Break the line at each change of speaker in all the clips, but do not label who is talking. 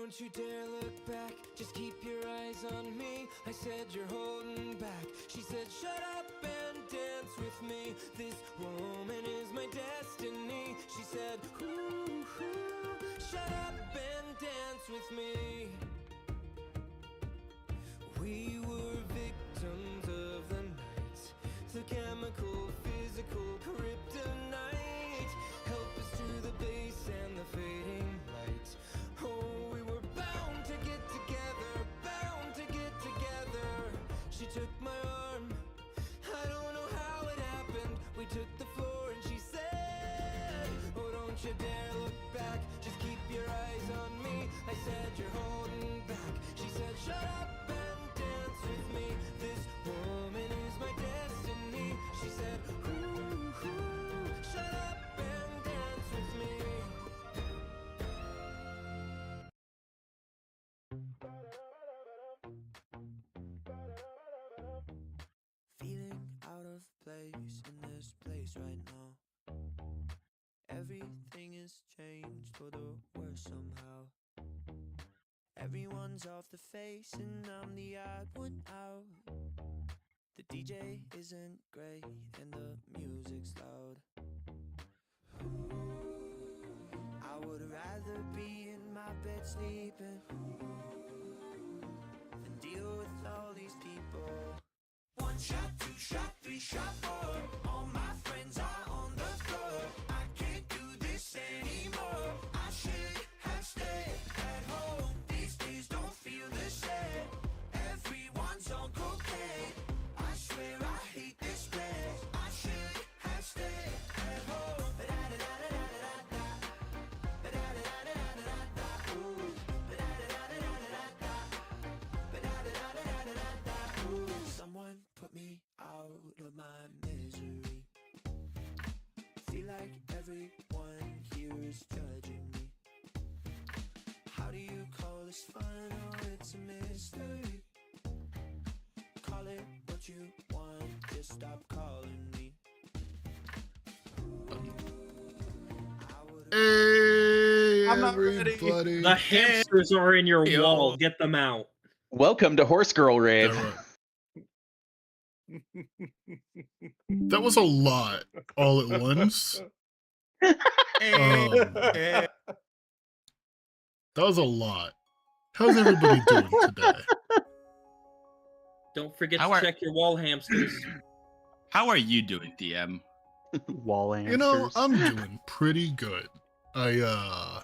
Don't you dare look back, just keep your eyes on me. I said you're holding back. She said shut up and dance with me. This woman is my destiny. She said ooh, shut up and dance with me. We were victims of the night, the chemical, physical kryptonite. Help us through the bass and the fading light. Oh, we were bound to get together, bound to get together. She took my arm, I don't know how it happened. We took the floor and she said, oh, don't you dare look back, just keep your eyes on me. I said you're holding back. She said shut up and dance with me. This woman is my destiny. She said ooh, shut up and dance with me. Feeling out of place in this place right now. Everything has changed for the worse somehow. Everyone's off the face and I'm the odd one out. The DJ isn't great and the music's loud. I would rather be in my bed sleeping than deal with all these people. One shot, two shot, three shot, four. All my friends are on the floor. I can't do this anymore. I should have stayed at home. These days don't feel the same. Everyone's on cocaine. I swear I hate this place. I should have stayed at home. Someone put me out of my misery. Feel like everyone here is judging me. How do you call this fun? Oh, it's a mystery. Call it what you want, just stop calling me.
Hey,
I'm not ready.
everybody.
The hamsters are in your
Yo.
wall. Get them out.
Welcome to Horse Girl Rave.
That was a lot all at once. That was a lot. How's everybody doing today?
Don't forget
How
to
are-
check your wall, hamsters.
How are you doing, DM?
Wall hamsters.
You know, I'm doing pretty good. I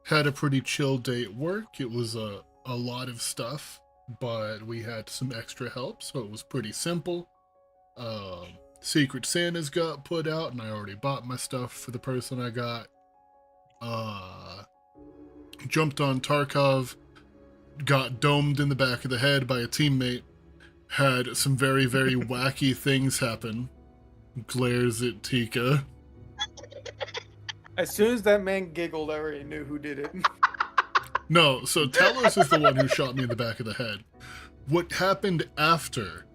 had a pretty chill day at work. It was a lot of stuff, but we had some extra help, so it was pretty simple. Secret Santas got put out, and I already bought my stuff for the person I got. Jumped on Tarkov, got domed in the back of the head by a teammate, had some very, very wacky things happen. Glares at Tika.
As soon as that man giggled, I already knew who did it.
No, so Talos is the one who shot me in the back of the head. What happened after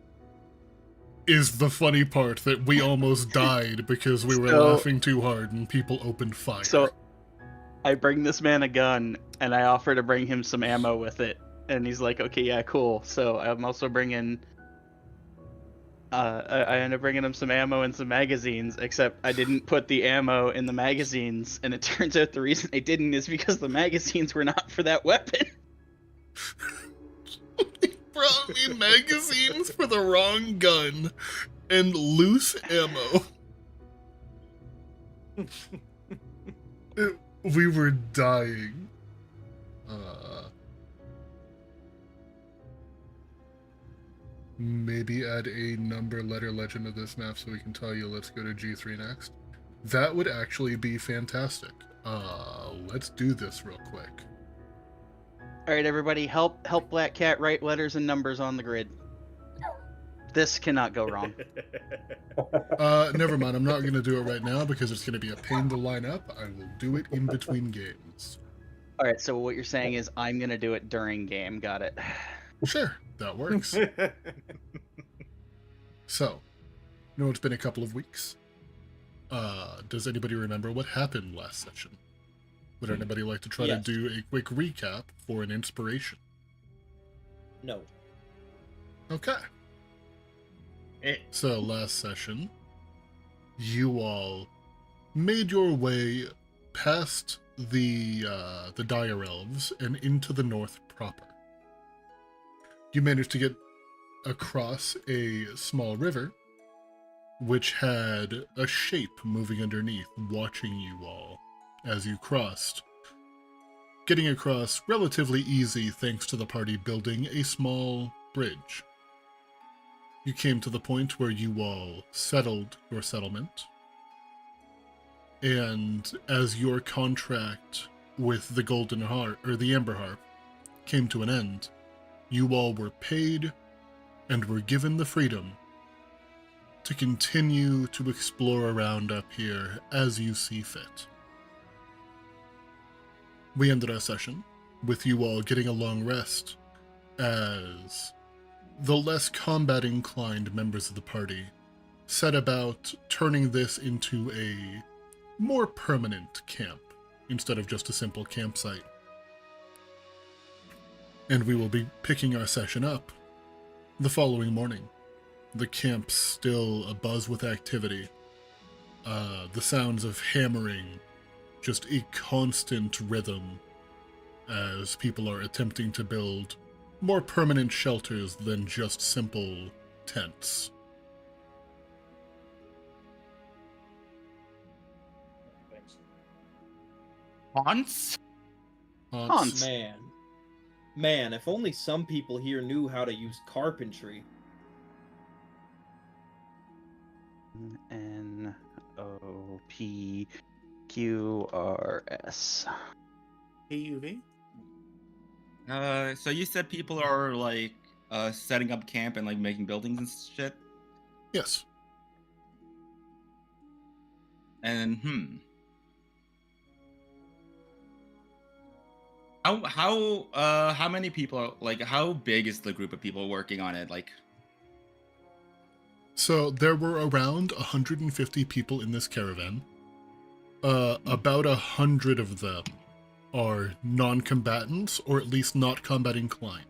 is the funny part, that we almost died because we were laughing too hard and people opened fire.
So I bring this man a gun and I offer to bring him some ammo with it, and he's like, "Okay, yeah, cool." So I'm also bringing. I ended up bringing him some ammo and some magazines, except I didn't put the ammo in the magazines, and it turns out the reason I didn't is because the magazines were not for that weapon.
He brought me magazines for the wrong gun and loose ammo. We were dying. Maybe add a number letter legend to this map so we can tell you let's go to G3 next. That would actually be fantastic. Let's do this real quick.
All right, everybody, help Black Cat write letters and numbers on the grid. This cannot go wrong.
Never mind. I'm not going to do it right now because it's going to be a pain to line up. I will do it in between games.
All right, so what you're saying is I'm going to do it during game. Got it.
Sure, that works. So, you know, it's been a couple of weeks. Does anybody remember what happened last session? Would anybody like to try
Yes.
to do a quick recap for an inspiration?
No.
Okay. So last session, you all made your way past the Dire Elves and into the north proper. You managed to get across a small river, which had a shape moving underneath, watching you all as you crossed. Getting across relatively easy thanks to the party building a small bridge. You came to the point where you all settled your settlement, and as your contract with the Golden Harp, or the Amber Harp, came to an end, you all were paid and were given the freedom to continue to explore around up here as you see fit. We ended our session with you all getting a long rest as the less combat-inclined members of the party set about turning this into a more permanent camp instead of just a simple campsite. And we will be picking our session up the following morning. The camp's still abuzz with activity. The sounds of hammering, just a constant rhythm as people are attempting to build more permanent shelters than just simple tents.
Haunts?
Haunts.
Man, if only some people here knew how to use carpentry.
NOPQRS.
AUV?
So you said people are like setting up camp and like making buildings and shit?
Yes.
And how many people are, like, how big is the group of people working on it? Like,
So there were around 150 people in this caravan. About 100 of them are non-combatants, or at least not combat inclined.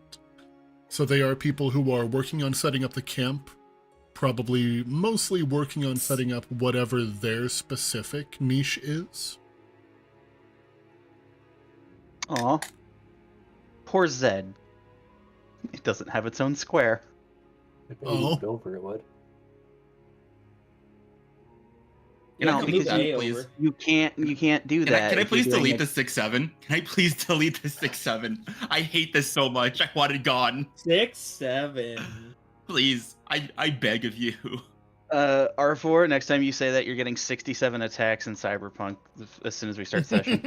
So they are people who are working on setting up the camp, probably mostly working on setting up whatever their specific niche is.
Aw. Poor Zed. It doesn't have its own square.
If they
Oh.
moved over, it would.
You know,
can
because
move A
please.
over.
you can't do
can I,
that.
can I
if you're
please
doing
delete
a-
the 6-7? Can I please delete the 6-7? I hate this so much. I want it gone.
6, 7.
Please. I beg of you.
R4, next time you say that, you're getting 67 attacks in Cyberpunk as soon as we start session.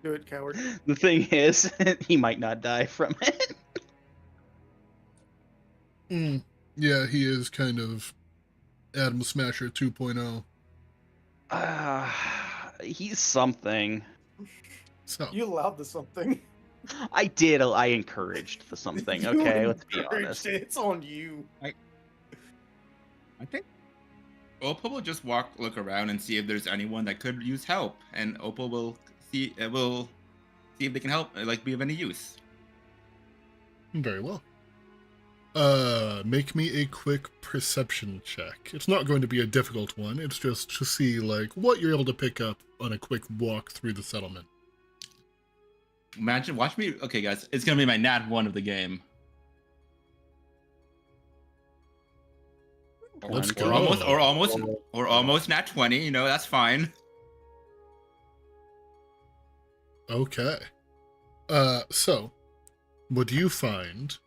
Do it, coward.
The thing is, he might not die from it.
Yeah, he is kind of Adam Smasher oh. 2.0.
He's something.
So,
You allowed the something.
I did. I encouraged the something.
You
Okay, let's be
encouraged
honest.
it. It's on you.
I think Opal will just look around and see if there's anyone that could use help, and Opal will see if they can help, like be of any use.
very well. Make me a quick perception check. It's not going to be a difficult one. It's just to see, like, what you're able to pick up on a quick walk through the settlement.
Imagine, watch me. Okay, guys, it's gonna be my nat 1 of the game.
Let's
Or
go.
almost nat 20. You know, that's fine.
Okay. So, what you find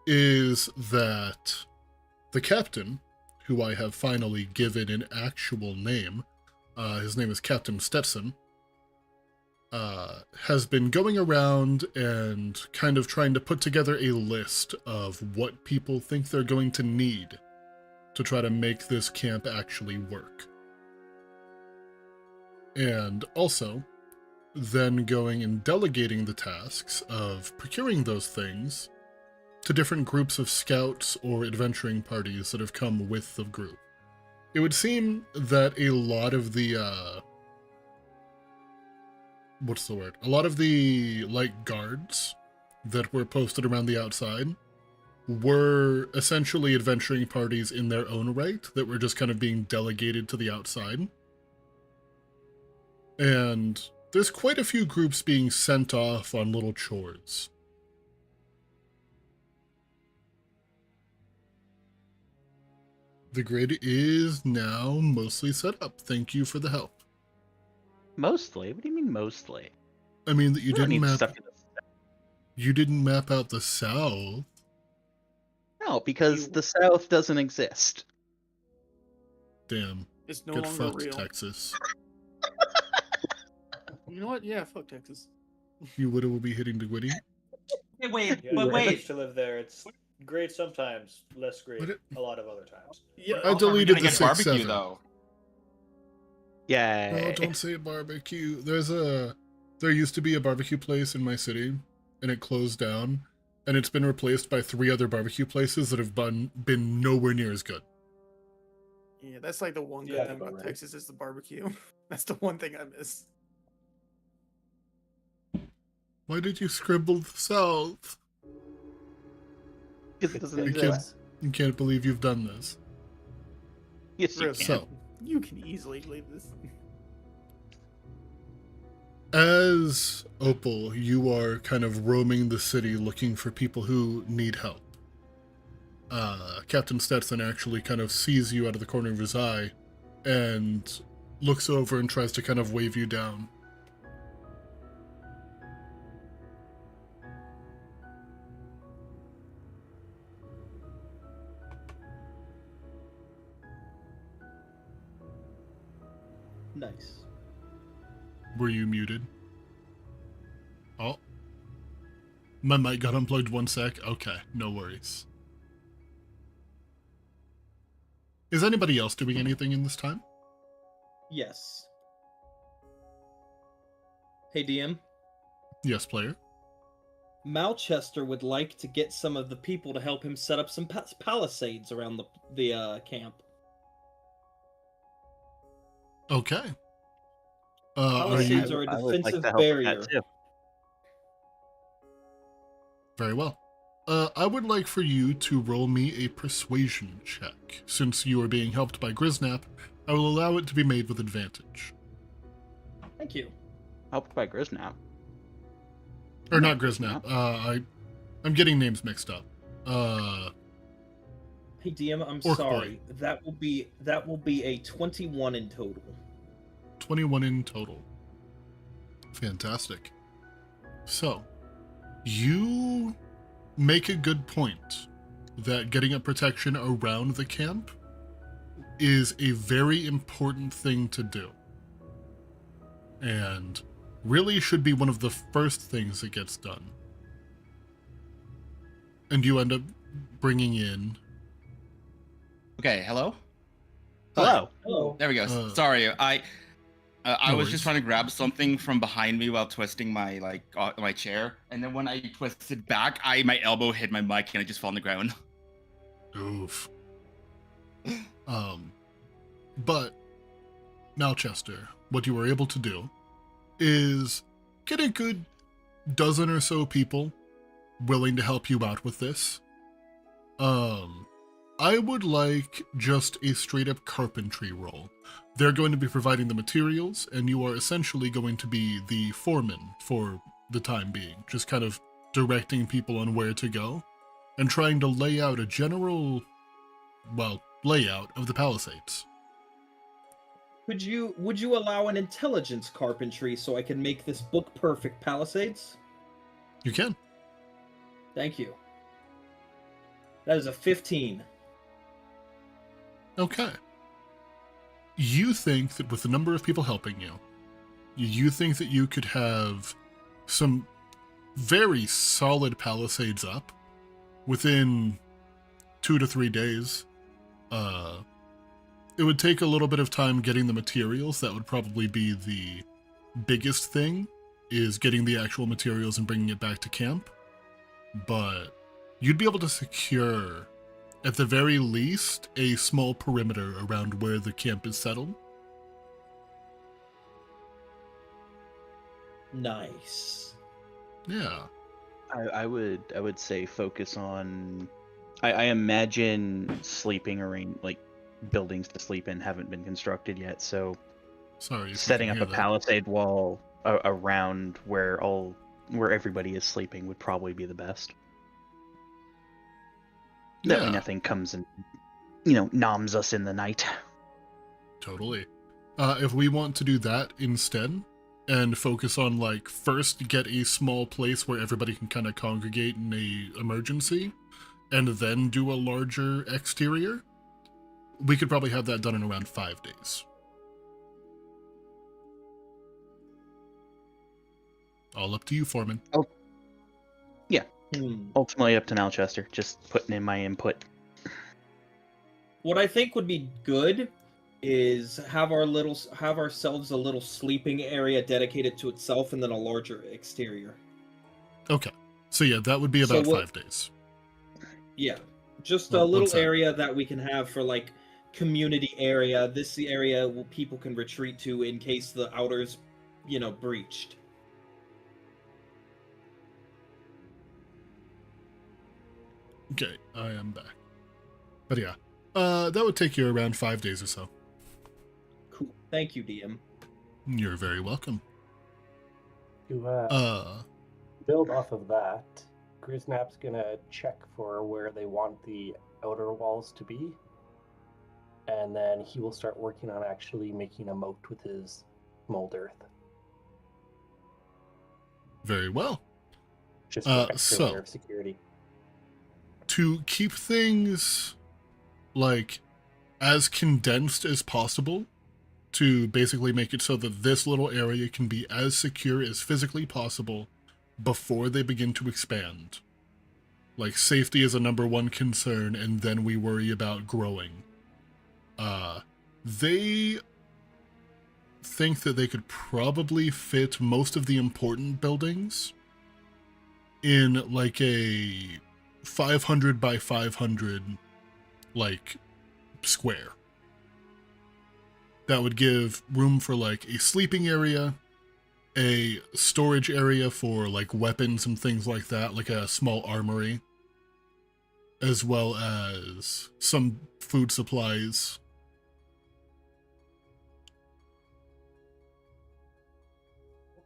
is that the captain, who I have finally given an actual name, his name is Captain Stetson, has been going around and kind of trying to put together a list of what people think they're going to need to try to make this camp actually work. And also, then going and delegating the tasks of procuring those things to different groups of scouts or adventuring parties that have come with the group. It would seem that a lot of the what's the word? A lot of the like guards that were posted around the outside were essentially adventuring parties in their own right that were just kind of being delegated to the outside. And there's quite a few groups being sent off on little chores. The grid is now mostly set up. Thank you for the help.
Mostly? What do you mean mostly?
I mean that you
We don't
didn't
need
map.
stuff to the-
You didn't map out the south.
No, because the South doesn't exist.
Damn.
It's no
Get
longer
fucked,
real.
Texas.
You know what? Yeah, fuck Texas.
You would will be hitting the Gwitty.
Hey, wait,
Yeah,
but
I
wait.
used to live there. It's great sometimes, less great
What it-
a lot of other times.
Yeah,
I
Are we
deleted
gonna
the
get barbecue
6-7.
though.
Yeah.
No, don't say barbecue. There used to be a barbecue place in my city, and it closed down, and it's been replaced by 3 other barbecue places that have been nowhere near as good.
yeah, that's like the one good
Yeah,
thing about
right.
Texas is the barbecue. That's the one thing I miss.
Why did you scribble the south?
Because it doesn't
You
exist.
can't believe you've done this.
Yes, you
Really.
can.
So,
You can easily leave this.
as Opal, you are kind of roaming the city looking for people who need help. Captain Stetson actually kind of sees you out of the corner of his eye and looks over and tries to kind of wave you down.
Nice.
Were you muted? Oh. My mic got unplugged 1 sec. Okay, no worries. Is anybody else doing anything in this time?
Yes. Hey, DM.
Yes, player.
Malchester would like to get some of the people to help him set up some palisades around the camp.
Okay. Are you
Palisades are a
I would like
defensive
to help with
barrier.
that too.
very well? I would like for you to roll me a persuasion check. Since you are being helped by Griznap, I will allow it to be made with advantage.
Thank you.
Helped by Griznap.
Or not Griznap. I'm getting names mixed up.
Hey, DM. I'm
Orc
sorry. That will be a 21 in total.
21 in total. Fantastic. So, you make a good point that getting up protection around the camp is a very important thing to do. And really should be one of the first things that gets done. And you end up bringing in...
Okay, hello?
Hello.
Hello.
There we go.
Uh,
Sorry, I
no
was
worries.
just trying to grab something from behind me while twisting my my chair, and then when I twisted back, my elbow hit my mic and I just fell on the ground.
Oof. But, Malchester, what you were able to do is get a good dozen or so people willing to help you out with this. I would like just a straight up carpentry role. They're going to be providing the materials, and you are essentially going to be the foreman for the time being, just kind of directing people on where to go and trying to lay out a general, layout of the palisades.
Would you allow an intelligence carpentry so I can make this book perfect palisades?
You can.
Thank you. That is a 15.
Okay. You think that with the number of people helping you, you think that you could have some very solid palisades up within 2 to 3 days. It would take a little bit of time getting the materials. That would probably be the biggest thing, is getting the actual materials and bringing it back to camp. But you'd be able to secure, at the very least, a small perimeter around where the camp is settled.
Nice.
Yeah.
I would say focus on. I imagine sleeping like buildings to sleep in haven't been constructed yet, so
Sorry. If you
setting
can
up
hear
a
that.
palisade wall around where everybody is sleeping would probably be the best. That way
Yeah.
nothing comes and noms us in the night.
Totally. If we want to do that instead, and focus on like first get a small place where everybody can kind of congregate in a emergency, and then do a larger exterior, we could probably have that done in around 5 days. All up to you, Foreman.
Ultimately up to Malchester, just putting in my input.
What I think would be good is have ourselves a little sleeping area dedicated to itself, and then a larger exterior.
Okay. So yeah, that would be
So
about
what-
5 days.
Yeah, just
Well,
a little
what's that?
area that we can have for like community area. This area people can retreat to in case the outer's, breached.
Okay, I am back. But yeah, that would take you around 5 days or so.
Cool. Thank you, DM.
You're very welcome.
To build off of that, Griznap's gonna check for where they want the outer walls to be, and then he will start working on actually making a moat with his mold earth,
Very well.
just for extra
so-
layer of security.
To keep things like as condensed as possible, to basically make it so that this little area can be as secure as physically possible before they begin to expand. Like, safety is a #1 concern, and then we worry about growing. They think that they could probably fit most of the important buildings in like a 500 by 500 like square. That would give room for like a sleeping area, a storage area for like weapons and things like that, like a small armory, as well as some food supplies.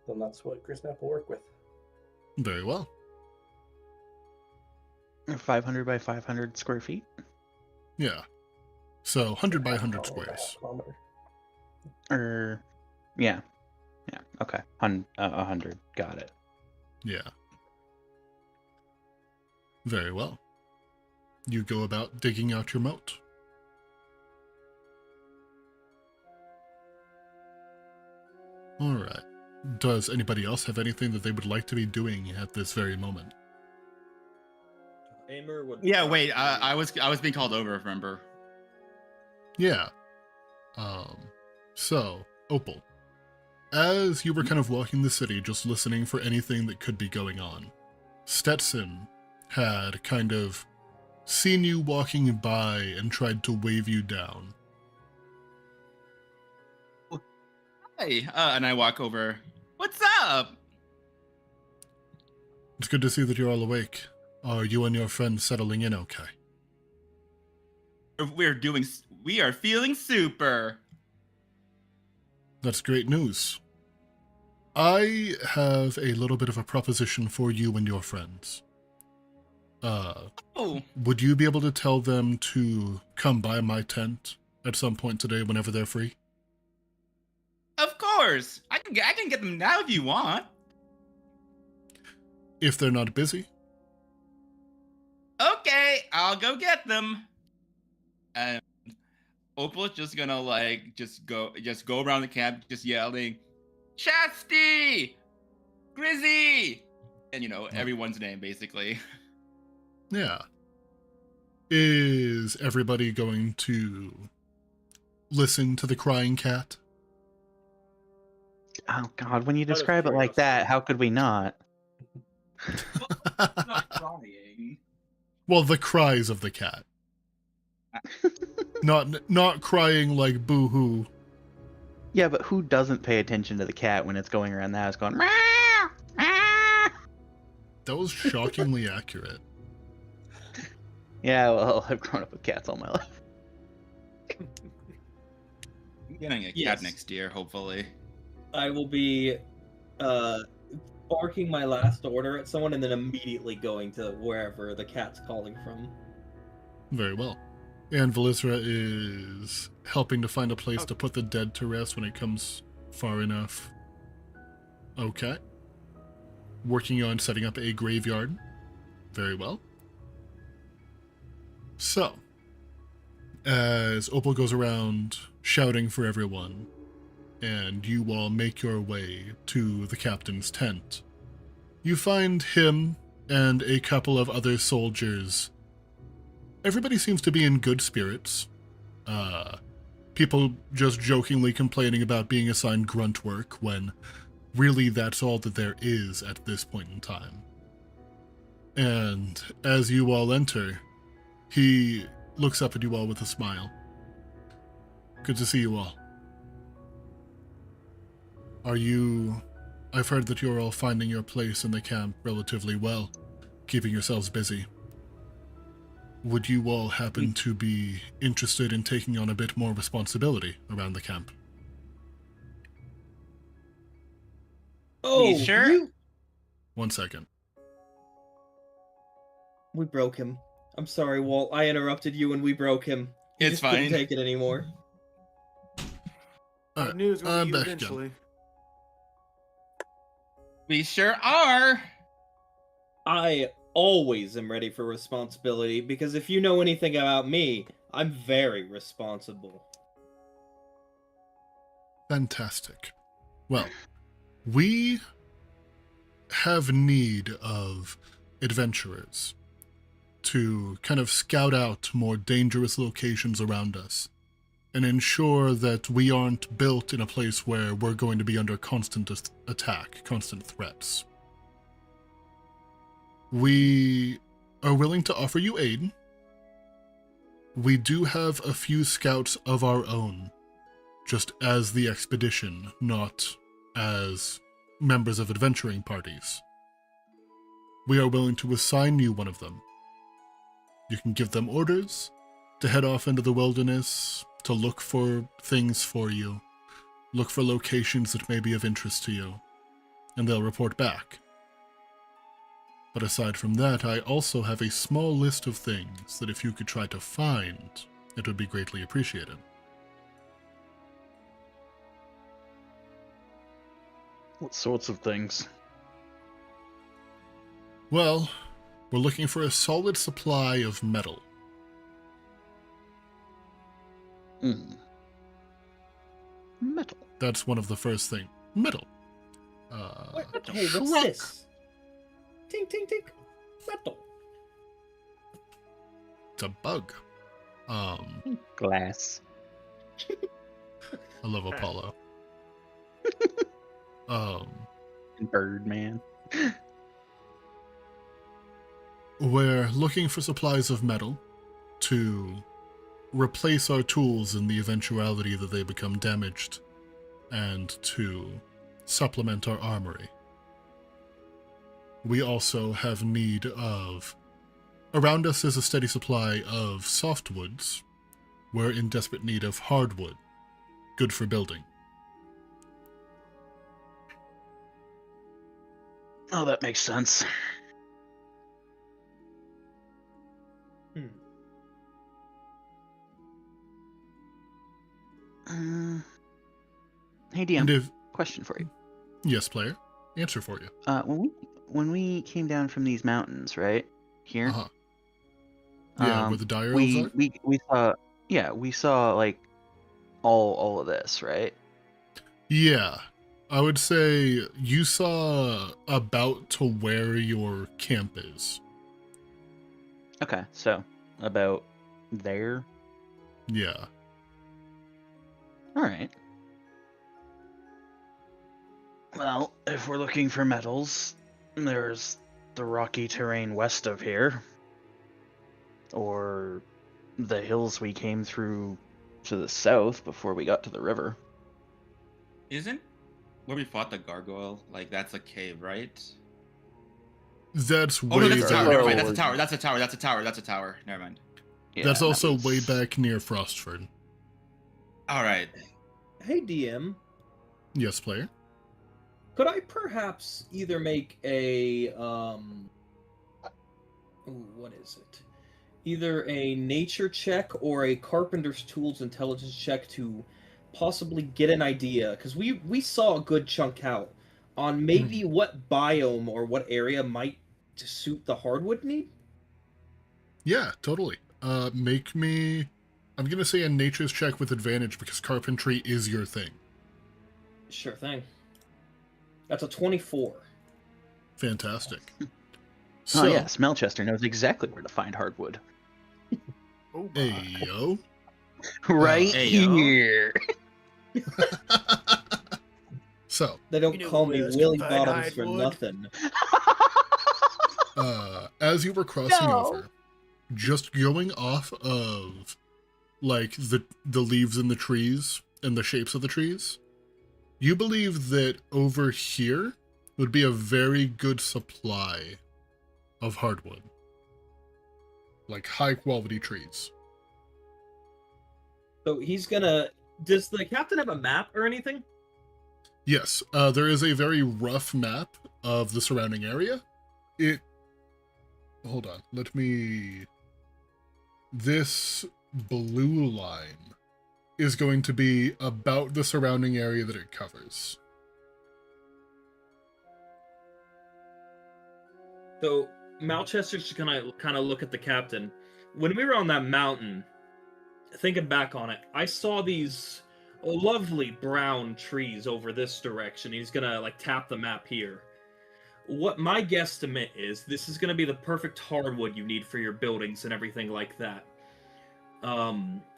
Then that's what Griznap will work with.
Very well.
500 by 500 square feet.
Yeah. So 100 by 100
Half
squares.
kilometer.
Yeah. Okay. 100. Got it.
Yeah. Very well. You go about digging out your moat. Alright. Does anybody else have anything that they would like to be doing at this very moment?
Aimer would.
Yeah, wait. I was being called over. Remember?
Yeah. So, Opal, as you were kind of walking the city, just listening for anything that could be going on, Stetson had kind of seen you walking by and tried to wave you down.
Hey, and I walk over. What's up?
It's good to see that you're all awake. Are you and your friend settling in okay?
We are feeling super.
That's great news. I have a little bit of a proposition for you and your friends.
Oh,
Would you be able to tell them to come by my tent at some point today whenever they're free?
of course. I can get them now if you want.
If they're not busy.
Okay, I'll go get them. And Opal's just gonna like just go around the camp, just yelling, Chasty, Grizzy, and everyone's name basically.
Yeah. Is everybody going to listen to the crying cat?
Oh God, when you
Out of
describe it like that,
curiosity.
how could we not?
Not crying.
Well, the cries of the cat. Not crying like boo-hoo.
Yeah, but who doesn't pay attention to the cat when it's going around the house going, "Meow"?
That was shockingly accurate.
Yeah, well, I've grown up with cats all my life.
I'm getting a cat
Yes.
next year, hopefully.
I will be barking my last order at someone and then immediately going to wherever the cat's calling from.
Very well. And Velisra is helping to find a place to put the dead to rest when it comes far enough. Okay. Working on setting up a graveyard. Very well. So, as Opal goes around shouting for everyone, and you all make your way to the captain's tent, you find him and a couple of other soldiers. Everybody seems to be in good spirits. People just jokingly complaining about being assigned grunt work when really that's all that there is at this point in time. And as you all enter, he looks up at you all with a smile. Good to see you all. I've heard that you're all finding your place in the camp relatively well, keeping yourselves busy. Would you all happen to be interested in taking on a bit more responsibility around the camp?
Oh,
sure?
One second.
We broke him. I'm sorry, Walt. I interrupted you and we broke him. He
It's
just couldn't
fine.
take it anymore.
I knew it was going
I'm
to be
back
you
again.
eventually.
We sure are.
I always am ready for responsibility because if you know anything about me, I'm very responsible.
Fantastic. Well, we have need of adventurers to kind of scout out more dangerous locations around us and ensure that we aren't built in a place where we're going to be under constant attack, constant threats. We are willing to offer you aid. We do have a few scouts of our own, just as the expedition, not as members of adventuring parties. We are willing to assign you one of them. You can give them orders to head off into the wilderness, to look for things for you, look for locations that may be of interest to you, and they'll report back. But aside from that, I also have a small list of things that if you could try to find, it would be greatly appreciated.
What sorts of things?
Well, we're looking for a solid supply of metal.
Metal.
That's one of the first things. Metal.
Oh, what's
Shrunk.
this? Tink, tink, tink. Metal.
It's a bug.
Glass.
I love Apollo.
Birdman.
We're looking for supplies of metal to replace our tools in the eventuality that they become damaged, and to supplement our armory. We also have need of... Around us is a steady supply of softwoods. We're in desperate need of hardwood, good for building.
Oh, that makes sense. Hey, DM.
And if...
Question for you.
Yes, player. Answer for you.
When we came down from these mountains, right here,
Uh-huh. Yeah, where the dire elves are?
we saw like all of this, right?
Yeah. I would say you saw about to where your camp is.
Okay, so about there.
Yeah.
All right. Well, if we're looking for metals, there's the rocky terrain west of here, or the hills we came through to the south before we got to the river.
Isn't where we fought the gargoyle, like that's a cave, right?
That's way
Oh no, that's a tower.
back.
Never mind. That's a tower. That's a tower. That's a tower. That's a tower. Never mind.
Yeah,
That's
that
also
was-
way back near Frostford.
All right.
Hey, DM.
Yes, player.
Could I perhaps either make a what is it? Either a nature check or a carpenter's tools intelligence check to possibly get an idea, because we saw a good chunk out on maybe what biome or what area might suit the hardwood need.
Yeah, totally. Make me. I'm gonna say a nature's check with advantage because carpentry is your thing.
Sure thing. That's a 24.
Fantastic.
Oh yeah, Smellchester knows exactly where to find hardwood.
Oh my.
Hey yo.
Right
Ayo.
here.
So,
They don't
You know
call
who
me
else
Willie
can find
Bottoms for
hardwood?
nothing.
as you were crossing
No.
over, just going off of like the leaves in the trees and the shapes of the trees, you believe that over here would be a very good supply of hardwood. Like high quality trees.
So he's gonna. Does the captain have a map or anything?
Yes, there is a very rough map of the surrounding area. Hold on, let me... This blue line is going to be about the surrounding area that it covers.
So Malchester's just gonna kind of look at the captain. When we were on that mountain, thinking back on it, I saw these lovely brown trees over this direction. He's gonna like tap the map here. What my guesstimate is, this is gonna be the perfect hardwood you need for your buildings and everything like that.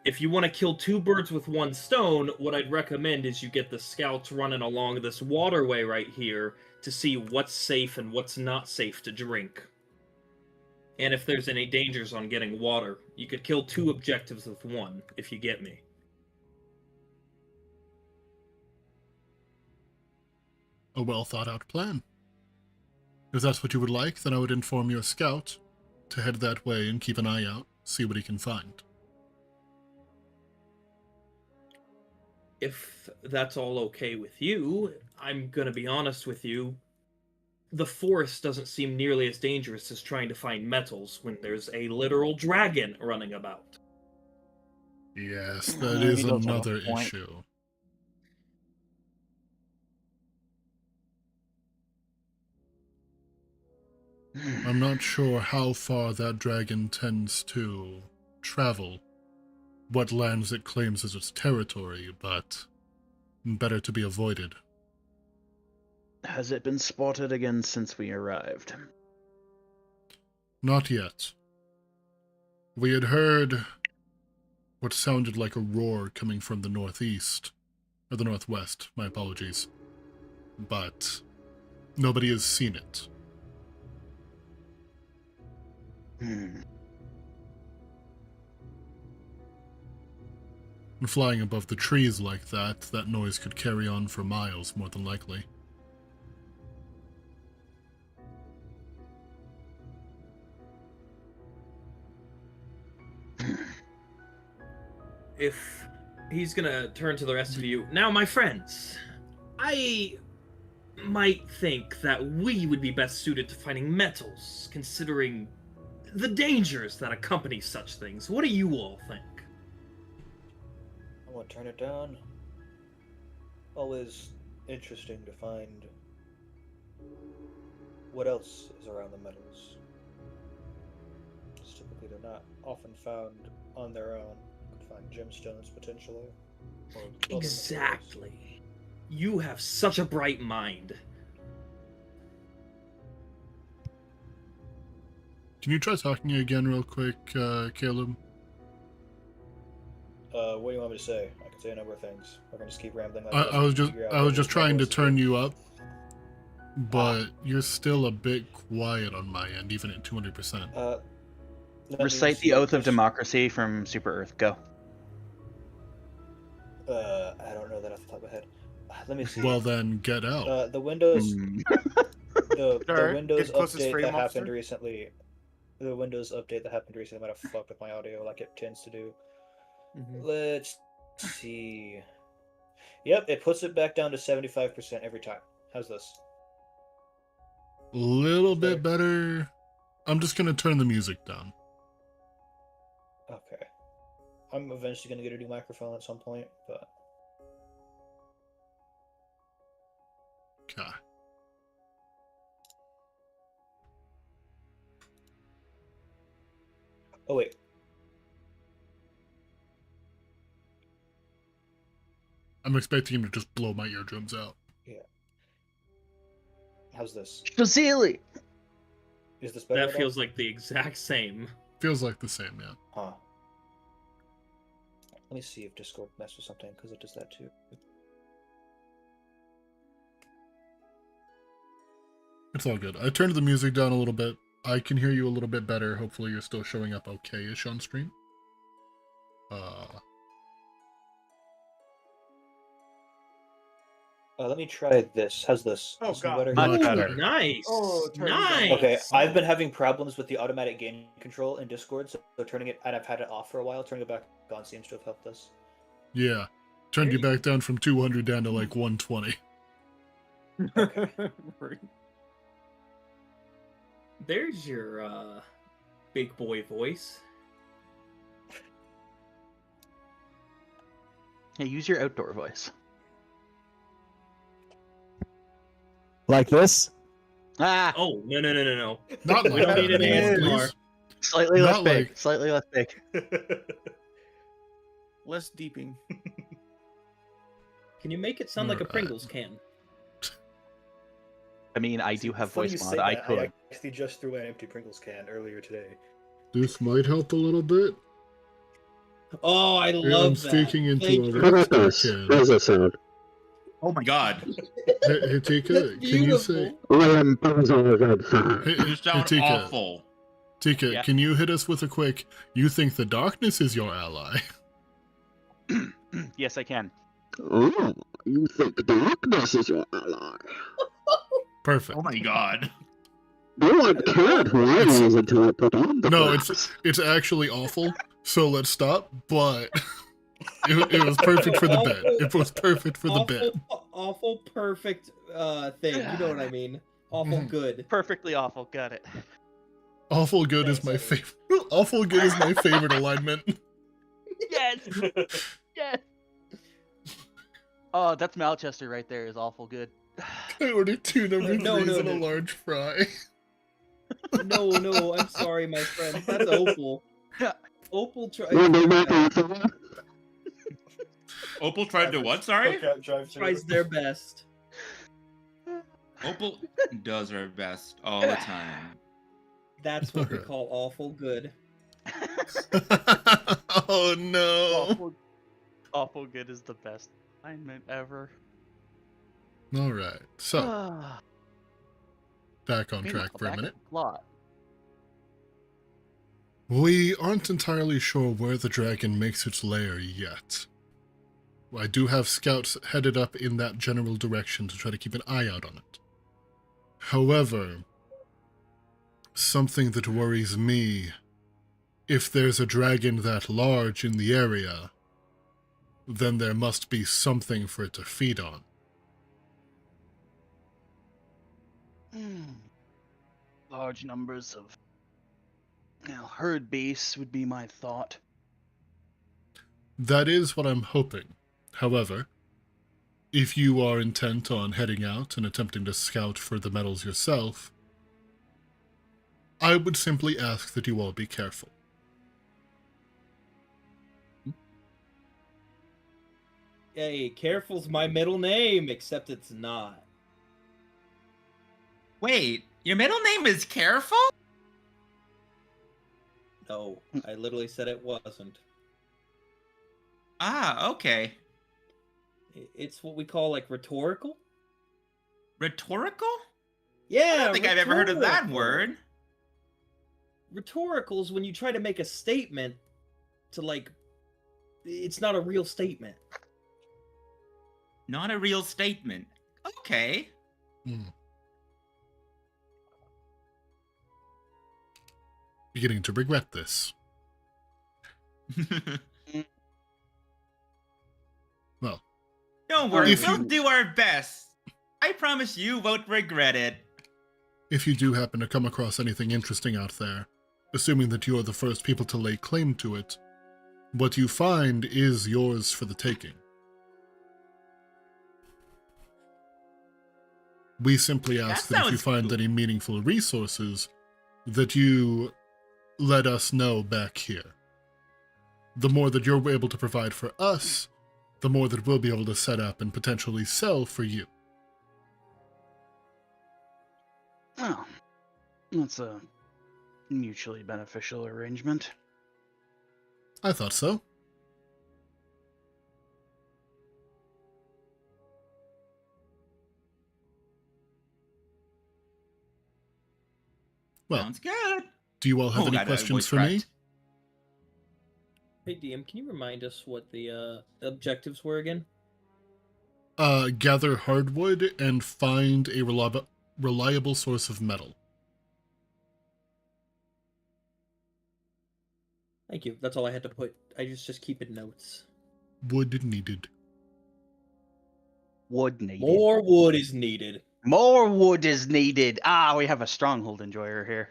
If you want to kill two birds with one stone, what I'd recommend is you get the scouts running along this waterway right here to see what's safe and what's not safe to drink. And if there's any dangers on getting water, you could kill two objectives with one, if you get me.
A well thought out plan. If that's what you would like, then I would inform your scout to head that way and keep an eye out, see what he can find.
If that's all okay with you, I'm gonna be honest with you. The forest doesn't seem nearly as dangerous as trying to find metals when there's a literal dragon running about.
Yes, that
He
is
does have a
another
point.
issue. I'm not sure how far that dragon tends to travel, what lands it claims as its territory, but better to be avoided.
Has it been spotted again since we arrived?
Not yet. We had heard what sounded like a roar coming from the northeast, or the northwest, my apologies, but nobody has seen it.
Hmm.
And flying above the trees like that, that noise could carry on for miles, more than likely.
If he's gonna turn to the rest of you, now my friends, I might think that we would be best suited to finding metals, considering the dangers that accompany such things. What do you all think?
I won't turn it down. Always interesting to find what else is around the metals. Typically, they're not often found on their own. You could find gemstones potentially. Or building materials.
Exactly. You have such a bright mind.
Can you try talking again real quick, Caleb?
What do you want me to say? I can say a number of things. We're gonna just keep rambling. Like
I was just trying to turn you up, but you're still a bit quiet on my end, even at 200%.
Recite the Oath of Democracy from Super Earth. Go.
I don't know that off the top of my head. Let me see.
Well then, get out.
The windows.
Hmm.
The
Alright,
Windows
get closest
update
frame
that
officer.
happened recently. The Windows update that happened recently might have fucked up my audio like it tends to do.
Mhm.
Let's see. Yep, it puts it back down to 75% every time. How's this?
Little bit better. I'm just gonna turn the music down.
Okay. I'm eventually gonna get a new microphone at some point, but
Okay.
oh wait.
I'm expecting him to just blow my eardrums out.
Yeah. How's this?
Shazili!
Is this better?
That
at all?
feels like the exact same.
Feels like the same, yeah.
Huh. Let me see if Discord messed with something, because it does that too.
It's all good. I turned the music down a little bit. I can hear you a little bit better. Hopefully you're still showing up okay-ish on stream.
Let me try this. How's this?
Oh,
This one
God.
better?
Much
Ooh,
better.
nice.
Oh, turn it down.
nice.
Okay, I've been having problems with the automatic gain control in Discord, so turning it, and I've had it off for a while, turning it back on seems to have helped us.
Yeah. Turned you back down from 200 down to like 120.
There's your big boy voice.
Yeah, use your outdoor voice.
Like this?
Ah!
Oh, no.
Not
We
like
don't
that,
need an
anymore,
ASMR.
please.
Slightly less
Not
big.
like-
Slightly less big.
Less deeping.
Can you make it sound like a
Alright.
Pringles can?
I mean, I do have
Funny
voice
you
mod.
say
I
that,
could.
I actually just threw an empty Pringles can earlier today.
This might help a little bit.
Oh, I
I'm
love that.
speaking into
Thank
a
you.
Rockstar can.
How's that sound?
Oh my god.
Hey, Tika,
That's
can you say...
beautiful.
Hey,
You sound
Tika,
awful.
Tika,
Yeah.
can you hit us with a quick, you think the darkness is your ally?
Yes, I can.
Oh, you think darkness is your ally?
Perfect.
Oh my god.
No one cared who I
It's-
was until I put on the
No,
glasses.
it's actually awful, so let's stop, but it was perfect for the bit. It was perfect for the bit.
Awful, perfect thing. You know what I mean? Awful
Mhm.
good.
Perfectly awful. Got it.
Awful good is my favorite. Awful good is my favorite alignment.
Yes! Yes! Oh, that's Malchester right there. Is awful good.
I ordered 2 number
No,
3s
no,
and a
no.
large fry.
No, I'm sorry, my friend. That's Opal. Opal tries
You know
their
my
best.
answer?
Opal tried to what, sorry?
Tries their best.
Opal does her best all the time.
That's what we
Alright.
call awful good.
Oh no.
Awful good is the best alignment ever.
Alright, so
Ah.
back on
Meanwhile,
track for a
back
minute.
at the plot.
We aren't entirely sure where the dragon makes its lair yet. I do have scouts headed up in that general direction to try to keep an eye out on it. However, something that worries me, if there's a dragon that large in the area, then there must be something for it to feed on.
Large numbers of herd base would be my thought.
That is what I'm hoping. However, if you are intent on heading out and attempting to scout for the metals yourself, I would simply ask that you all be careful.
Hey, careful's my middle name, except it's not.
Wait, your middle name is Careful?
No, I literally said it wasn't.
Ah, okay.
It's what we call like rhetorical.
Rhetorical?
Yeah,
I don't think I've ever heard of that
rhetorical.
word.
Rhetorical is when you try to make a statement to like, it's not a real statement.
Not a real statement. Okay.
Hmm. beginning to regret this. Well,
Don't worry,
If
we'll
you-
do our best. I promise you won't regret it.
if you do happen to come across anything interesting out there, assuming that you are the first people to lay claim to it, what you find is yours for the taking. We simply ask that if you
sounds
find
cool.
any meaningful resources, that you let us know back here. The more that you're able to provide for us, the more that we'll be able to set up and potentially sell for you.
Oh, that's a mutually beneficial arrangement.
I thought so. Well,
Sounds good.
do you all have
Oh,
any
God, I
questions
voice
for me?
cracked.
Hey DM, can you remind us what the objectives were again?
Gather hardwood and find a reliable source of metal.
Thank you. That's all I had to put. I just keep in notes.
Wood needed.
Wood needed.
More wood is needed.
More wood is needed. Ah, we have a stronghold enjoyer here.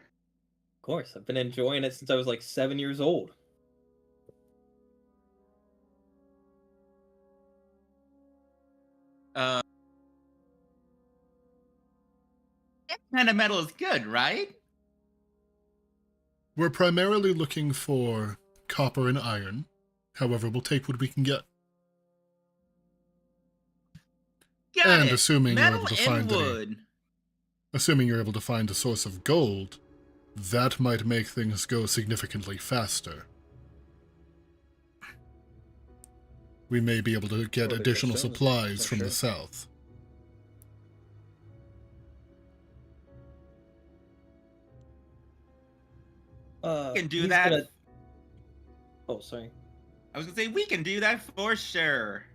Of course, I've been enjoying it since I was like 7 years old.
That kind of metal is good, right?
We're primarily looking for copper and iron. However, we'll take what we can get.
Got
And
it.
assuming you're
Metal
able to
and
find any-
wood.
Assuming you're able to find a source of gold, that might make things go significantly faster. We may be able to get
Or the
additional
crystals,
supplies
for
from the
sure.
south.
Can do
He's
that.
gonna- Oh, sorry.
I was gonna say we can do that for sure.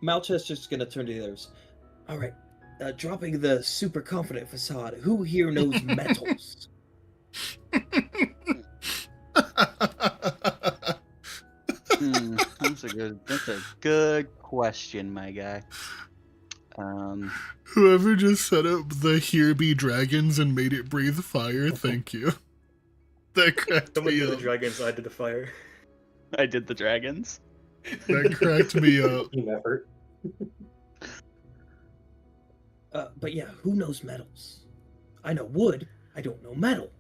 Malchester's gonna turn to the others. All right, dropping the super confident facade. Who here knows metals?
That's a good question, my guy.
Whoever just set up the Here Be Dragons and made it breathe fire, thank you. That cracked
Someone
me
did the
up.
dragons, I did the fire.
I did the dragons.
That cracked me up.
Team effort.
But yeah, who knows metals? I know wood. I don't know metal.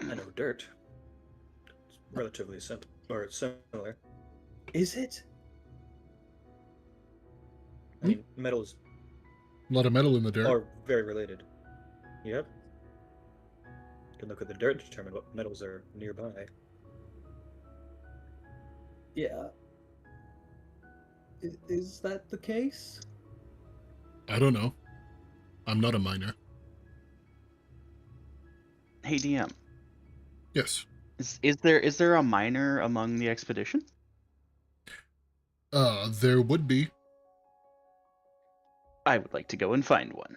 I know dirt. It's relatively simple, or it's similar.
Is it?
I mean, metals
A lot of metal in the dirt.
are very related. Yep. You can look at the dirt to determine what metals are nearby.
Yeah. Is that the case?
I don't know. I'm not a miner.
Hey DM,
Yes.
is there a miner among the expedition?
There would be.
I would like to go and find one.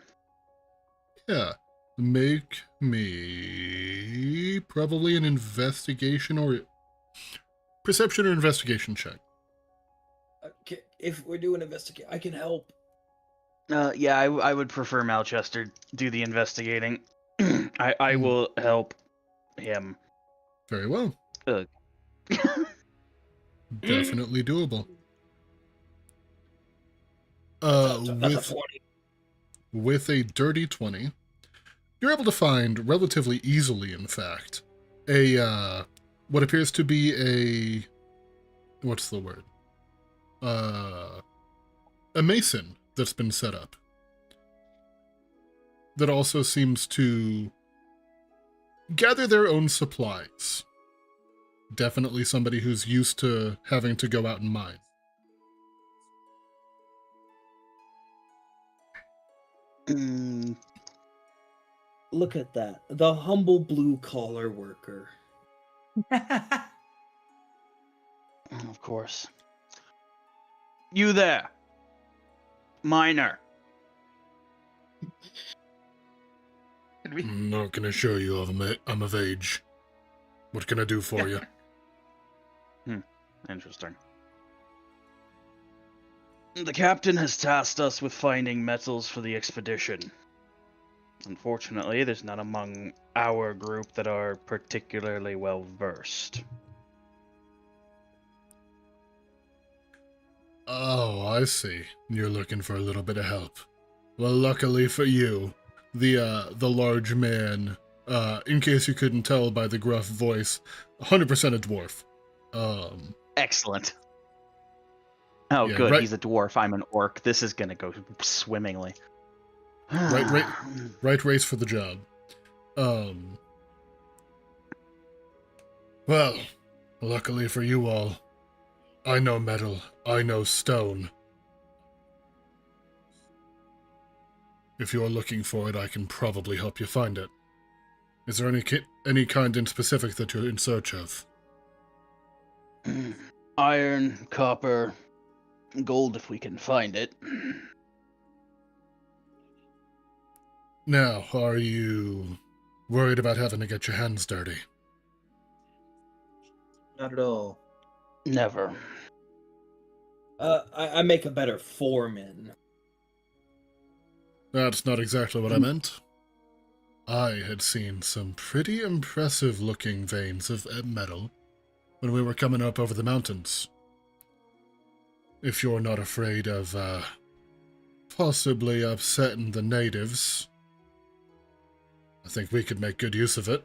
Yeah. Make me probably an investigation or perception or investigation check.
If we're doing investigate, I can help.
Yeah, I would prefer Malchester do the investigating. I will help him.
Very well.
Ugh.
Definitely doable.
That's a 20.
With a dirty 20, you're able to find relatively easily, in fact, what appears to be a, what's the word? A mason that's been set up. That also seems to gather their own supplies. Definitely somebody who's used to having to go out and mine.
Look at that. The humble blue collar worker.
Of course. You there, miner.
Could we?
I'm not gonna show you I'm of age. What can I do for you?
Interesting. The captain has tasked us with finding metals for the expedition. Unfortunately, there's none among our group that are particularly well versed.
Oh, I see. You're looking for a little bit of help. Well, luckily for you, the large man, in case you couldn't tell by the gruff voice, 100% a dwarf.
Excellent. Oh,
Yeah,
good.
right-
He's a dwarf. I'm an orc. This is gonna go swimmingly.
Right race for the job. Well, luckily for you all, I know metal, I know stone. If you're looking for it, I can probably help you find it. Is there any kind in specific that you're in search of?
Iron, copper, gold if we can find it.
Now, are you worried about having to get your hands dirty?
Not at all.
Never.
I make a better foreman.
That's not exactly what I meant. I had seen some pretty impressive looking veins of metal when we were coming up over the mountains. If you're not afraid of, possibly upsetting the natives, I think we could make good use of it.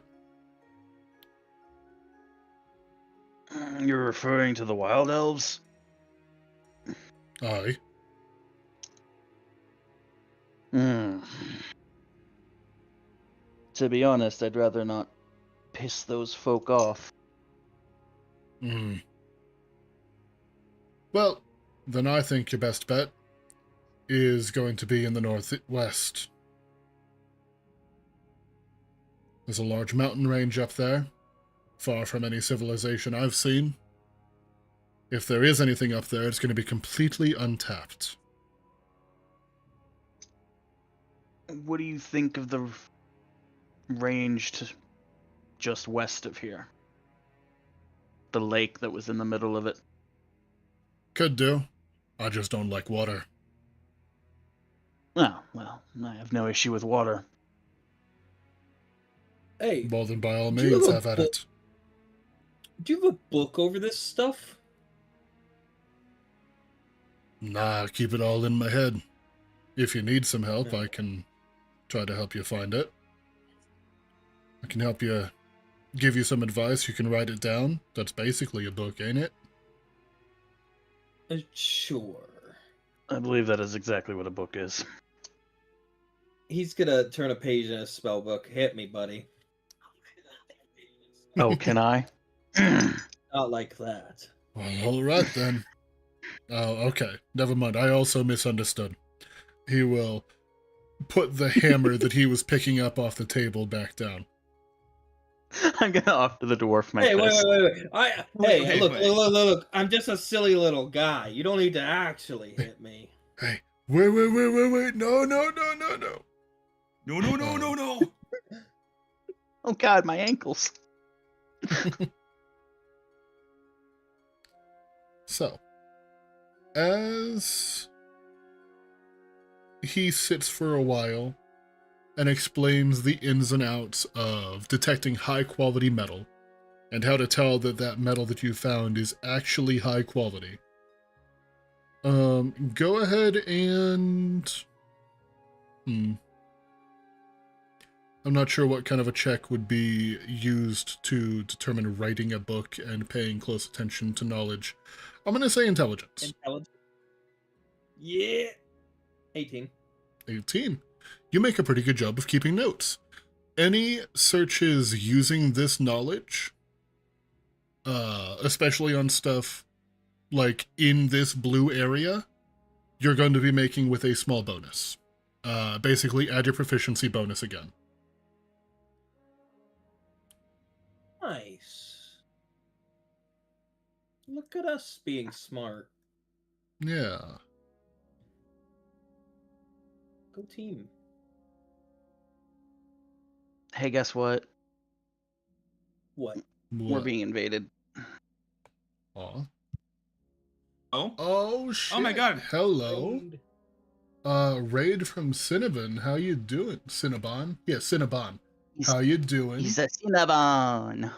You're referring to the wild elves?
Aye.
To be honest, I'd rather not piss those folk off.
Well, then I think your best bet is going to be in the northwest. There's a large mountain range up there, far from any civilization I've seen. If there is anything up there, it's going to be completely untapped.
What do you think of the range to just west of here? The lake that was in the middle of it.
Could do. I just don't like water.
Oh, well, I have no issue with water.
Hey,
Well, then by all
Do you
means,
have a
have at it.
do you have a book over this stuff?
Nah, keep it all in my head. If you need some help, I can try to help you find it. I can help you, give you some advice. You can write it down. That's basically a book, ain't it?
Sure.
I believe that is exactly what a book is.
He's gonna turn a page in a spell book. Hit me, buddy.
Oh, can I?
Not like that.
Well, all right then. Oh, okay. Never mind. I also misunderstood. He will put the hammer that he was picking up off the table back down.
I'm gonna offer the dwarf my
Hey,
fist.
wait.
Wait,
Look,
wait.
look. I'm just a silly little guy. You don't need to actually hit me.
Hey, wait. No.
No.
Oh god, my ankles.
So, as he sits for a while and explains the ins and outs of detecting high quality metal and how to tell that that metal that you found is actually high quality, go ahead and I'm not sure what kind of a check would be used to determine writing a book and paying close attention to knowledge. I'm going to say intelligence.
Intelligence. Yeah. 18.
18. You make a pretty good job of keeping notes. Any searches using this knowledge, especially on stuff like in this blue area, you're going to be making with a small bonus. Basically, add your proficiency bonus again.
Nice. Look at us being smart.
Yeah.
Go team.
Hey, guess what?
What?
We're being invaded.
Aw.
Oh,
Oh shit!
oh my god.
Hello. Raid from Cinnabon. How you doing, Cinnabon? Yeah, Cinnabon. How you doing?
He's a Cinnabon.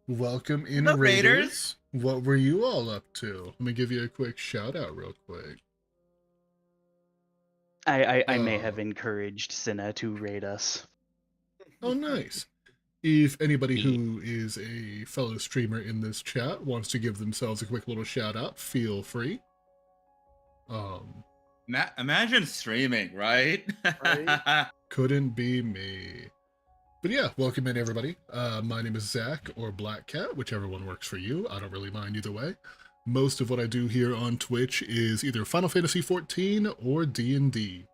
Welcome in,
Hello,
Raiders.
Raiders.
What were you all up to? Let me give you a quick shout out real quick.
I may have encouraged Cinna to raid us.
Oh, nice. If anybody who is a fellow streamer in this chat wants to give themselves a quick little shout out, feel free.
Imagine streaming, right?
Couldn't be me. But yeah, welcome in everybody. My name is Zach, or Black Cat, whichever one works for you. I don't really mind either way. Most of what I do here on Twitch is either Final Fantasy XIV or D&D.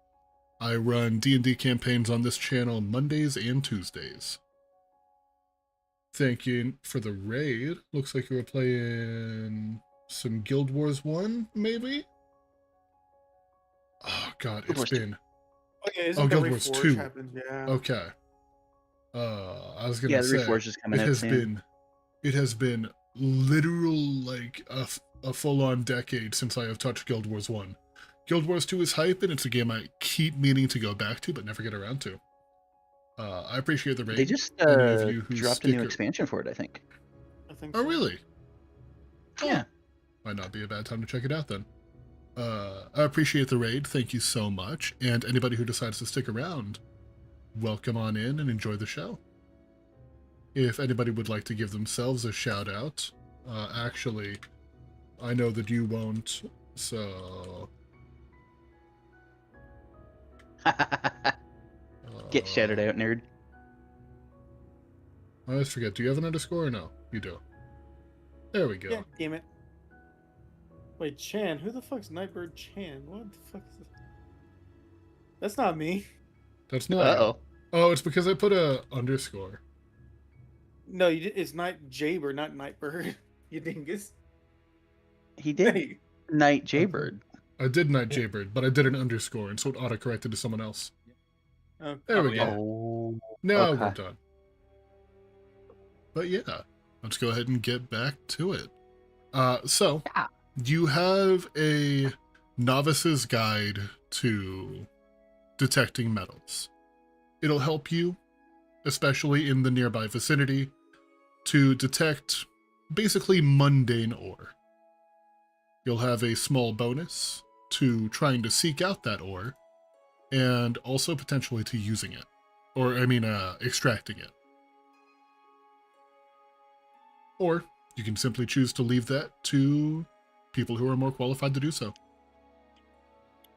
I run D&D campaigns on this channel Mondays and Tuesdays. Thank you for the raid. Looks like you were playing some Guild Wars 1, maybe? Oh god, it's been... Guild Wars 2. Okay. I was gonna say,
Reforge is coming out soon.
It has been literal, like, a full-on decade since I have touched Guild Wars 1. Guild Wars 2 is hype, and it's a game I keep meaning to go back to, but never get around to. I appreciate the raid.
They just
you who
dropped a new expansion for it, I think.
Oh, really?
Yeah.
Might not be a bad time to check it out, then. I appreciate the raid. Thank you so much. And anybody who decides to stick around, welcome on in and enjoy the show. If anybody would like to give themselves a shout out, actually, I know that you won't, so...
Get shouted out, nerd.
I always forget. Do you have an underscore or no? You do. There we go.
Yeah, damn it. Wait, Chan? Who the fuck's Nightbird Chan? What the fuck is this? That's not me.
That's not.
Uh-oh.
Oh, it's because I put a underscore.
No, you did. It's Night Jaybird, not Nightbird. You dingus.
He did
Hey.
Night Jaybird.
I did Night Jaybird, but I did an underscore, and so it auto-corrected to someone else. There we go.
Oh,
Now
okay.
we're done. But yeah, let's go ahead and get back to it. So, you have a novice's guide to detecting metals. It'll help you, especially in the nearby vicinity, to detect basically mundane ore. You'll have a small bonus to trying to seek out that ore, and also potentially to using it. Or, extracting it. Or, you can simply choose to leave that to people who are more qualified to do so.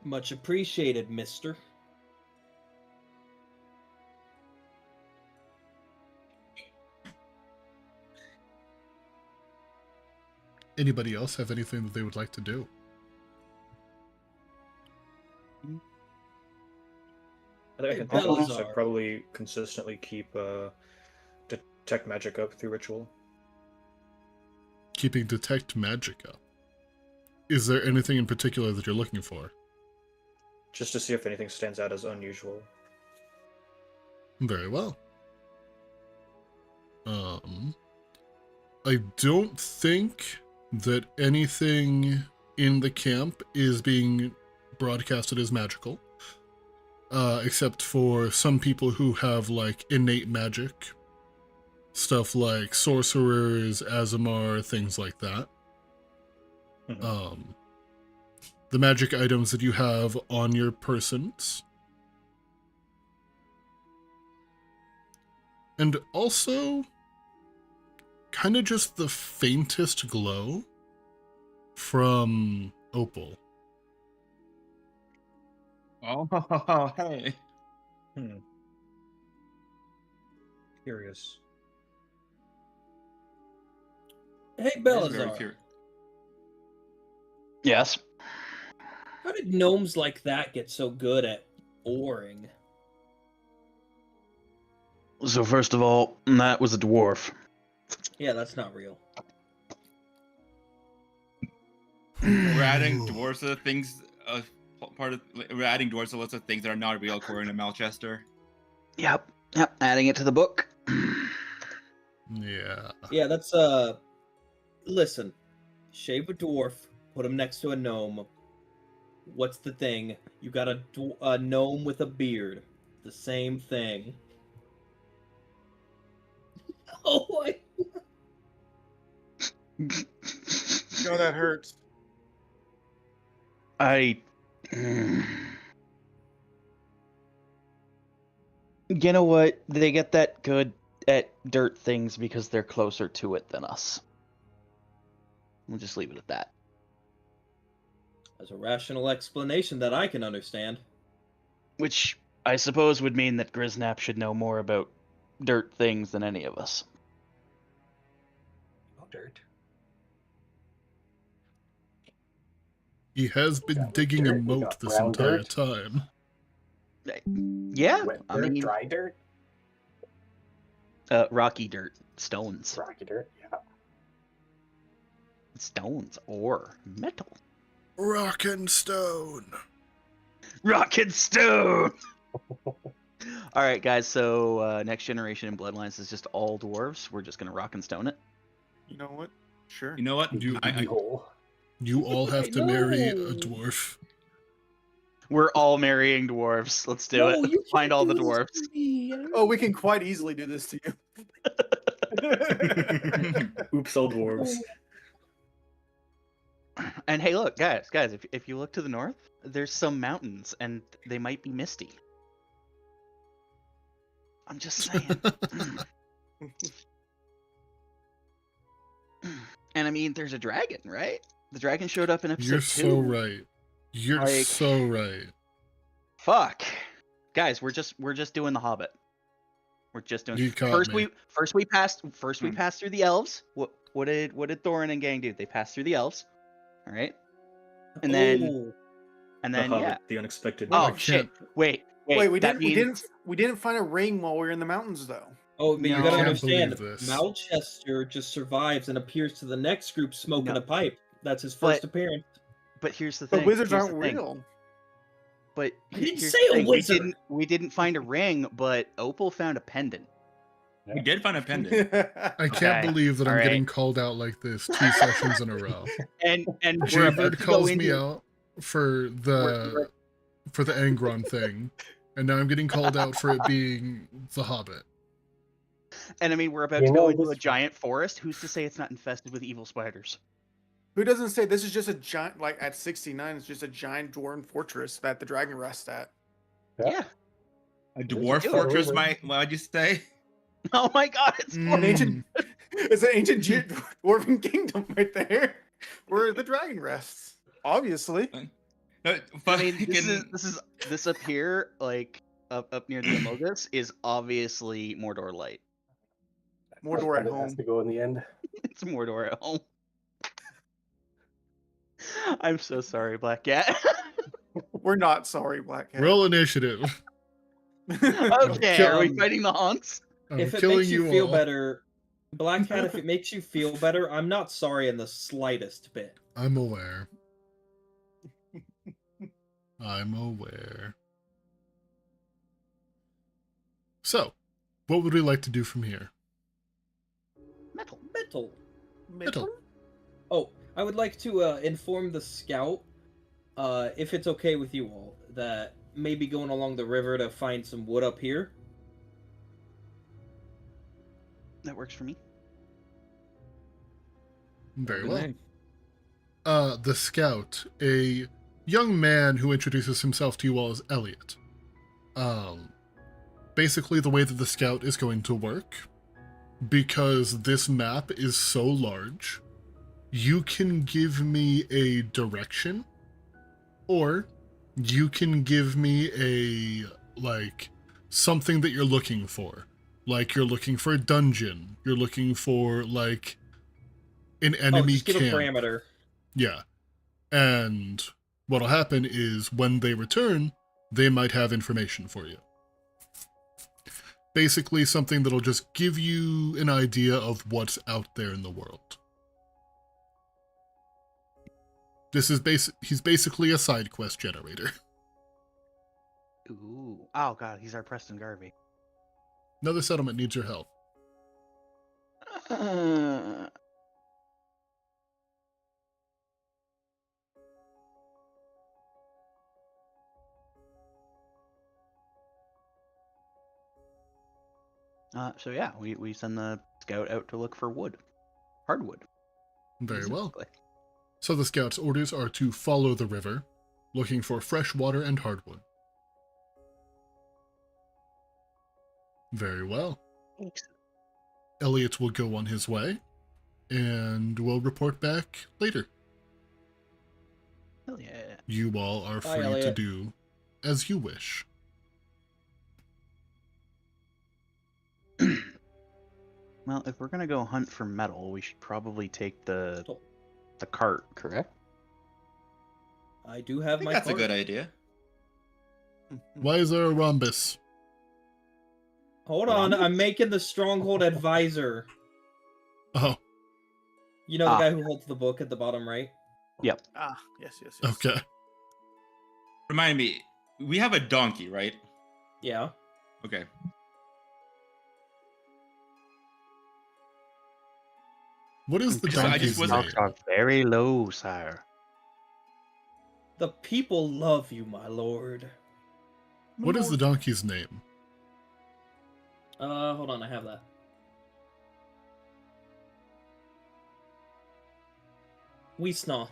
Much appreciated, mister.
Anybody else have anything that they would like to do?
I think I can also probably consistently keep detect magic up through ritual.
Keeping detect magic up. Is there anything in particular that you're looking for?
Just to see if anything stands out as unusual.
Very well. I don't think that anything in the camp is being broadcasted as magical. Except for some people who have, like, innate magic. Stuff like sorcerers, Azamar, things like that. The magic items that you have on your persons. And also, kind of just the faintest glow from Opal.
Oh, hey.
Curious.
Hey,
That's very
Belazar.
curious.
Yes.
How did gnomes like that get so good at oring?
So first of all, that was a dwarf.
Yeah, that's not real.
We're adding dwarves to the things. We're adding dwarves to lots of things that are not real, according to Malchester.
Yep. Yep, adding it to the book.
Yeah.
Yeah, that's listen. Shave a dwarf, put him next to a gnome. What's the thing? You got a gnome with a beard. The same thing. Oh my.
No, that hurts.
I. You know what? They get that good at dirt things because they're closer to it than us. We'll just leave it at that.
There's a rational explanation that I can understand.
Which I suppose would mean that Griznap should know more about dirt things than any of us.
Oh, dirt.
He has been
got
digging a
dirt, we
moat
got
this
brown
entire
dirt.
time.
Yeah,
Wet
I
dirt,
mean,
dry dirt,
rocky dirt, stones,
rocky dirt. Yeah.
stones, or metal.
Rock and stone.
Rock and stone. All right, guys. So next generation in Bloodlines is just all dwarves. We're just gonna rock and stone it.
You know what? Sure.
You know what?
You all have to marry a dwarf.
We're all marrying dwarves. Let's do it. Find all the dwarves.
Oh, we can quite easily do this to you.
Oops, all dwarves.
And hey, look, guys, if you look to the north, there's some mountains, and they might be misty. I'm just saying. And I mean, there's a dragon, right? The dragon showed up in episode 2.
You're so right. You're so right.
Fuck, guys, we're just doing the Hobbit. We're just doing.
You caught
First
me.
we passed through the elves. What did Thorin and gang do? They passed through the elves. All right, and then
The Hobbit,
yeah.
the unexpected.
Oh shit! Wait.
We
that
didn't find a ring while we were in the mountains though.
Oh, but you
No.
gotta
Can't
understand,
believe this.
Malchester just survives and appears to the next group smoking a pipe. That's his first appearance.
But here's the
But
thing.
wizards
here's
aren't
the thing.
real.
But
I didn't
here's
say
the
a
thing.
wizard.
We didn't find a ring, but Opal found a pendant.
We did find a pendant.
I can't
Okay,
believe that I'm
all
getting
right.
called out like this 2 sessions in a row.
And we're about
Jaybird
to go
calls me
into.
out for the Angron thing, and now I'm getting called out for it being the Hobbit.
And I mean, we're about
You
to go
know,
into
this-
a giant forest. Who's to say it's not infested with evil spiders?
Who doesn't say this is just a giant, like at 69, it's just a giant dwarven fortress that the dragon rests at?
Yeah.
A dwarf
do it.
fortress, why'd you say?
Oh my god, it's
An ancient, it's an ancient dwarven kingdom right there, where the dragon rests. Obviously.
I mean, this up here, like up near the Amogus, is obviously Mordor Light.
Mordor at
It has
home.
to go in the end.
It's Mordor at home. I'm so sorry, Black Cat.
We're not sorry, Black Cat.
Roll initiative.
Okay, are we fighting the Haunts?
I'm
If it
killing
makes you feel
all.
better, Black Cat, if it makes you feel better, I'm not sorry in the slightest bit.
I'm aware. I'm aware. So, what would we like to do from here?
Metal. Oh, I would like to inform the scout, if it's okay with you all, that maybe going along the river to find some wood up here.
That works for me.
Very well. The scout, a young man who introduces himself to you all as Elliot. Basically, the way that the scout is going to work, because this map is so large, you can give me a direction, or you can give me a, like, something that you're looking for. Like, you're looking for a dungeon. You're looking for, like, an enemy
just give
camp.
a parameter.
Yeah. And what'll happen is when they return, they might have information for you. Basically, something that'll just give you an idea of what's out there in the world. This is he's basically a side quest generator.
Ooh. Oh god, he's our Preston Garvey.
Another settlement needs your help.
So yeah, we send the scout out to look for wood. Hardwood.
Very well.
specifically.
So the scout's orders are to follow the river, looking for fresh water and hardwood. Very well.
Thanks.
Elliot will go on his way, and we'll report back later.
Hell yeah.
You all are
Bye,
free to
Elliot.
do as you wish.
Well, if we're gonna go hunt for metal, we should probably take the
Oh.
cart, correct?
I do
I
have
think
my
that's a
cart.
good idea.
Why is there a rhombus?
Hold on, I'm making the Stronghold Advisor.
Oh,
You know the guy who holds the book at the bottom right?
Yep.
Ah, yes.
okay.
Remind me, we have a donkey, right?
Yeah.
Okay.
What is the
So I
donkey's
just wasn't-
name?
Are very low, sire.
The people love you, my lord.
What is the donkey's name?
Hold on, I have that. Weesnaw.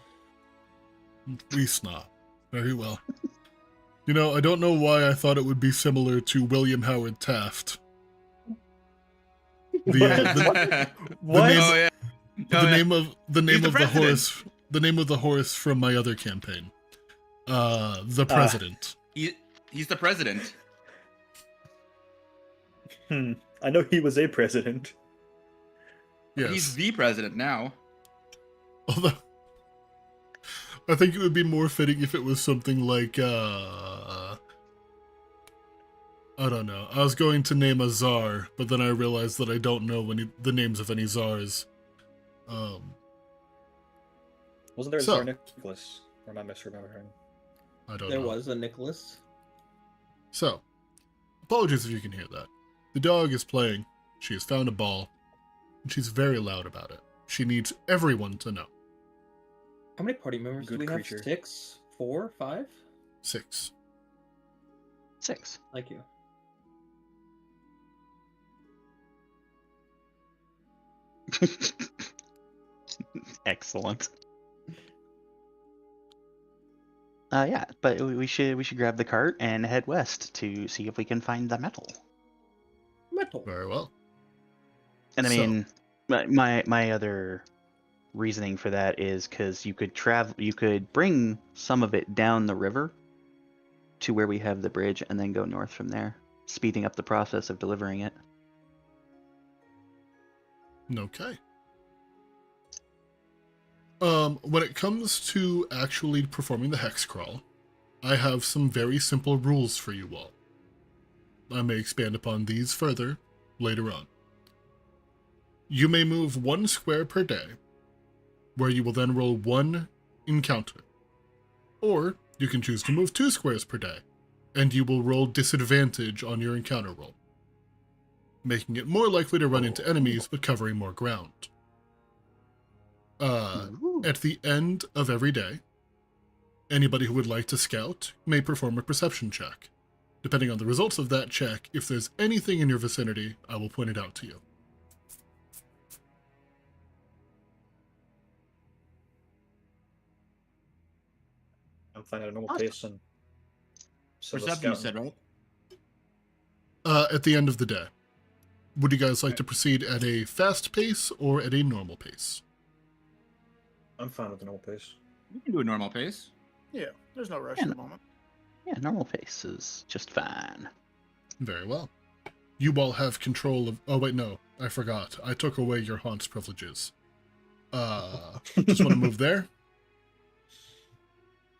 Weesnaw. Very well. You know, I don't know why I thought it would be similar to William Howard Taft. The
What?
name-
Oh yeah.
the name of the
He's the president.
horse. The name of the horse from my other campaign. The president.
He's the president.
I know he was a president.
Yes.
He's the president now.
Although I think it would be more fitting if it was something like I don't know. I was going to name a czar, but then I realized that I don't know the names of any czars.
Wasn't there a
So-
Tsar Nicholas? Or am I misremembering?
I don't
There
know.
was a Nicholas.
So, apologies if you can hear that. The dog is playing. She has found a ball, and she's very loud about it. She needs everyone to know.
How many party members
Good
do we
creature.
have? 6? 4? 5?
6.
6.
Thank you.
Excellent. Yeah, but we should grab the cart and head west to see if we can find the metal.
Metal.
Very well.
And I
So-
mean, my other reasoning for that is because you could bring some of it down the river to where we have the bridge and then go north from there, speeding up the process of delivering it.
Okay. When it comes to actually performing the hex crawl, I have some very simple rules for you all. I may expand upon these further later on. You may move 1 square per day, where you will then roll 1 encounter. Or you can choose to move 2 squares per day, and you will roll disadvantage on your encounter roll, making it more likely to run into enemies but covering more ground. At the end of every day, anybody who would like to scout may perform a perception check. Depending on the results of that check, if there's anything in your vicinity, I will point it out to you.
I'm finding a normal
Awesome.
pace and so
Perception, you said, right?
At the end of the day, would you guys like to proceed at a fast pace or at a normal pace?
I'm fine with the normal pace.
You can do a normal pace.
Yeah, there's no rush
Yeah,
at the moment.
Yeah, normal pace is just fine.
Very well. You all have control of... Oh, wait, no. I forgot. I took away your haunts privileges. Just want to move there?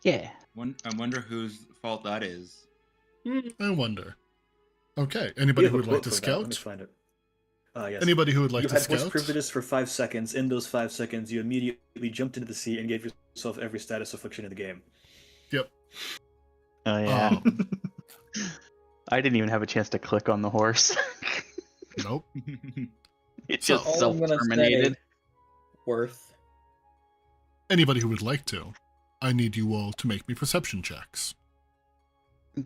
Yeah.
I wonder whose fault that is.
I wonder. Okay.
We
Anybody
have
who
a
would like
quote
to
for that. Let me
scout?
find it. Yes.
Anybody who would like
You
to
had voice
scout?
privileges for 5 seconds. In those 5 seconds, you immediately jumped into the sea and gave yourself every status affliction in the game.
Yep.
Oh yeah.
Um,
I didn't even have a chance to click on the horse.
Nope.
It's
So-
just
All I'm gonna
self-terminated.
say, worth.
Anybody who would like to, I need you all to make me perception checks.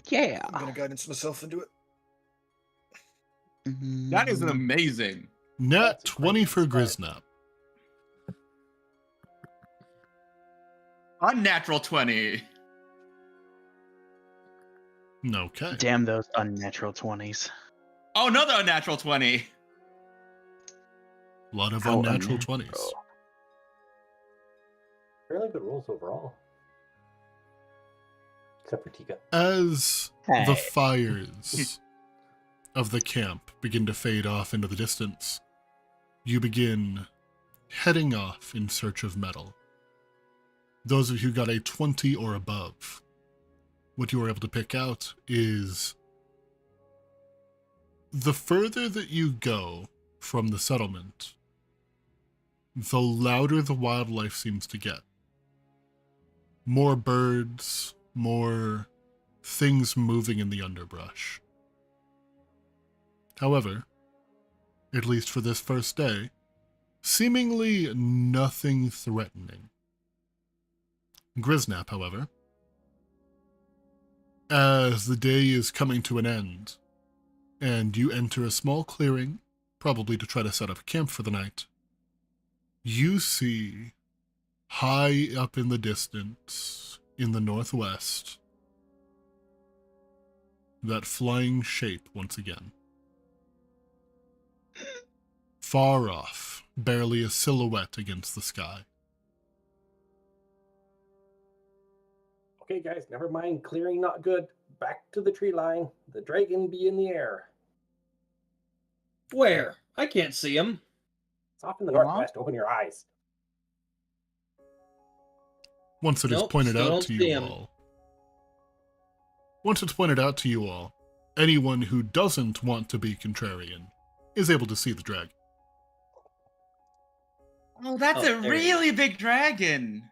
Yeah.
I'm gonna guidance myself into it.
That is
Mm,
amazing.
Nat
That's a
20 for
great
Griznap.
Unnatural 20.
Okay.
Damn those unnatural 20s.
Oh, another unnatural 20.
A lot of
How
unnatural
unnatural.
20s.
Fairly good rolls overall. Except for Tika.
As
Hey.
the fires of the camp begin to fade off into the distance, you begin heading off in search of metal. Those of you who got a 20 or above, what you were able to pick out is the further that you go from the settlement, the louder the wildlife seems to get. More birds, more things moving in the underbrush. However, at least for this first day, seemingly nothing threatening. Griznap, however, as the day is coming to an end, and you enter a small clearing, probably to try to set up camp for the night, you see, high up in the distance, in the northwest, that flying shape once again. Far off, barely a silhouette against the sky.
Okay, guys, never mind. Clearing not good. Back to the tree line. The dragon be in the air.
Where? I can't see him.
It's off in the
Come on.
northwest. Open your eyes.
Once it is
Nope,
pointed
still
out
don't
to
see
you
him.
all. Once it's pointed out to you all, anyone who doesn't want to be contrarian is able to see the dragon.
Oh, that's
Oh,
a
there he
really big dragon.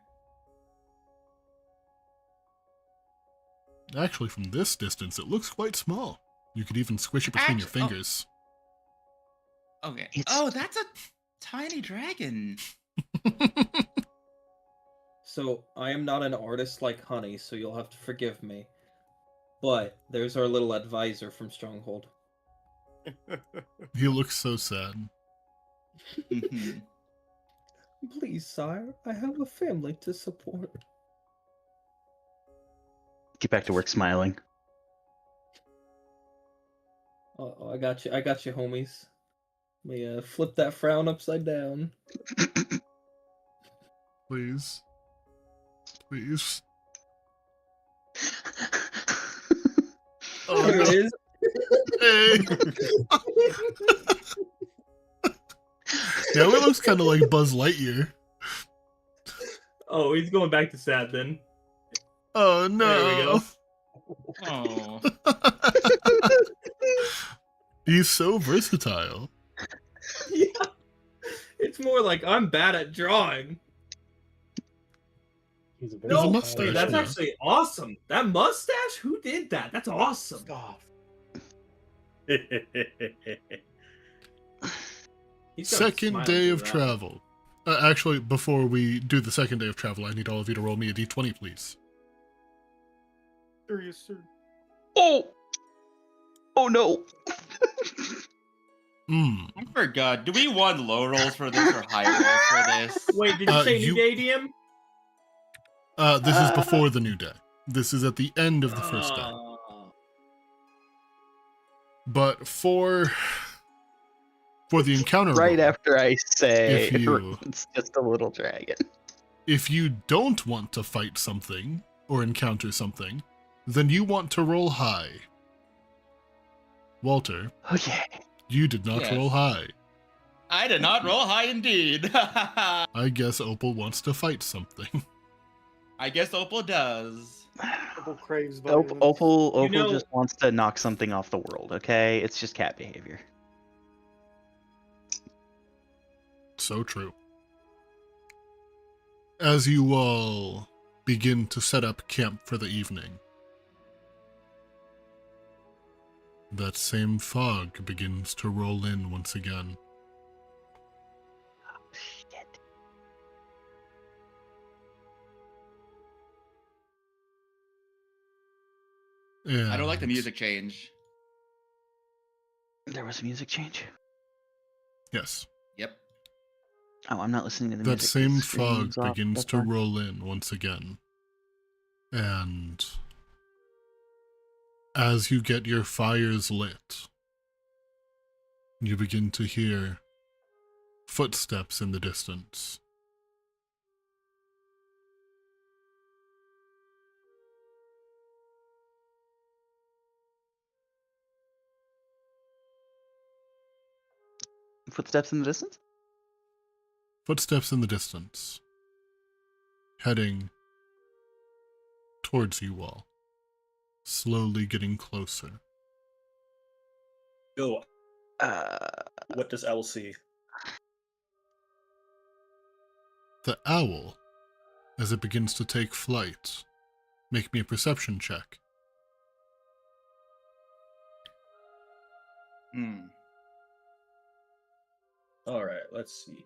Actually, from this distance, it looks quite small. You could even squish it between your
Actu- oh.
fingers.
Okay.
It's-
Oh, that's a tiny dragon.
So I am not an artist like Honey, so you'll have to forgive me. But there's our little advisor from Stronghold.
He looks so sad.
Mhm.
Please, sire, I have a family to support.
Get back to work smiling.
Oh, I got you, homies. Let me flip that frown upside down.
Please. Please. Oh,
There
no.
it is.
Hey. Yeah, it looks kind of like Buzz Lightyear.
Oh, he's going back to sad then.
Oh, no.
There we go.
Oh.
He's so versatile.
Yeah. It's more like I'm bad at drawing.
He's a very
There's a
No,
mustache,
wait, that's
yeah.
actually awesome. That mustache? Who did that? That's awesome. He's got a
Second
smile
day
to
of
that.
travel. Actually, before we do the second day of travel, I need all of you to roll me a d20, please.
Sure, yes, sir.
Oh! Oh no!
I forgot. Do we want low rolls for this or high rolls for this?
Wait, did you say
you-
new day, DM?
This is before the new day. This is at the end of the first day. But for the encounter
Right
roll,
after I say
If you-
it's just a little dragon.
if you don't want to fight something or encounter something, then you want to roll high. Walter,
Okay.
you did not
Yes.
roll high.
I did not roll high indeed.
I guess Opal wants to fight something.
I guess Opal does.
Opal craves violence.
Opal
know-
just wants to knock something off the world, okay? It's just cat behavior.
So true. As you all begin to set up camp for the evening, that same fog begins to roll in once again.
Shit.
I don't like the
And-
music change.
There was a music change.
Yes.
Yep.
Oh, I'm not listening to the
That
music.
same
The
fog
stream's off,
begins
that's
to
why.
roll in once again. And as you get your fires lit, you begin to hear footsteps in the distance.
Footsteps in the distance?
Footsteps in the distance, heading towards you all, slowly getting closer.
Yo, what does Owl see?
The owl, as it begins to take flight, make me a perception check.
Alright, let's see.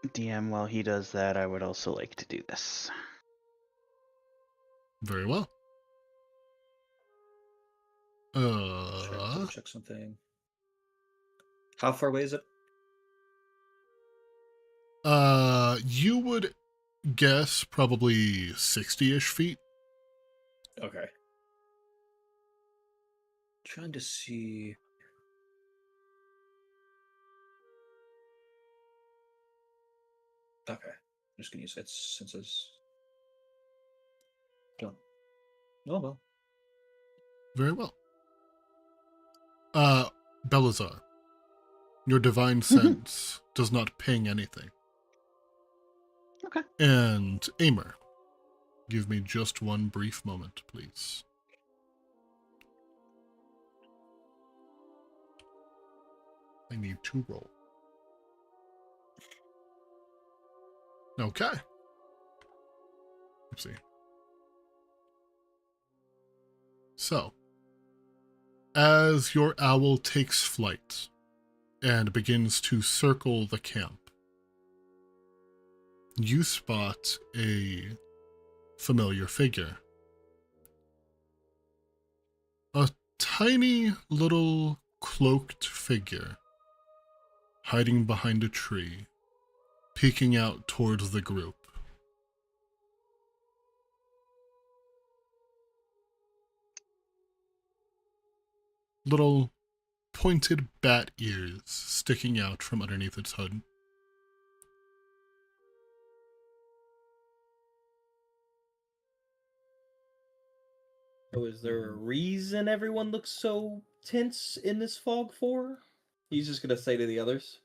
DM, while he does that, I would also like to do this.
Very well.
Try to double check something. How far away is it?
You would guess probably 60-ish feet.
Okay. Trying to see. Okay. I'm just gonna use its senses. Done. Oh well.
Very well. Belazar, your divine sense does not ping anything.
Okay.
And Aimer, give me just one brief moment, please. I need to roll. Okay. Let's see. So, as your owl takes flight and begins to circle the camp, you spot a familiar figure. A tiny little cloaked figure hiding behind a tree, peeking out towards the group. Little pointed bat ears sticking out from underneath its hood.
So is there a reason everyone looks so tense in this fog for? He's just gonna say to the others.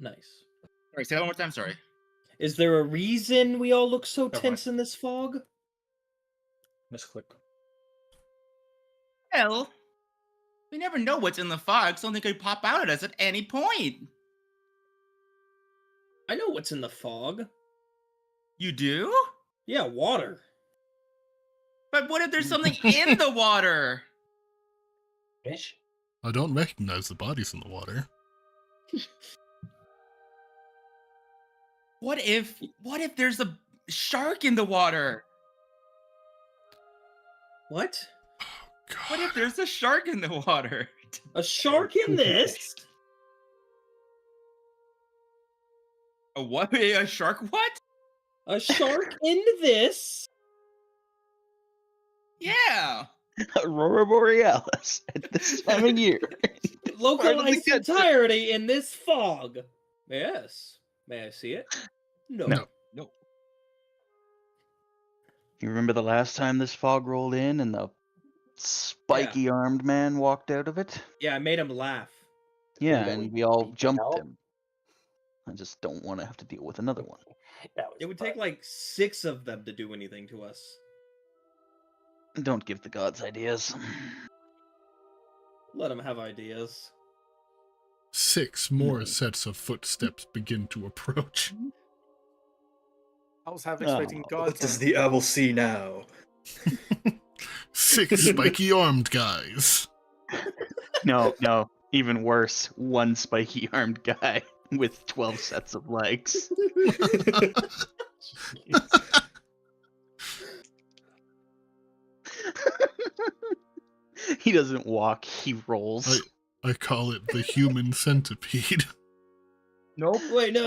Nice.
Sorry, say that one more time. Sorry.
Is there a reason we all look so
Never
tense in this fog?
Misclick.
Well, we never know what's in the fog. Something could pop out at us at any point.
I know what's in the fog.
You do?
Yeah, water.
But what if there's something in the water?
Fish?
I don't recognize the bodies in the water.
What if there's a shark in the water?
What?
What if there's a shark in the water?
A shark in this?
A what? A shark what?
A shark in this?
Yeah.
Aurora Borealis at this time of year.
Localized entirety in this fog. Yes. May I see it? No.
No.
No.
You remember the last time this fog rolled in and the spiky armed man walked out of it?
Yeah, I made him laugh.
Yeah,
that
and
we
we all
beat the
jumped
hell?
him. I just don't want to have to deal with another one.
That was
It would
fun.
take like 6 of them to do anything to us.
Don't give the gods ideas.
Let them have ideas.
6 more sets of footsteps begin to approach.
I was half expecting God.
What does the owl see now?
6 spiky armed guys.
No, even worse. 1 spiky armed guy with 12 sets of legs. He doesn't walk, he rolls.
I call it the human centipede.
Nope. Wait, no.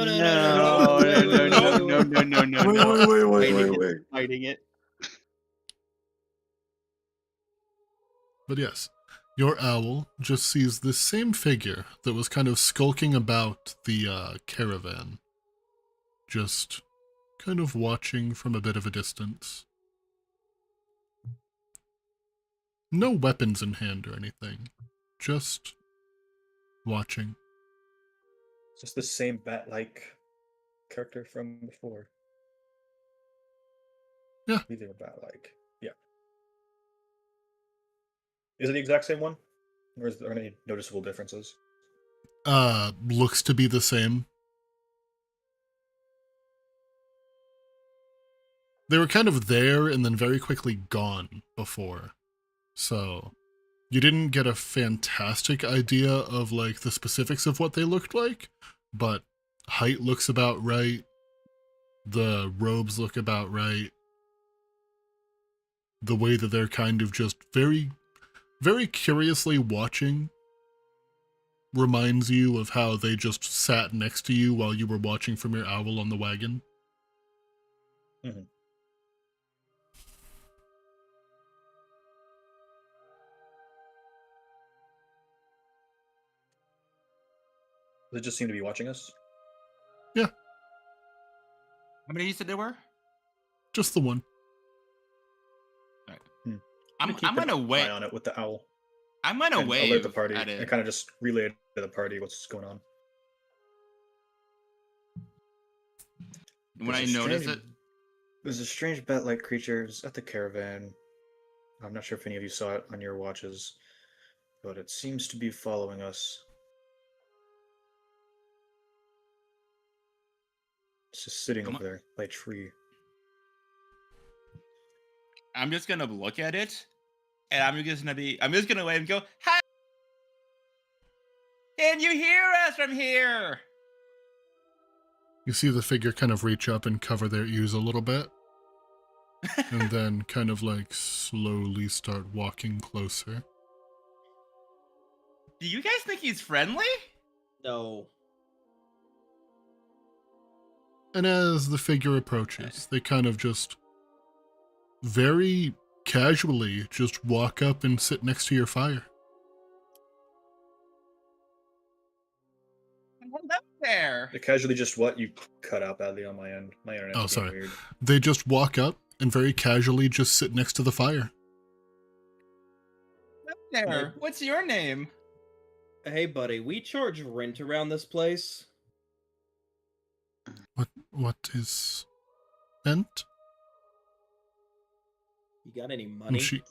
Wait.
Fighting it.
But yes, your owl just sees this same figure that was kind of skulking about the caravan. Just kind of watching from a bit of a distance. No weapons in hand or anything. Just watching.
Just the same bat-like character from before.
Yeah.
Either bat-like. Yeah. Is it the exact same one? Or is there any noticeable differences?
Looks to be the same. They were kind of there and then very quickly gone before. So you didn't get a fantastic idea of like the specifics of what they looked like, but height looks about right. The robes look about right. The way that they're kind of just very, very curiously watching reminds you of how they just sat next to you while you were watching from your owl on the wagon.
Mm-hmm. They just seem to be watching us?
Yeah.
How many you said there were?
Just the one.
I'm gonna wait
on it with the owl.
I'm gonna wave
alert the party.
at it.
I kind of just relay to the party what's going on.
When I notice it,
there's a strange bat-like creature. It's at the caravan. I'm not sure if any of you saw it on your watches, but it seems to be following us. It's just sitting over there by a tree.
I'm just gonna look at it, and I'm just gonna wave and go, "Hi! Can you hear us from here?"
You see the figure kind of reach up and cover their ears a little bit, and then kind of like slowly start walking closer.
Do you guys think he's friendly?
No.
And as the figure approaches, they kind of just very casually just walk up and sit next to your fire.
Hello there.
They casually just what? You cut out badly on my end. My internet's
Oh, sorry.
weird.
They just walk up and very casually just sit next to the fire.
Hello there. What's your name?
Hey, buddy, we charge rent around this place.
What is rent?
You got any money?
And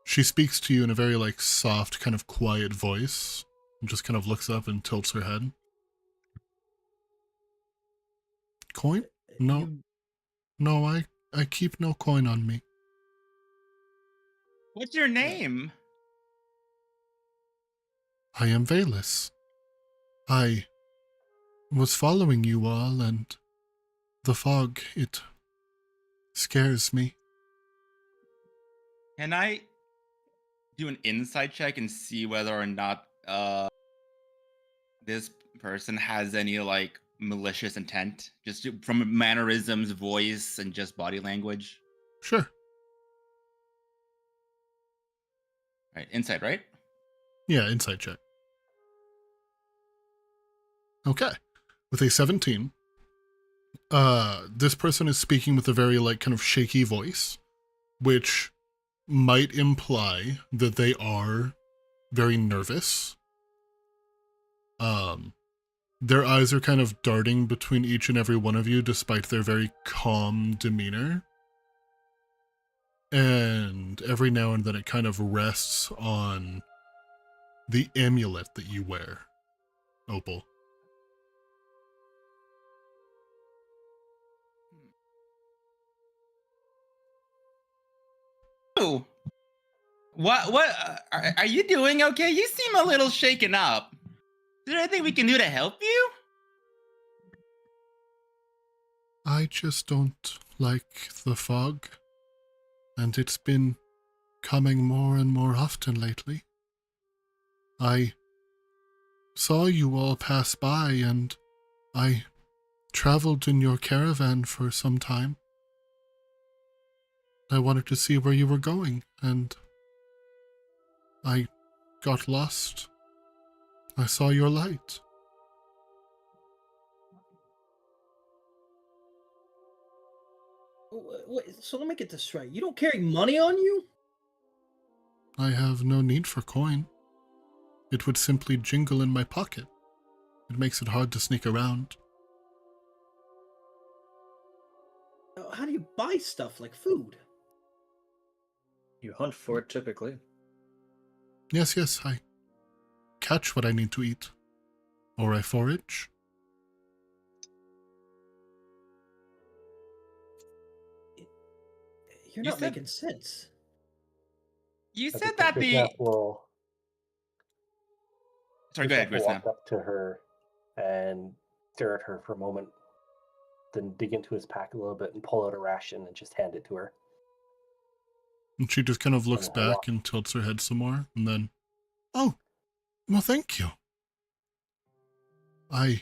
she speaks to you in a very like soft, kind of quiet voice, and just kind of looks up and tilts her head. Coin? No. No, I keep no coin on me.
What's your name?
I am Valus. I was following you all, and the fog, it scares me.
Can I do an insight check and see whether or not this person has any like malicious intent, just from mannerisms, voice, and just body language?
Sure.
All right, insight, right?
Yeah, insight check. Okay. With a 17, this person is speaking with a very like kind of shaky voice, which might imply that they are very nervous. Their eyes are kind of darting between each and every one of you despite their very calm demeanor. And every now and then it kind of rests on the amulet that you wear. Opal.
Ooh. Are you doing okay? You seem a little shaken up. Is there anything we can do to help you?
I just don't like the fog, and it's been coming more and more often lately. I saw you all pass by, and I traveled in your caravan for some time. I wanted to see where you were going, and I got lost. I saw your light.
So let me get this right. You don't carry money on you?
I have no need for coin. It would simply jingle in my pocket. It makes it hard to sneak around.
How do you buy stuff like food?
You hunt for it typically.
Yes, I catch what I need to eat. Or I forage.
You're not making sense.
You
I
said
think
that the.
Grisnap will.
Sorry, go ahead,
Grisnap will
Grisnap.
walk up to her and stare at her for a moment, then dig into his pack a little bit and pull out a ration and just hand it to her.
And she just kind of looks
And he'll
back and tilts her head some more, and then, oh, well, thank you.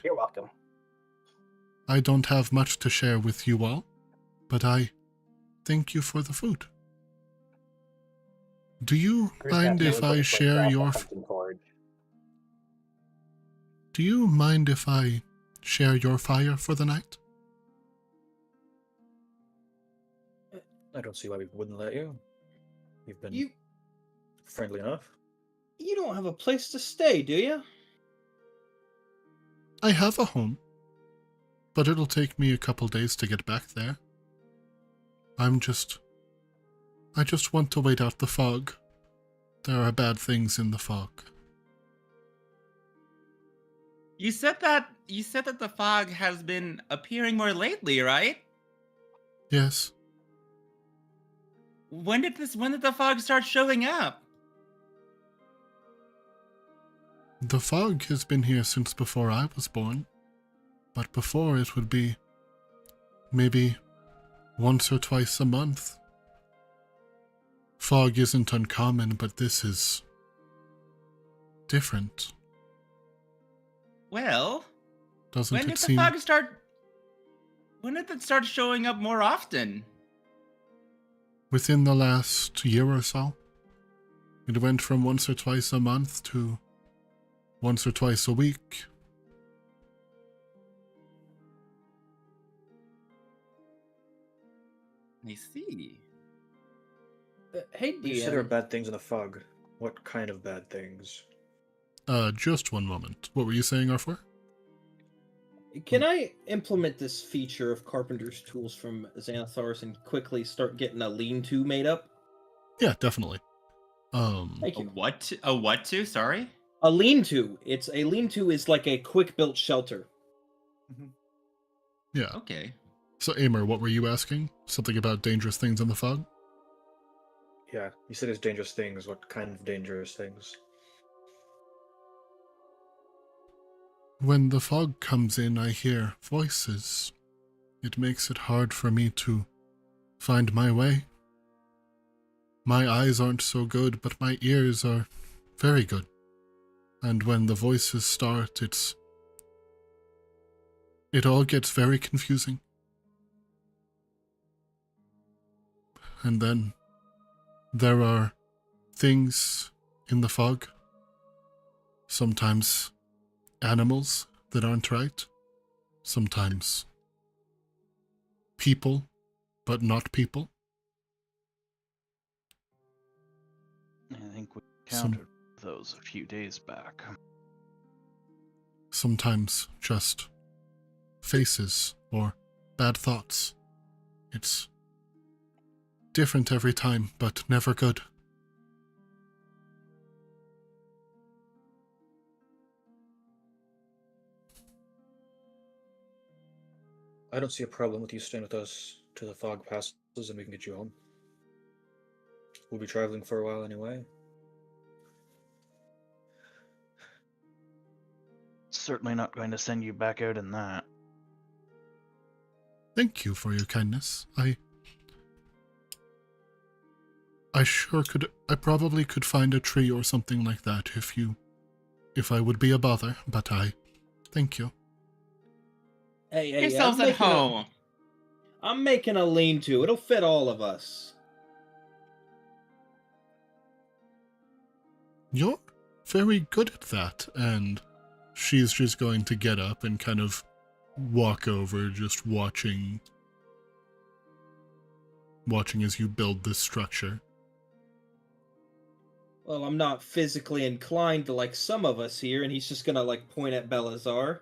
You're welcome.
I don't have much to share with you all, but I thank you for the food. Do you mind if I share your... Do you mind if I share your fire for the night?
I don't see why we wouldn't let you. You've been friendly enough.
You don't have a place to stay, do you?
I have a home, but it'll take me a couple days to get back there. I just want to wait out the fog. There are bad things in the fog.
You said that the fog has been appearing more lately, right?
Yes.
When did the fog start showing up?
The fog has been here since before I was born, but before it would be maybe once or twice a month. Fog isn't uncommon, but this is different.
Well,
Doesn't
when
it
did the
seem...
fog start? When did it start showing up more often?
Within the last year or so. It went from once or twice a month to once or twice a week.
I see.
Hey,
You said there are
DM.
bad things in the fog. What kind of bad things?
Just one moment. What were you saying, R4?
Can I implement this feature of Carpenter's Tools from Xanathar's and quickly start getting a lean-to made up?
Yeah, definitely.
Thank you.
A what to? Sorry?
A lean-to. A lean-to is like a quick-built shelter.
Yeah.
Okay.
So, Amer, what were you asking? Something about dangerous things in the fog?
Yeah, you said it's dangerous things. What kind of dangerous things?
When the fog comes in, I hear voices. It makes it hard for me to find my way. My eyes aren't so good, but my ears are very good. And when the voices start, it all gets very confusing. And then there are things in the fog. Sometimes animals that aren't right. Sometimes people, but not people.
I think we encountered those a few days back.
Sometimes just faces or bad thoughts. It's different every time, but never good.
I don't see a problem with you staying with us till the fog passes and we can get you home. We'll be traveling for a while anyway.
Certainly not going to send you back out in that.
Thank you for your kindness. I probably could find a tree or something like that if I would be a bother, but thank you.
Hey,
Yourselves at home.
I'm making a lean-to. It'll fit all of us.
You're very good at that, and she's just going to get up and kind of walk over, just watching as you build this structure.
Well, I'm not physically inclined to like some of us here, and he's just gonna like point at Belazar,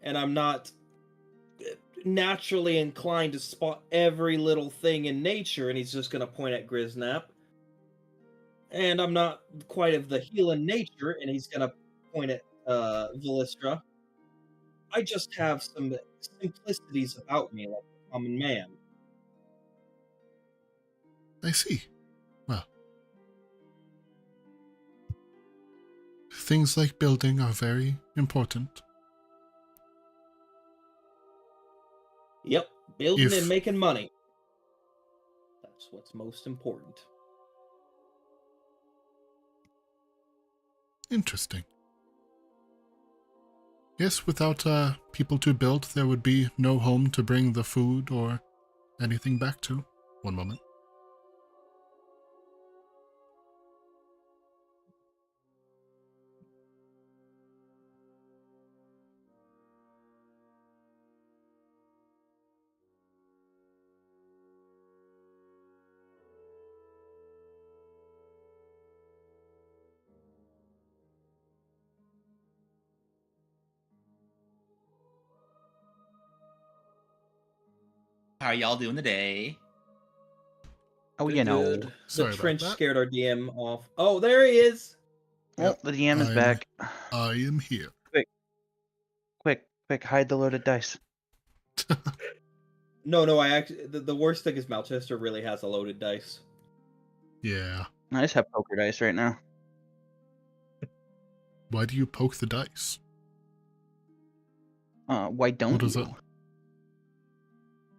and I'm not naturally inclined to spot every little thing in nature, and he's just gonna point at Griznap. And I'm not quite of the healing nature, and he's gonna point at Villistra. I just have some simplicities about me, like a common man.
I see. Well, things like building are very important.
Yep, building and making money. That's what's most important.
Interesting. Yes, without people to build, there would be no home to bring the food or anything back to. One moment.
How are y'all doing today?
Oh, you know.
Good.
Sorry
The
about
trench
that.
scared our DM off. Oh, there he is!
Oh, the DM is back.
I am here.
Quick, hide the loaded dice.
No, I actually... The worst thing is Malchester really has a loaded dice.
Yeah.
I just have poker dice right now.
Why do you poke the dice?
Why don't
What is
you?
it?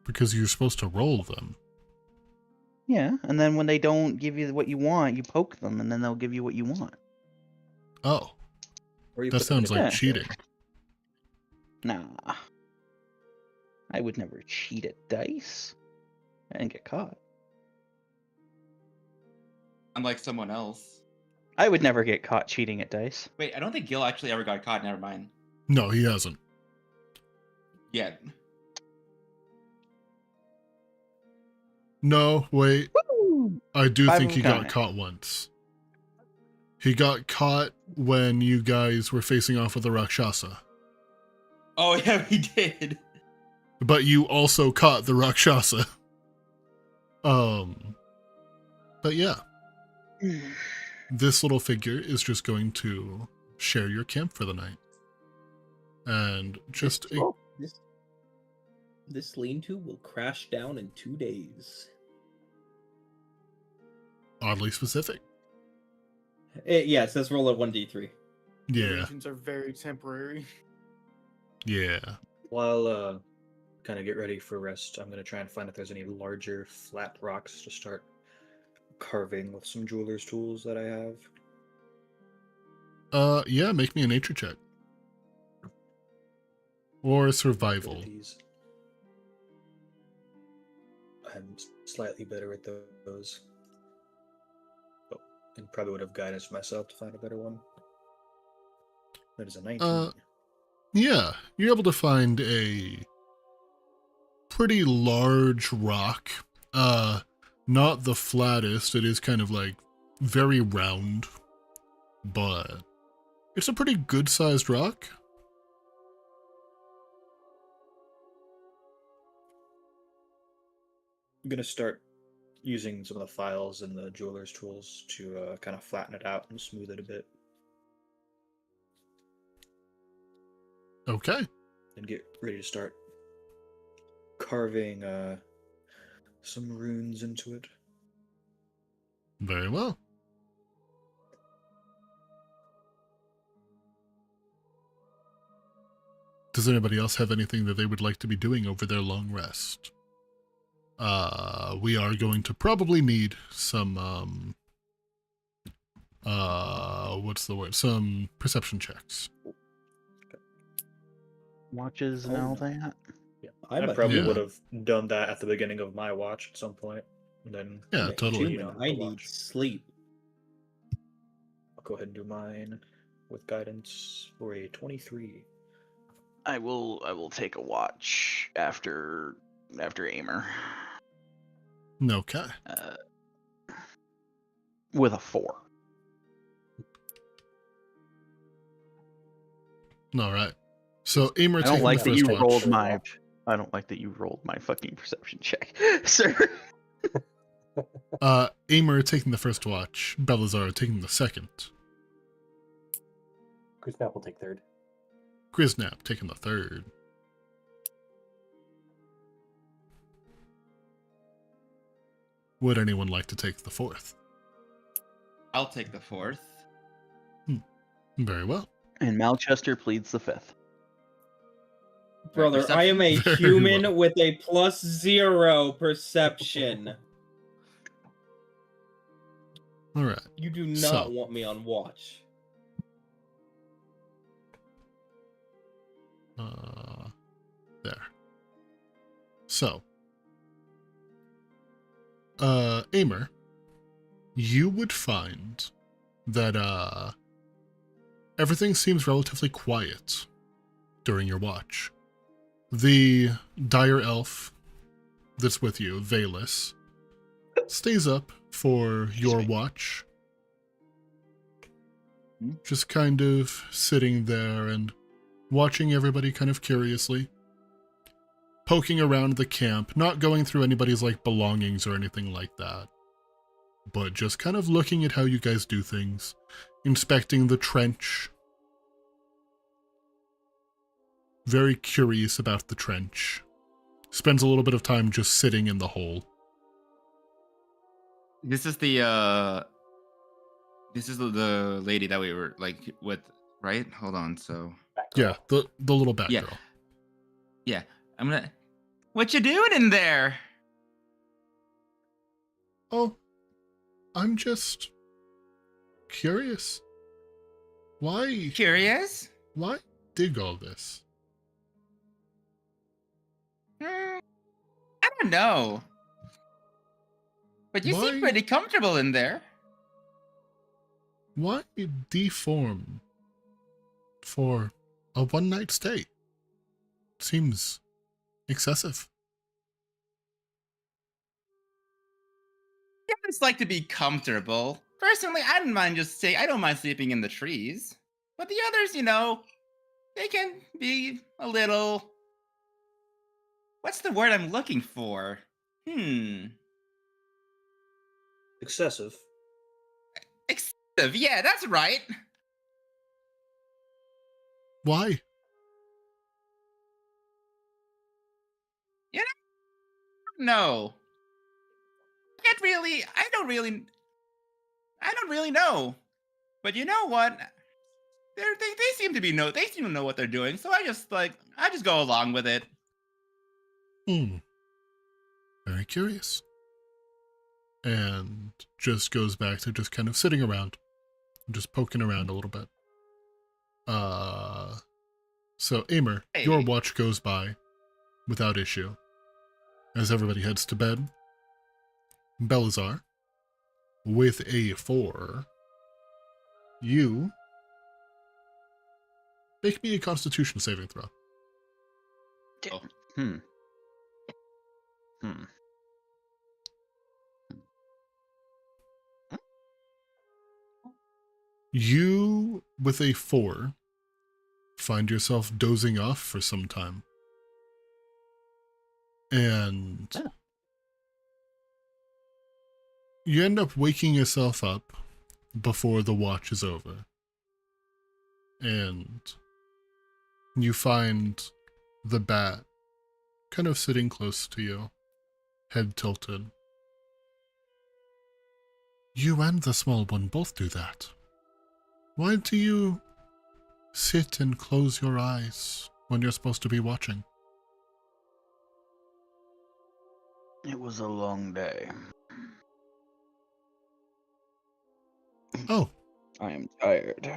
Because you're supposed to roll them.
Yeah, and then when they don't give you what you want, you poke them, and then they'll give you what you want.
Oh.
Or you
That
put them in
sounds
a
like
bank.
cheating.
Nah. I would never cheat at dice. I didn't get caught.
Unlike someone else.
I would never get caught cheating at dice.
Wait, I don't think Gil actually ever got caught. Never mind.
No, he hasn't.
Yet.
No, wait.
Woo!
I do
Five
think
of
he
them
got
counting.
caught once. He got caught when you guys were facing off with the Rakshasa.
Oh yeah, we did.
But you also caught the Rakshasa. But yeah. This little figure is just going to share your camp for the night. And just
This lean-to will crash down in 2 days.
oddly specific.
Yeah, it says roll a 1d3.
Yeah.
Illusions are very temporary.
Yeah.
While kind of get ready for rest, I'm gonna try and find if there's any larger flat rocks to start carving with some jeweler's tools that I have.
Yeah, make me a nature check. Or survival.
Abilities. I'm slightly better at those. Oh, and probably would have guidance myself to find a better one. That is a 19.
Yeah, you're able to find a pretty large rock. Not the flattest, it is kind of like very round, but it's a pretty good sized rock.
I'm gonna start using some of the files and the jeweler's tools to kind of flatten it out and smooth it a bit.
Okay.
And get ready to start. carving some runes into it.
Very well. Does anybody else have anything that they would like to be doing over their long rest? We are going to probably need some, what's the word? Some perception checks.
Watches and all that.
Yeah,
I'm
I
a
probably
human.
would have done that at the beginning of my watch at some point. And then
Yeah,
I'm a
totally.
human. I need sleep.
I'll go ahead and do mine with guidance for a 23.
I will take a watch after Aimer.
Okay.
With a 4.
All right. So, Aimer
I don't
taking
like
the
that
first
you
watch.
rolled my. I don't like that you rolled my fucking perception check, sir.
Aimer taking the first watch. Belazar taking the second.
Grisnap will take third.
Griznap taking the third. Would anyone like to take the fourth?
I'll take the fourth.
Very well.
And Malchester pleads the 5th.
Brother, I am a
Very
human
well.
with a +0 perception.
All right.
You do not
So-
want me on watch.
There. So, Aimer, you would find that everything seems relatively quiet during your watch. The dire elf that's with you, Valus, stays up for your watch. Just kind of sitting there and watching everybody kind of curiously. Poking around the camp, not going through anybody's like belongings or anything like that. But just kind of looking at how you guys do things. Inspecting the trench. Very curious about the trench. Spends a little bit of time just sitting in the hole.
This is the lady that we were like with, right? Hold on. So
Yeah, the little bat
Yeah.
girl.
yeah, I'm gonna. What you doing in there?
Oh, I'm just curious. Why dig all this?
I don't know. But you
Why-
seem pretty comfortable in there.
Why deform for a one-night stay? Seems excessive.
Yeah, it's like to be comfortable. Personally, I don't mind sleeping in the trees. But the others, they can be a little. What's the word I'm looking for?
Excessive.
Excessive. Yeah, that's right.
Why?
No. I don't really know. But you know what? They seem to know what they're doing, so I just go along with it.
Very curious. And just goes back to just kind of sitting around. Just poking around a little bit. So Aimer, your watch goes by without issue. As everybody heads to bed. Belazar, with a 4, you make me a Constitution saving throw. You, with a 4, find yourself dozing off for some time. And you end up waking yourself up before the watch is over. And you find the bat kind of sitting close to you, head tilted. You and the small one both do that. Why do you sit and close your eyes when you're supposed to be watching?
It was a long day.
Oh,
I am tired.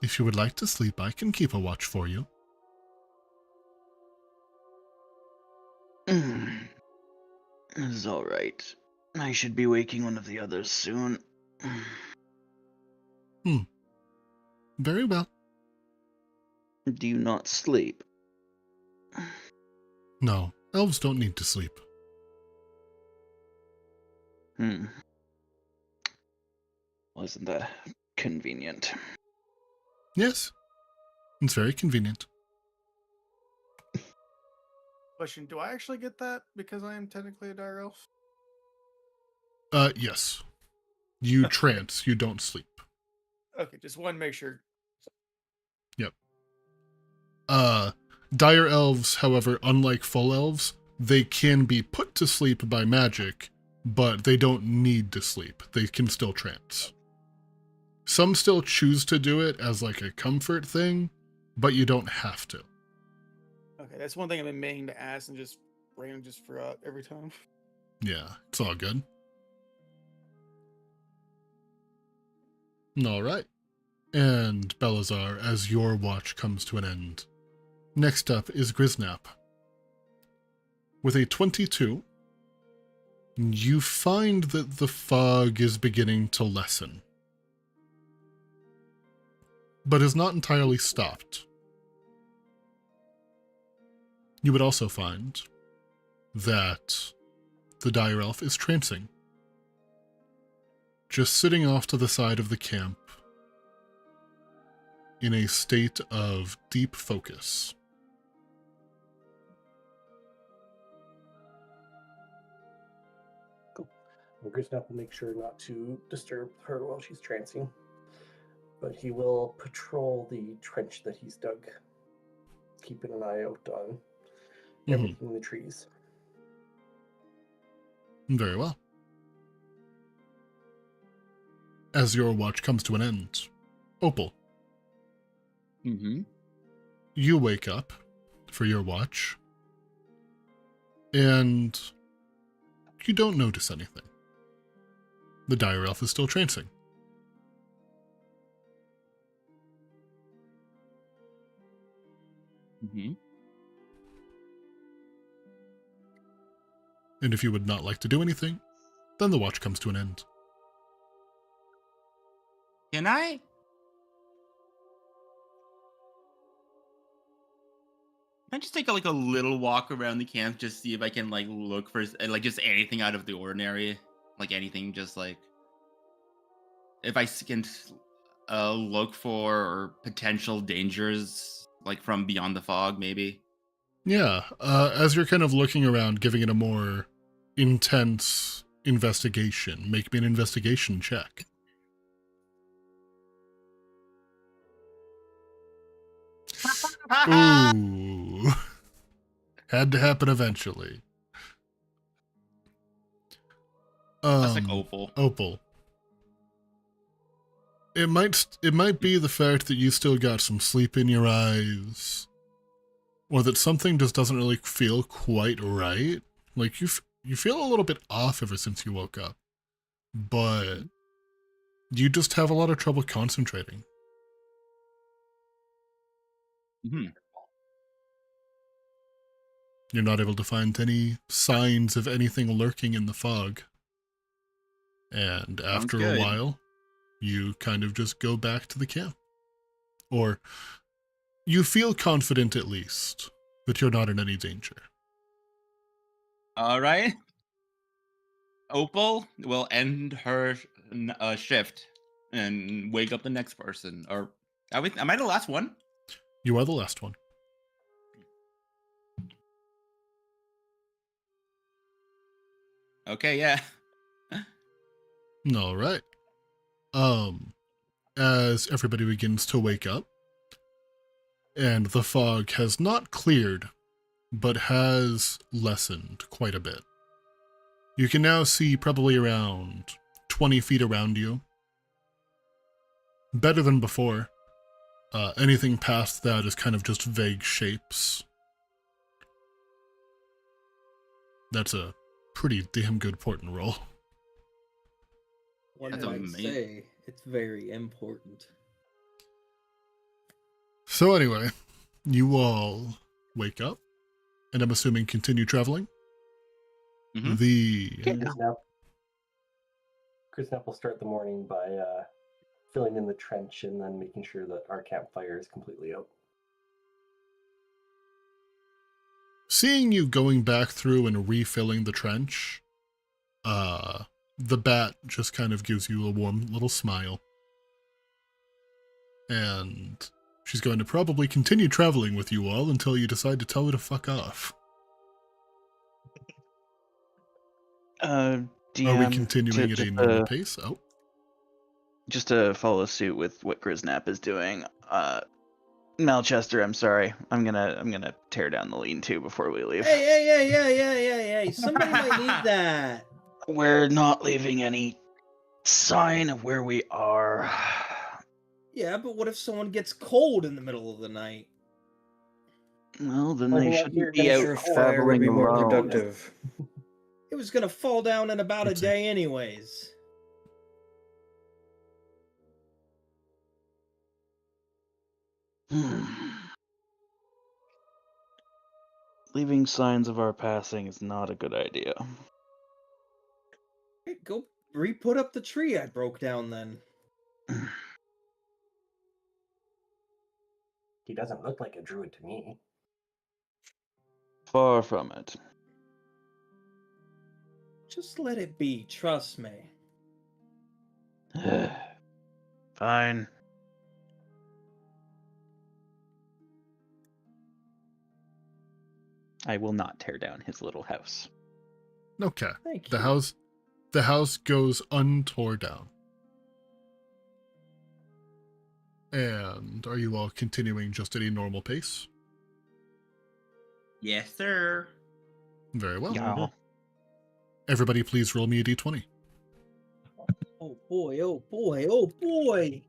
if you would like to sleep, I can keep a watch for you.
It's alright. I should be waking one of the others soon.
Very well.
Do you not sleep?
No, elves don't need to sleep.
Wasn't that convenient?
Yes, it's very convenient.
Question: do I actually get that because I am technically a dire elf?
Yes. You trance, you don't sleep.
Okay, just want to make sure.
Yep. Dire elves, however, unlike full elves, they can be put to sleep by magic, but they don't need to sleep. They can still trance. Some still choose to do it as like a comfort thing, but you don't have to.
Okay, that's one thing I've been meaning to ask and just randomly just forgot every time.
Yeah, it's all good. All right. And Belazar, as your watch comes to an end. Next up is Griznap. With a 22, you find that the fog is beginning to lessen, but is not entirely stopped. You would also find that the dire elf is trancing, just sitting off to the side of the camp in a state of deep focus.
Grisnap will make sure not to disturb her while she's trancing, but he will patrol the trench that he's dug, keeping an eye out on everything in the trees.
Very well. As your watch comes to an end, Opal, you wake up for your watch, and you don't notice anything. The dire elf is still trancing. And if you would not like to do anything, then the watch comes to an end.
Can I? Can I just take a little walk around the camp, just see if I can look for just anything out of the ordinary, anything, just if I can look for potential dangers from beyond the fog, maybe.
Yeah, as you're kind of looking around, giving it a more intense investigation, make me an investigation check. Ooh. Had to happen eventually.
That's Opal.
Opal. It might be the fact that you still got some sleep in your eyes, or that something just doesn't really feel quite right. You feel a little bit off ever since you woke up, but you just have a lot of trouble concentrating. You're not able to find any signs of anything lurking in the fog. And after a while, you kind of just go back to the camp. Or you feel confident, at least, that you're not in any danger.
All right. Opal will end her shift and wake up the next person. Or am I the last one?
You are the last one.
Okay, yeah.
All right. As everybody begins to wake up, and the fog has not cleared but has lessened quite a bit. You can now see probably around 20 feet around you. Better than before. Anything past that is kind of just vague shapes. That's a pretty damn good portent roll.
One
That's
might
amazing.
say it's very important.
So anyway, you all wake up, and I'm assuming continue traveling.
Mhm.
Grisnap will start the morning by filling in the trench and then making sure that our campfire is completely out.
Seeing you going back through and refilling the trench, the bat just kind of gives you a warm little smile. And she's going to probably continue traveling with you all until you decide to tell her to fuck off.
DM,
Are we continuing at
just
a normal pace? Oh.
Just to follow suit with what Grisnap is doing, Malchester, I'm sorry. I'm gonna tear down the lean-to before we leave.
Hey! Somebody might need that.
We're not leaving any sign of where we are.
Yeah, but what if someone gets cold in the middle of the night?
Well, then
Living
they
out
shouldn't
here
be
against
out
your
Sure, fire would
traveling
be more
alone.
productive.
It was gonna fall down in about a
It's a-
day anyways.
Leaving signs of our passing is not a good idea.
Hey, go re-put up the tree I broke down then.
He doesn't look like a druid to me.
Far from it.
Just let it be, trust me.
Fine. I will not tear down his little house.
Okay.
Thank
The
you.
house goes untore down. And are you all continuing just at a normal pace?
Yes, sir.
Very well.
Yeah.
Everybody please roll me a d20.
Oh boy, oh boy, oh boy!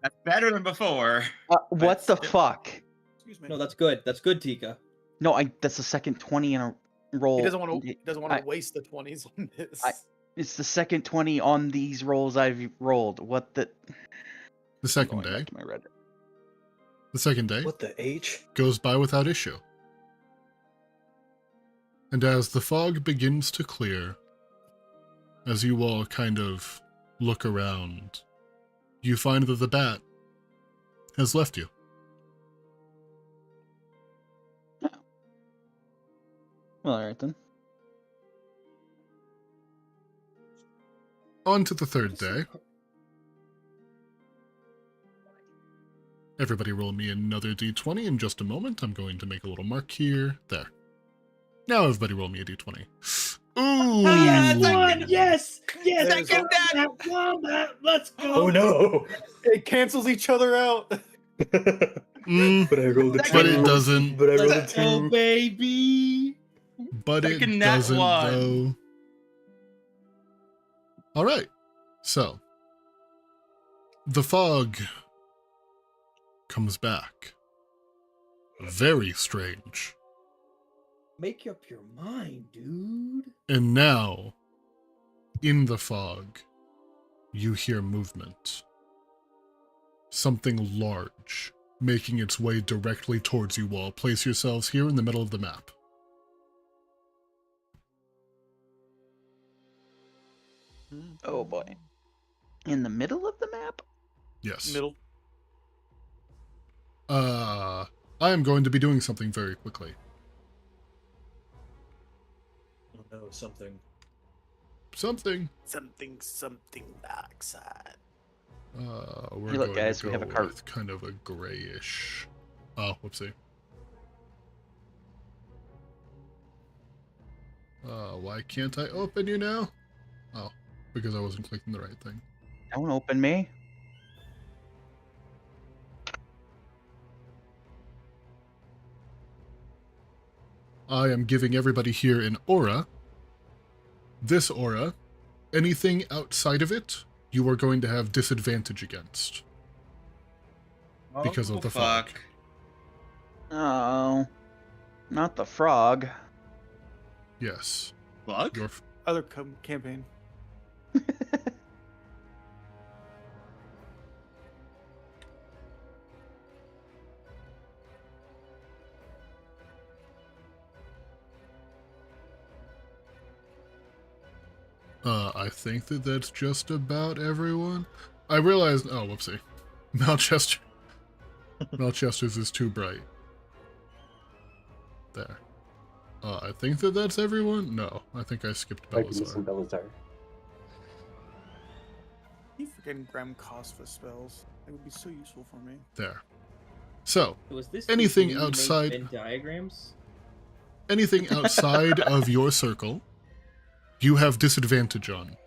That's better than before.
What the
still-
fuck?
Excuse me.
No, that's good. That's good, Tika.
No, that's the second 20 in a roll.
He doesn't want
I-
to waste the 20s on this.
It's the second 20 on these rolls I've rolled. What the?
The second
Going
day.
back to my Reddit.
The second day
What the H?
goes by without issue. And as the fog begins to clear, as you all kind of look around, you find that the bat has left you.
Well, alright then.
On to the third day. Everybody roll me another d20 in just a moment. I'm going to make a little mark here. There. Now everybody roll me a d20. Ooh!
Oh yeah, one! Yes! Yes!
There's
Wombat! Let's go!
Oh no!
It cancels each other out.
Mm,
But I rolled a
But
2.
it doesn't.
But I rolled a
Let's go,
2.
baby!
But it
Second nat
doesn't,
one.
though. Alright. So. The fog comes back. Very strange.
Make up your mind, dude.
And now, in the fog, you hear movement. Something large, making its way directly towards you all. Place yourselves here in the middle of the map.
Oh boy. In the middle of the map?
Yes.
Middle.
I am going to be doing something very quickly.
Oh no, something.
Something.
Something backside.
We're
Hey, look,
going
guys,
to
we
go
have a cart.
with kind of a grayish. Oh, whoopsie. Why can't I open you now? Oh, because I wasn't clicking the right thing.
Don't open me.
I am giving everybody here an aura. This aura, anything outside of it, you are going to have disadvantage against. Because of the fog.
Oh, not the frog.
Yes.
Bug?
Your
Other campaign.
I think that that's just about everyone. I realized. Oh, whoopsie. Malchester. Malchester's is too bright. There. I think that that's everyone. No, I think I skipped
Might be missing
Belisar.
Belisar.
You forgetting Graham cost for spells. It would be so useful for me.
There. So,
Was this
anything
you make
outside.
Venn diagrams?
Anything outside of your circle, you have disadvantage on.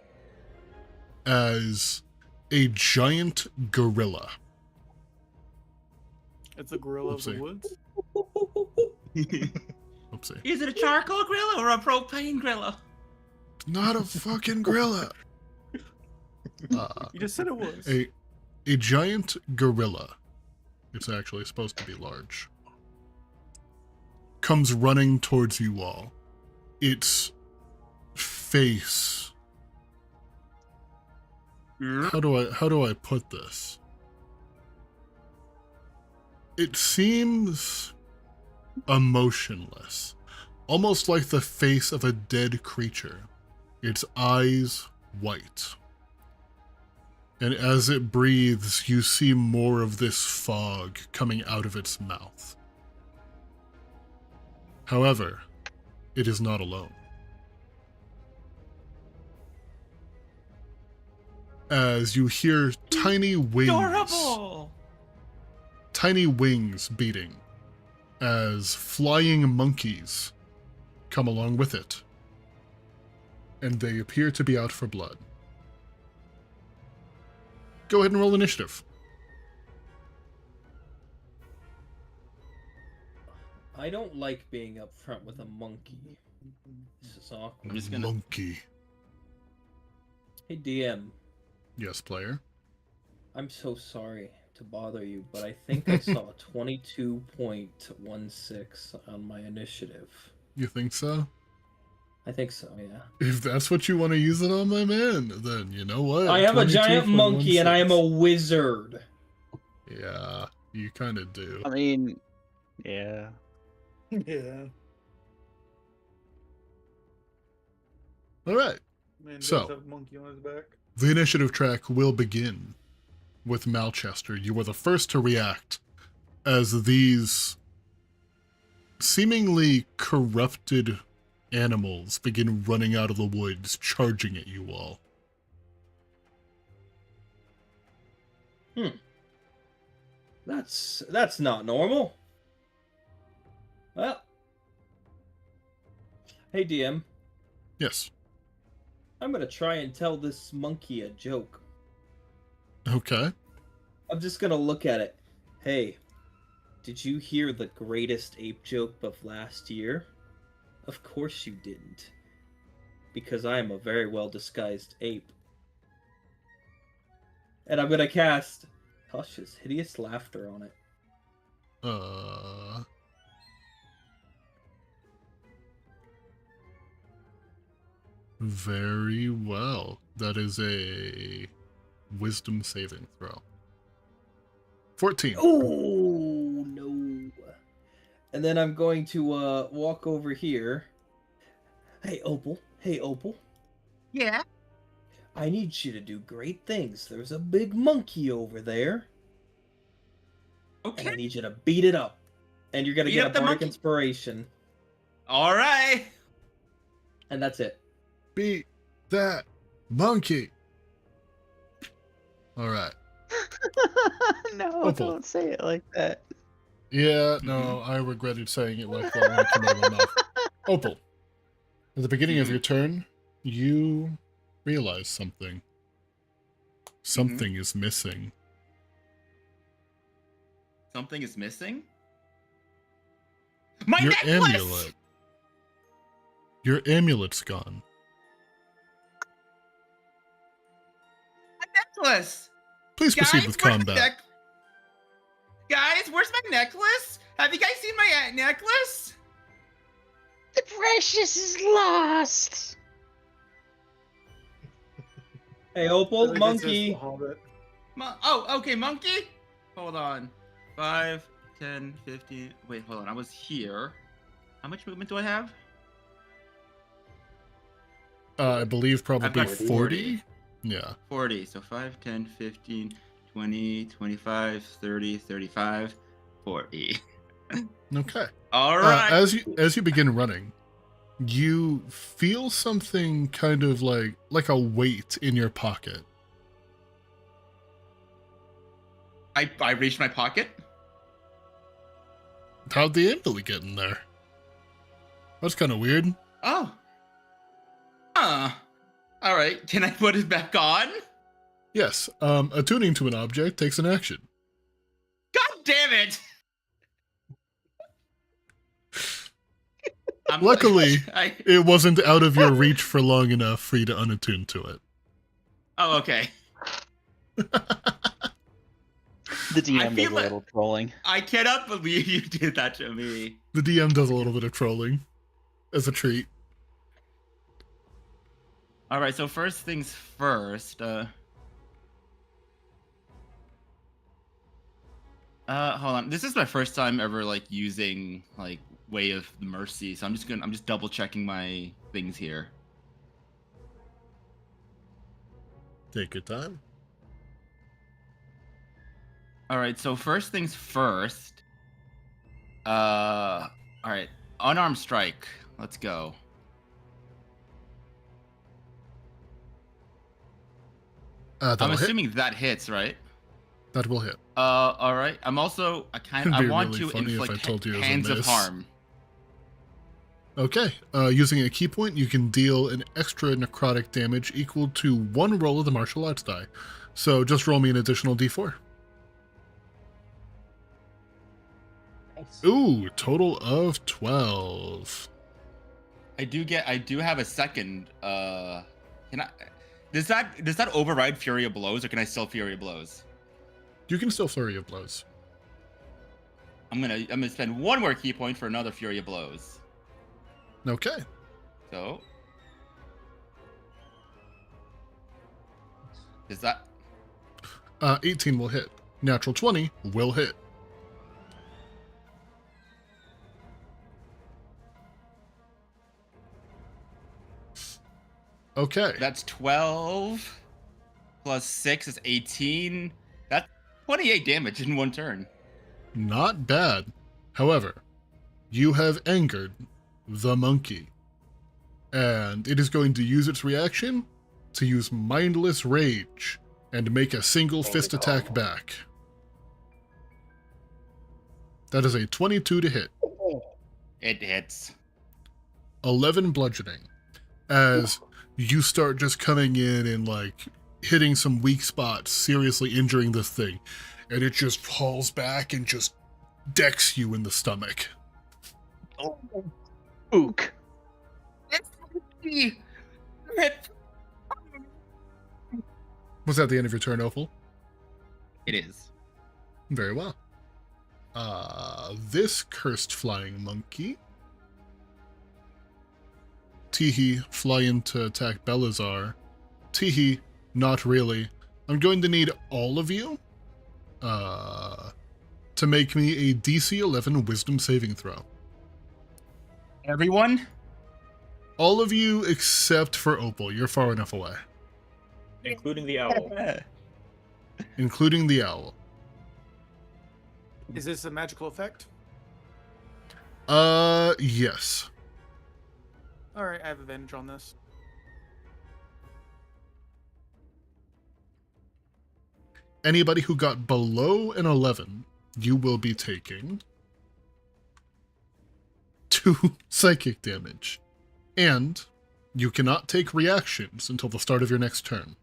As a giant gorilla.
It's a gorilla of the
Oopsie.
woods.
Oopsie.
Is it a charcoal gorilla or a propane gorilla?
Not a fucking gorilla.
You just said it was.
A giant gorilla. It's actually supposed to be large. Comes running towards you all. Its face. How do I put this? It seems emotionless. Almost like the face of a dead creature. Its eyes white. And as it breathes, you see more of this fog coming out of its mouth. However, it is not alone. As you hear tiny wings.
Adorable!
Tiny wings beating. As flying monkeys come along with it. And they appear to be out for blood. Go ahead and roll initiative.
I don't like being up front with a monkey. This is awkward.
I'm just gonna.
Monkey.
Hey DM,
Yes, player.
I'm so sorry to bother you, but I think I saw 22.16 on my initiative.
You think so?
I think so, yeah.
If that's what you want to use it on, my man, then you know what?
I have a giant monkey and I am a
22.16.
wizard.
Yeah, you kind of do.
I mean, yeah.
Yeah.
All right.
Man
So-
does have a monkey on his back.
The initiative track will begin with Malchester. You were the first to react as these seemingly corrupted animals begin running out of the woods, charging at you all.
That's not normal. Well, hey DM,
Yes.
I'm gonna try and tell this monkey a joke.
Okay.
I'm just gonna look at it. Hey, did you hear the greatest ape joke of last year? Of course you didn't. Because I am a very well disguised ape. And I'm gonna cast Hush's hideous laughter on it.
Very well. That is a wisdom saving throw. 14.
Oh no. And then I'm going to walk over here. Hey Opal. Hey Opal.
Yeah.
I need you to do great things. There's a big monkey over there. And I
Okay.
need you to beat it up. And you're gonna
Beat
get a
up the
bardic
monkey?
inspiration.
All right.
And that's it.
Beat that monkey. All right.
No,
Opal.
don't say it like that.
Yeah, no, I regretted saying it like that when it came out of my mouth. Opal, at the beginning of your turn, you realize something. Something is missing.
Something is missing. My
Your
necklace!
amulet. Your amulet's gone.
My necklace.
Please proceed with
where's my
combat.
Guys, where's my necklace? Have you guys seen my necklace?
The precious is lost.
Hey, Opal, monkey.
Okay, monkey. Hold on. 5, 10, 15. Wait, hold on. I was here. How much movement do I have?
I believe probably
got
40. Yeah.
40. So 5, 10, 15, 20, 25, 30, 35, 40.
Okay.
All right.
As you begin running, you feel something kind of like a weight in your pocket.
I reached my pocket.
How'd the amulet get in there? That's kind of weird.
Oh. All right. Can I put it back on?
Yes. Attuning to an object takes an action.
God damn it!
Luckily, it wasn't out of your reach for long enough for you to unattune to it.
Oh, okay.
The DM does a little trolling.
I cannot believe you did that to me.
The DM does a little bit of trolling as a treat.
All right, so first things first. Hold on. This is my first time ever using Way of the Mercy, so I'm just double checking my things here.
Take your time.
All right, so first things first. All right, unarmed strike. Let's go. I'm assuming that hits, right?
That will hit.
All right. I'm also I want to inflict hands of harm.
Okay. Using a key point, you can deal an extra necrotic damage equal to 1 roll of the martial arts die. So just roll me an additional d4.
Nice.
Ooh, total of 12.
I do have a second. Can I? Does that override Fury of Blows, or can I still Fury of Blows?
You can still Flurry of Blows.
I'm gonna spend 1 more key point for another Fury of Blows.
Okay.
So is that
18 will hit. Natural 20 will hit. Okay.
That's 12 plus 6 is 18. That's 28 damage in 1 turn.
Not bad. However, you have angered the monkey. And it is going to use its reaction to use Mindless Rage and make a single fist attack back. That is a 22 to hit.
It hits.
11 bludgeoning. As you start just coming in and hitting some weak spots, seriously injuring this thing. And it just falls back and just decks you in the stomach.
Ook.
Was that the end of your turn, Opal?
It is.
Very well. This cursed flying monkey. Teehee, fly in to attack Belazar. Teehee, not really. I'm going to need all of you to make me a DC 11 Wisdom saving throw.
Everyone?
All of you except for Opal. You're far enough away.
Including the owl.
Including the owl.
Is this a magical effect?
Yes.
Alright, I have advantage on this.
Anybody who got below an 11, you will be taking 2 psychic damage. And you cannot take reactions until the start of your next turn.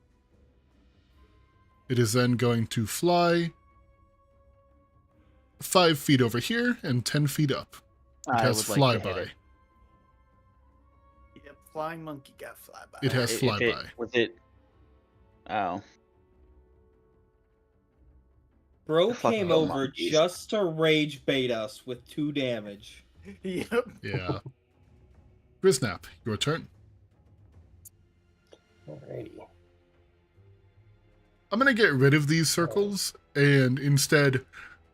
It is then going to fly 5 feet over here and 10 feet up. It has flyby.
flying monkey got flyby.
It has
If
flyby.
Was it? Oh.
Bro
Fuck
came
the
over
monkeys.
just to rage bait us with 2 damage.
Yep.
Yeah. Griznap, your turn.
Alrighty.
I'm going to get rid of these circles and instead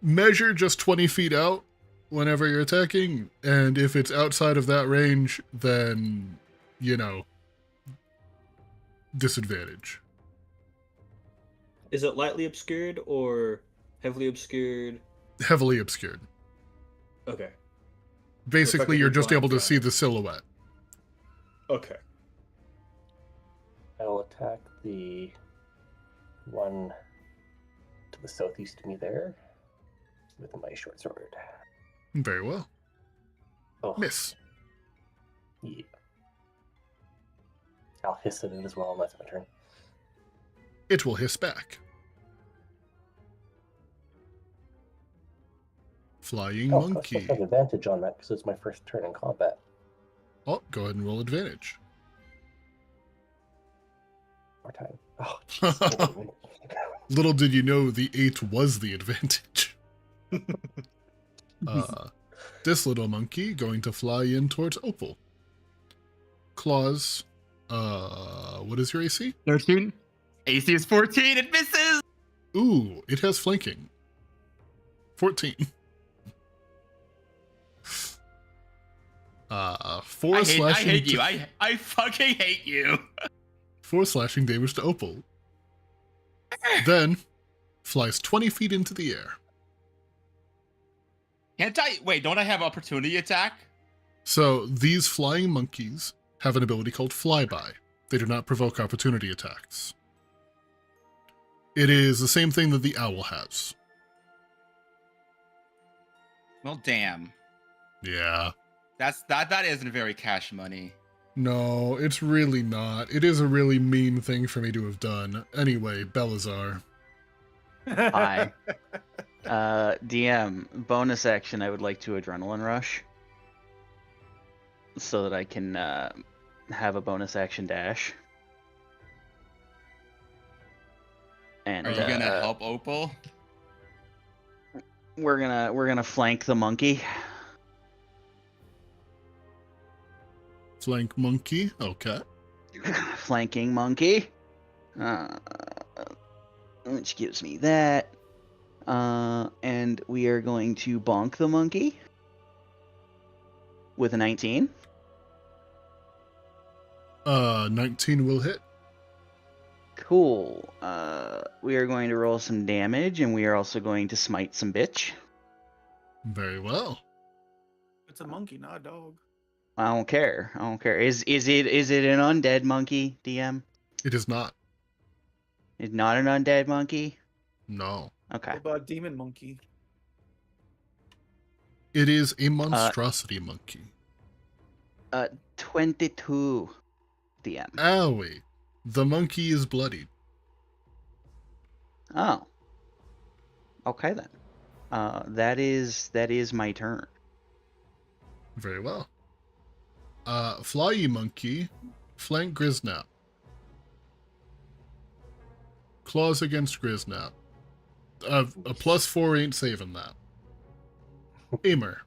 measure just 20 feet out whenever you're attacking. And if it's outside of that range, then, disadvantage.
Is it lightly obscured or heavily obscured?
Heavily obscured.
Okay.
Basically, you're just
blind
able to
guy.
see the silhouette.
Okay.
I will attack the one to the southeast of me there with my short sword.
Very well.
Oh,
Miss.
yeah. I'll hiss at it as well, and that's my turn.
It will hiss back. Flying
Oh, I
monkey.
still have advantage on that because it's my first turn in combat.
Oh, go ahead and roll advantage.
More time. Oh, jeez.
Little did you know the 8 was the advantage. This little monkey going to fly in towards Opal. Claws. What is your AC?
13. AC is 14. It misses.
Ooh, it has flanking. 14. 4
I
slashing.
hate you. I fucking hate you.
4 slashing damage to Opal. Then flies 20 feet into the air.
Can't I? Wait, don't I have opportunity attack?
So these flying monkeys have an ability called Flyby. They do not provoke opportunity attacks. It is the same thing that the owl has.
Well, damn.
Yeah.
That isn't very cash money.
No, it's really not. It is a really mean thing for me to have done. Anyway, Belazar.
Hi. DM, bonus action, I would like to Adrenaline Rush. So that I can have a bonus action dash. And
Are you gonna help Opal?
We're gonna flank the monkey.
Flank monkey, okay.
Flanking monkey. Which gives me that. And we are going to bonk the monkey with a 19.
19 will hit.
Cool. We are going to roll some damage, and we are also going to smite some bitch.
Very well.
It's a monkey, not a dog.
I don't care. Is it an undead monkey, DM?
It is not.
It's not an undead monkey?
No.
Okay.
What about demon monkey?
It is a monstrosity monkey.
22 DM.
Owie. The monkey is bloodied.
Oh. Okay then. That is my turn.
Very well. Flyy monkey, flank Griznap. Claws against Griznap. A +4 ain't saving that. Aimer.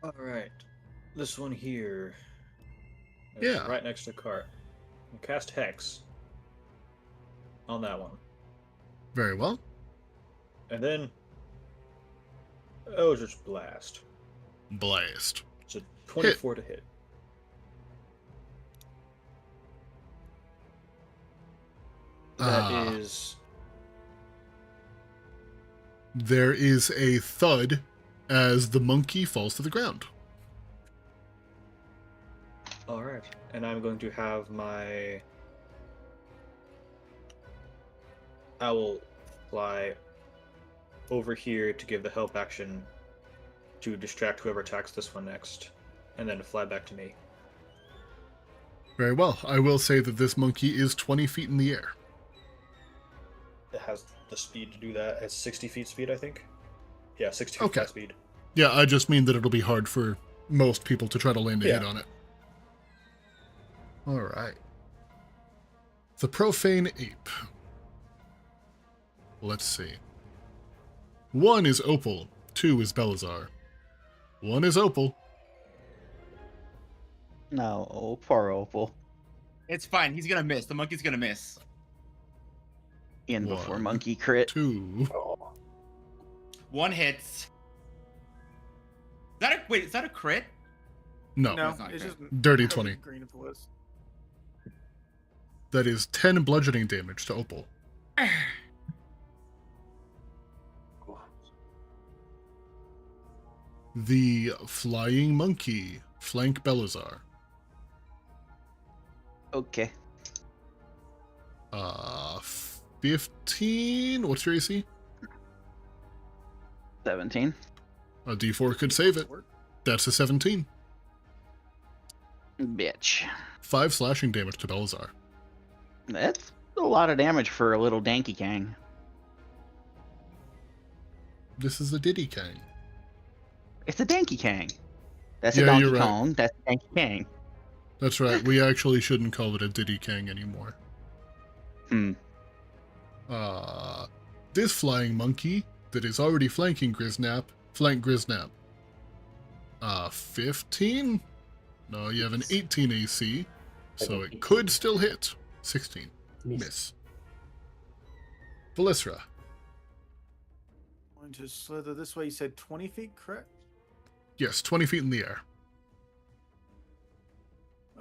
All right. This one here. is
Yeah.
Right next to the cart. I'll cast Hex on that one.
Very well.
And then Eldritch Blast.
Blast.
It's a 24 to hit. That is.
There is a thud as the monkey falls to the ground.
Alright. And I'm going to have my owl fly over here to give the help action to distract whoever attacks this one next, and then to fly back to me.
Very well. I will say that this monkey is 20 feet in the air.
It has the speed to do that at 60 feet speed, I think. Yeah, 60 feet
Okay.
flat speed.
Yeah, I just mean that it'll be hard for most people to try to land a hit
Yeah.
on it. All right. The Profane Ape. Let's see. 1 is Opal. 2 is Belazar. 1 is Opal.
No, oh, poor Opal.
It's fine. He's gonna miss. The monkey's gonna miss.
In before
1,
monkey crit.
2.
Oh,
1 hits. Is that a crit?
No,
No,
It's not
it's
great.
just
dirty
I would've
20.
Green if it was.
That is 10 bludgeoning damage to Opal. The Flying Monkey. Flank Belazar.
Okay.
15. What's your AC?
17.
A D4 could save it. That's a 17.
Bitch.
5 slashing damage to Belazar.
That's a lot of damage for a little Danky Kang.
This is a Diddy Kang.
It's a Danky Kang. That's
Yeah,
a Donkey
you're right.
Kong. That's a Danky Kang.
That's right. We actually shouldn't call it a Diddy Kang anymore.
Hmm.
This flying monkey that is already flanking Griznap, flank Griznap. 15? No, you have an 18 AC, so it could still hit. 16. Miss. Velisra.
Going to slither this way. You said 20 feet, correct?
Yes, 20 feet in the air.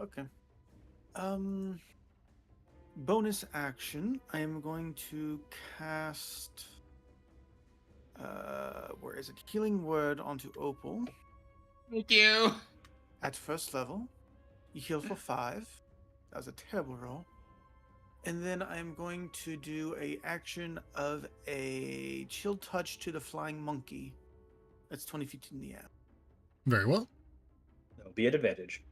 Okay. Bonus action. I am going to cast. Where is it? Healing Word onto Opal
Thank you.
at first level. You heal for 5. That was a terrible roll. And then I'm going to do a action of a chill touch to the flying monkey. That's 20 feet in the air.
Very well.
That'll be an advantage.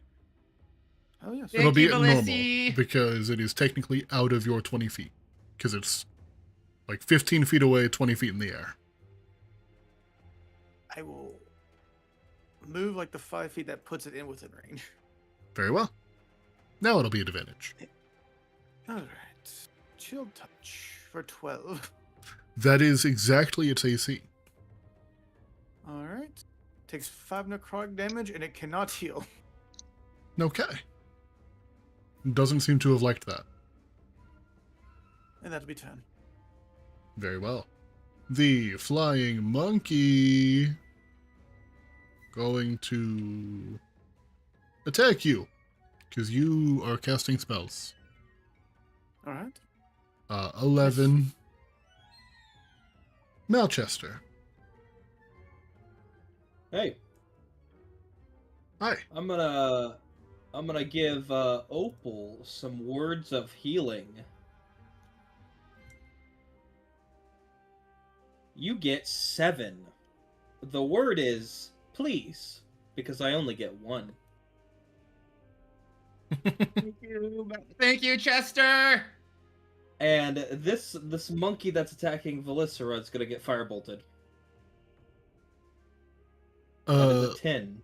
Oh yes.
It'll be
you,
at normal
Felicity.
because it is technically out of your 20 feet. Because it's like 15 feet away, 20 feet in the air.
I will move like the 5 feet that puts it in within range.
Very well. Now it'll be an advantage.
Alright. Chill touch for 12.
That is exactly its AC.
Alright. Takes 5 necrotic damage and it cannot heal.
Okay. Doesn't seem to have liked that.
And that'll be 10.
Very well. The flying monkey going to attack you because you are casting spells.
Alright.
11. Malchester.
Hey,
Hi.
I'm gonna give Opal some words of healing. You get 7. The word is please, because I only get 1.
Thank you, Chester.
And this monkey that's attacking Velisera is gonna get firebolted. That is a 10.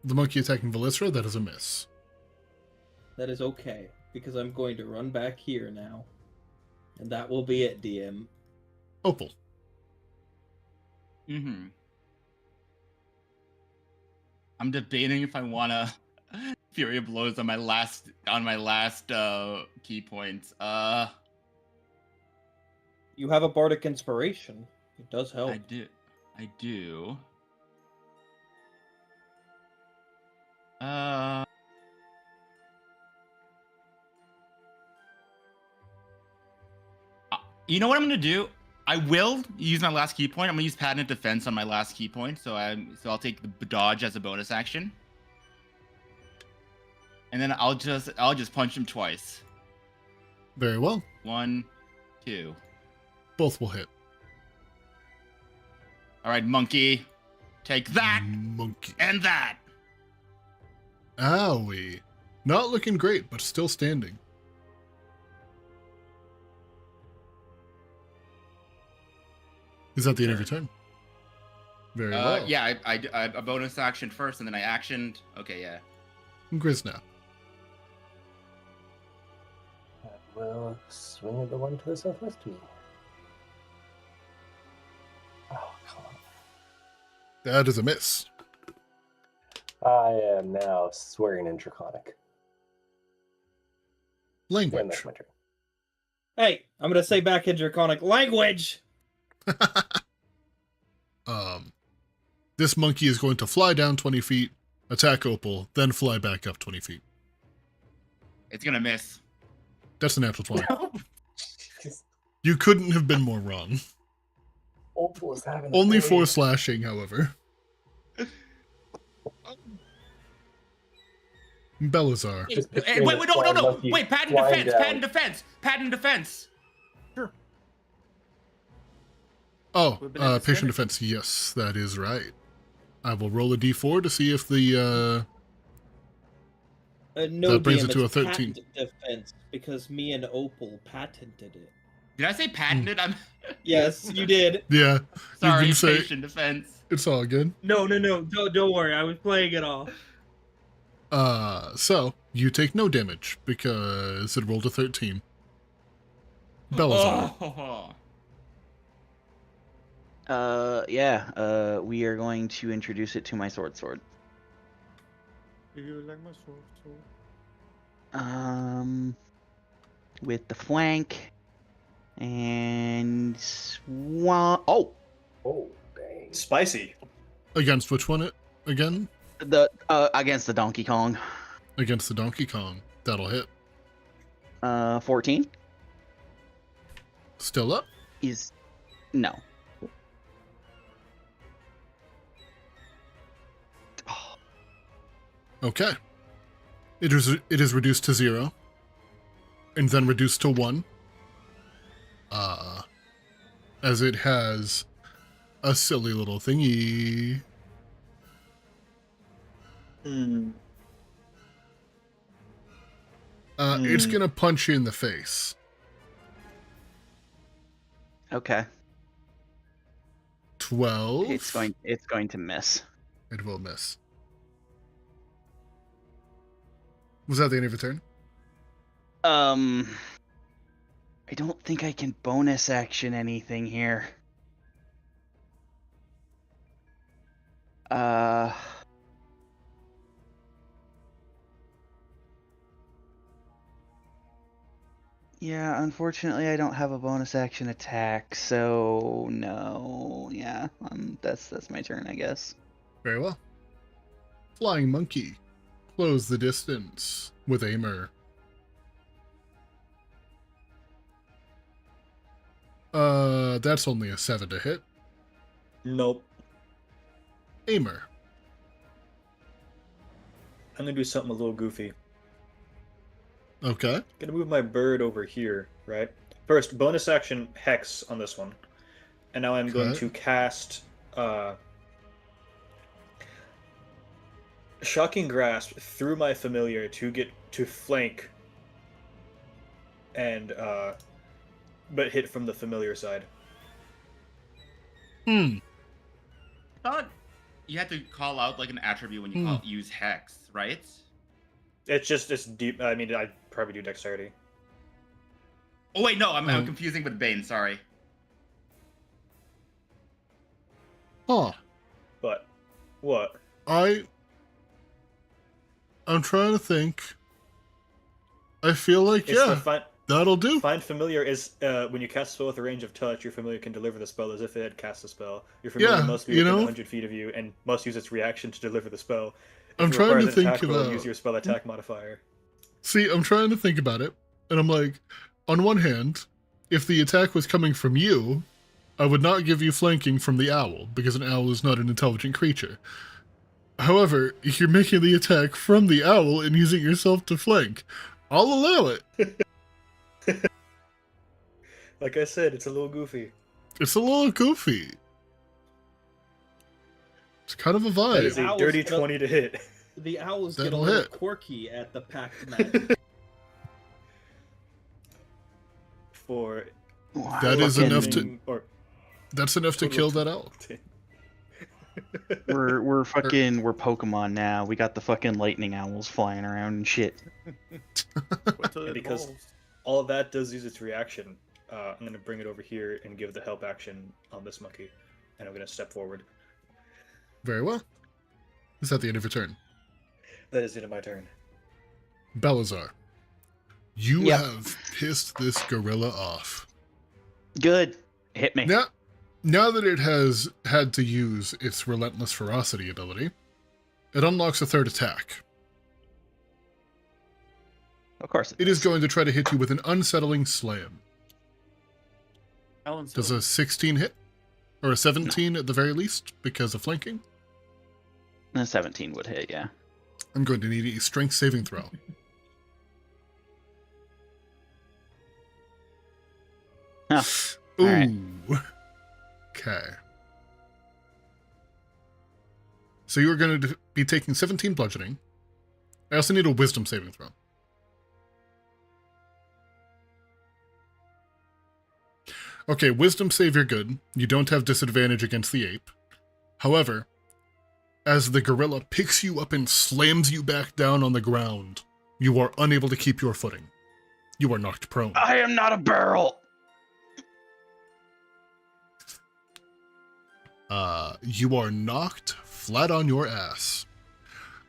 The monkey attacking Velisra, that is a miss.
That is okay, because I'm going to run back here now. And that will be it, DM.
Opal.
Mm-hmm. I'm debating if I wanna Fury of Blows on my last key points.
You have a bardic inspiration. It does help.
I do. You know what I'm gonna do? I will use my last key point. I'm gonna use Patent Defense on my last key point, so I'll take the dodge as a bonus action, and then I'll just punch him twice.
Very well.
1, 2.
Both will hit.
All right, monkey, take that
Monkey.
and that.
Owie. Not looking great, but still standing. Is that the end of your turn? Very well.
Yeah, I a bonus action first, and then I actioned. Okay, yeah.
Grisna.
We'll swing at the one to the southwest of me. Oh, come on.
That is a miss.
I am now swearing in Draconic. And
Language.
that's my turn.
Hey, I'm gonna say back in Draconic language.
This monkey is going to fly down 20 feet, attack Opal, then fly back up 20 feet.
It's gonna miss.
That's a natural 20. You couldn't have been more wrong.
Opal is having
Only
a
4 slashing, however. Belazar.
Wait, no. Wait, patent defense.
Oh,
We've been in this
patient
damage.
defense. Yes, that is right. I will roll a d4 to see if the
No,
that brings
damn,
it to a
it's
13.
patent defense because me and Opal patented it.
Did I say patented? I'm
Yes, you did.
Yeah.
sorry.
can say-
Patient defense.
It's all good.
No, don't worry. I was playing it off.
So you take no damage because it rolled a 13. Belazar.
Yeah. We are going to introduce it to my sword.
You like my sword?
With the flank and oh,
dang.
Spicy.
Against which one? Again?
the against the Donkey Kong.
Against the Donkey Kong. That'll hit.
14
Still up?
is no.
Okay. It is reduced to 0. And then reduced to 1. As it has a silly little thingy. It's gonna punch you in the face.
Okay.
12.
It's going to miss.
It will miss. Was that the end of your turn?
I don't think I can bonus action anything here. Yeah, unfortunately I don't have a bonus action attack, so no. Yeah, that's my turn, I guess.
Very well. Flying Monkey. Close the distance with Aimer. That's only a 7 to hit.
Nope.
Aimer.
I'm gonna do something a little goofy.
Okay.
Gonna move my bird over here, right? First, bonus action Hex on this one. And now I'm going
Okay.
to cast Shocking Grasp through my familiar to get to flank and but hit from the familiar side.
Thought you had to call out like an attribute when you use hex, right?
It's deep. I mean, I'd probably do dexterity.
Oh wait, no, I'm confusing with Bane. Sorry.
Huh.
But what?
I'm trying to think. I feel like,
It's
yeah,
the
that'll do.
Find Familiar is when you cast a spell with a range of touch, your familiar can deliver the spell as if it had cast a spell. Your familiar
Yeah,
must be
you
within
know?
100 feet of you and must use its reaction to deliver the spell. If
I'm
it
trying to
requires an
think
attack roll,
about-
use your spell attack modifier.
See, I'm trying to think about it, and I'm like, on one hand, if the attack was coming from you, I would not give you flanking from the owl, because an owl is not an intelligent creature. However, if you're making the attack from the owl and using yourself to flank, I'll allow it.
Like I said, it's a little goofy.
It's a little goofy. It's kind of a
That is
vibe.
a
Owls
dirty
get a-
20 to hit.
The owls get a
That'll
little
hit.
quirky at the pact match.
For
That is enough to...
hitting- or
That's enough to kill that owl.
We're Pokemon now. We got the fucking lightning owls flying around and shit.
Wait till it
Because
evolves.
all of that does use its reaction. I'm going to bring it over here and give the help action on this monkey. And I'm going to step forward.
Very well. Is that the end of your turn?
That is the end of my turn.
Belazar, you
Yep.
have pissed this gorilla off.
Good. Hit me.
Now that it has had to use its Relentless Ferocity ability, it unlocks a third attack.
Of course
It is going to try to hit you with an unsettling slam.
Alan's
Does a 16 hit? Or a 17 at the very least, because of flanking?
A 17 would hit, yeah.
I'm going to need a strength saving throw.
Oh,
Ooh.
alright.
Okay. So you're going to be taking 17 bludgeoning. I also need a wisdom saving throw. Okay, wisdom save, you're good. You don't have disadvantage against the ape. However, as the gorilla picks you up and slams you back down on the ground, you are unable to keep your footing. You are knocked prone.
I am not a barrel!
You are knocked flat on your ass.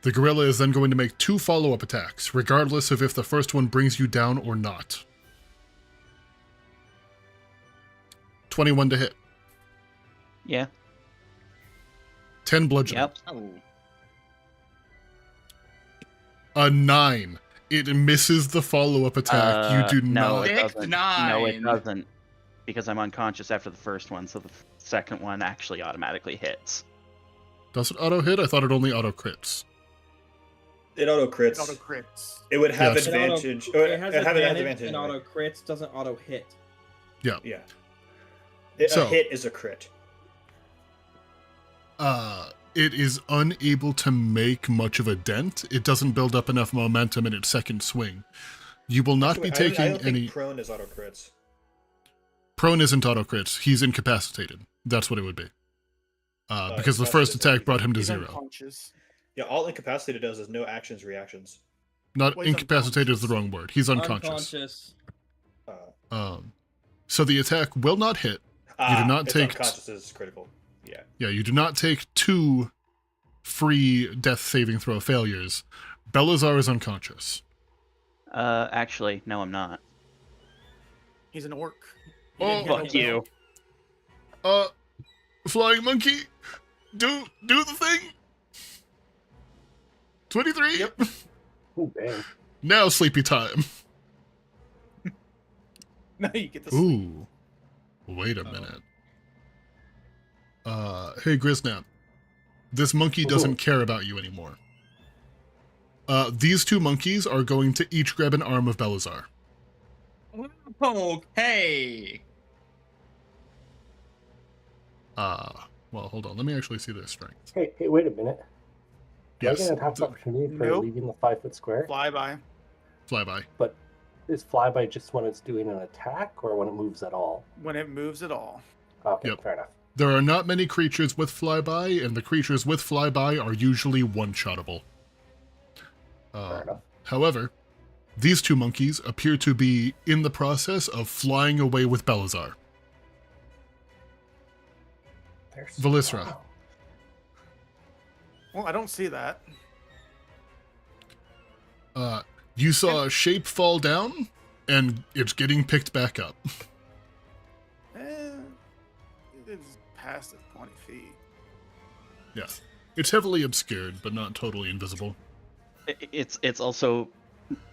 The gorilla is then going to make 2 follow-up attacks, regardless of if the first one brings you down or not. 21 to hit.
Yeah.
10 bludgeoning.
Yep.
Oh.
A 9. It misses the follow-up attack. You do
no,
not.
it
Six,
doesn't.
nine.
No, it doesn't. Because I'm unconscious after the first one, so the second one actually automatically hits.
Does it auto-hit? I thought it only auto-crits.
It auto crits.
It auto crits.
It would have
Yes.
advantage.
It has
have
advantage and
anyway.
auto crits, doesn't auto hit.
Yeah.
So-
A hit is a crit.
It is unable to make much of a dent. It doesn't build up enough momentum in its second swing. You will not be
I
taking
don't
any...
think prone is auto crits.
Prone isn't auto-crits. He's incapacitated. That's what it would be. Because the first
incapacitated.
attack brought him to
He's
0.
unconscious.
Yeah, all incapacitated does is no actions, reactions.
Not
Well, he's
incapacitated is the
unconscious.
wrong word. He's unconscious.
Unconscious.
So the attack will not hit. You do not
its
take...
unconscious is critical. Yeah.
Yeah, you do not take 2 free death saving throw failures. Belazar is unconscious.
Actually, no, I'm not.
He's an orc. He
Oh,
didn't hit
Fuck
nobody.
you.
Flying monkey, do the thing. 23.
Yep.
Oh, dang.
Now sleepy time.
Now you get the
Ooh. Wait a minute. Hey Griznap. This monkey doesn't care about you anymore. These 2 monkeys are going to each grab an arm of Belazar.
Okay.
Well, hold on. Let me actually see their strength.
Hey, wait a minute. Do I
Yes.
get an attack opportunity for
Nope.
leaving the 5-foot square?
flyby.
Flyby.
But is flyby just when it's doing an attack or when it moves at all?
When it moves at all.
Okay,
Yep.
fair enough.
There are not many creatures with flyby, and the creatures with flyby are usually one-shottable.
Fair enough.
However, these 2 monkeys appear to be in the process of flying away with Belazar.
There's
Velisra.
Wow.
Well, I don't see that.
You saw a shape fall down, and it's getting picked back up.
It's past the 20 feet.
Yeah. It's heavily obscured, but not totally invisible.
It's also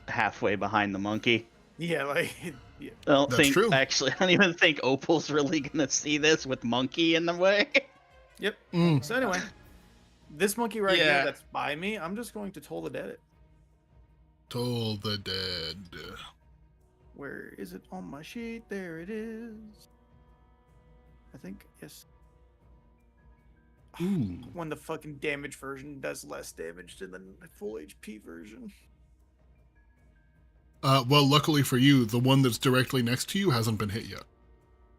halfway behind the monkey.
Yeah, like yeah.
I don't
That's
think
true.
actually I don't even think Opal's really gonna see this with monkey in the way.
Yep.
Mm.
So anyway, this monkey right
Yeah.
here that's by me, I'm just going to toll the dead.
Toll the dead.
Where is it on my sheet? There it is. I think yes.
Ooh.
When the fucking damage version does less damage than the full HP version.
Well, luckily for you, the one that's directly next to you hasn't been hit yet.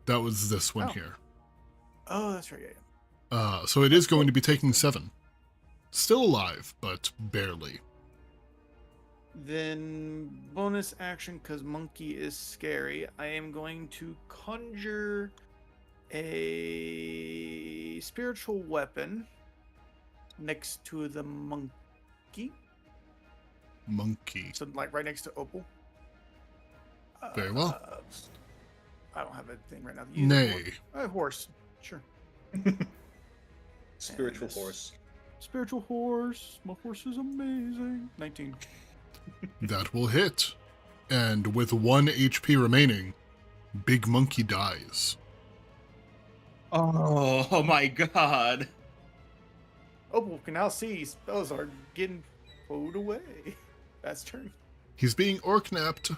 That was this one
Oh.
here.
Oh, that's right. Yeah.
So it is going to be taking 7. Still alive, but barely.
Then bonus action, because monkey is scary, I am going to conjure a spiritual weapon next to the monkey.
Monkey.
So like right next to Opal.
Very well.
I don't have a thing right now.
Nay.
Horse. Sure.
Spiritual
this-
horse.
Spiritual horse. My horse is amazing. 19.
That will hit. And with 1 HP remaining, Big Monkey dies.
Oh my god.
Opal can now see spells are getting pulled away. That's turn.
He's being orc-napped.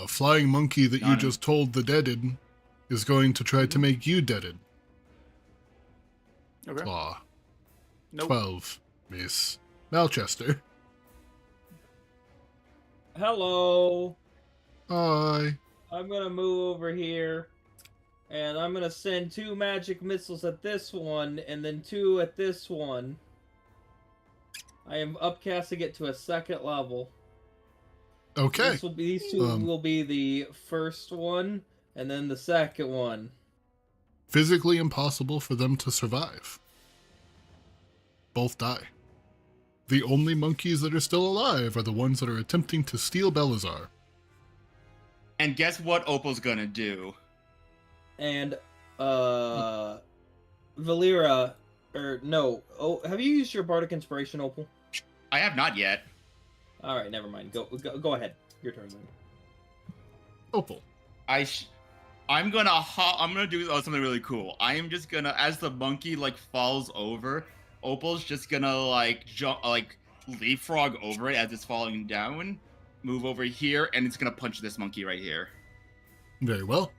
Flying Monkey that you just told the deaded is going to try to make you deaded.
Okay.
Claw.
Nope.
12. Miss. Malchester.
Hello.
Hi.
I'm gonna move over here, and I'm gonna send 2 magic missiles at this one, and then 2 at this one. I am upcasting it to a 2nd level.
Okay.
These 2 will be the first one, and then the 2nd one.
Physically impossible for them to survive. Both die. The only monkeys that are still alive are the ones that are attempting to steal Belazar.
And guess what Opal's gonna do?
And, Valera, or no, have you used your Bardic Inspiration, Opal?
I have not yet.
Alright, never mind. Go ahead. Your turn then.
Opal.
I'm gonna do something really cool. I am just gonna, as the monkey like falls over, Opal's just gonna like jump, like leapfrog over it as it's falling down, move over here, and it's gonna punch this monkey right here.
Very well.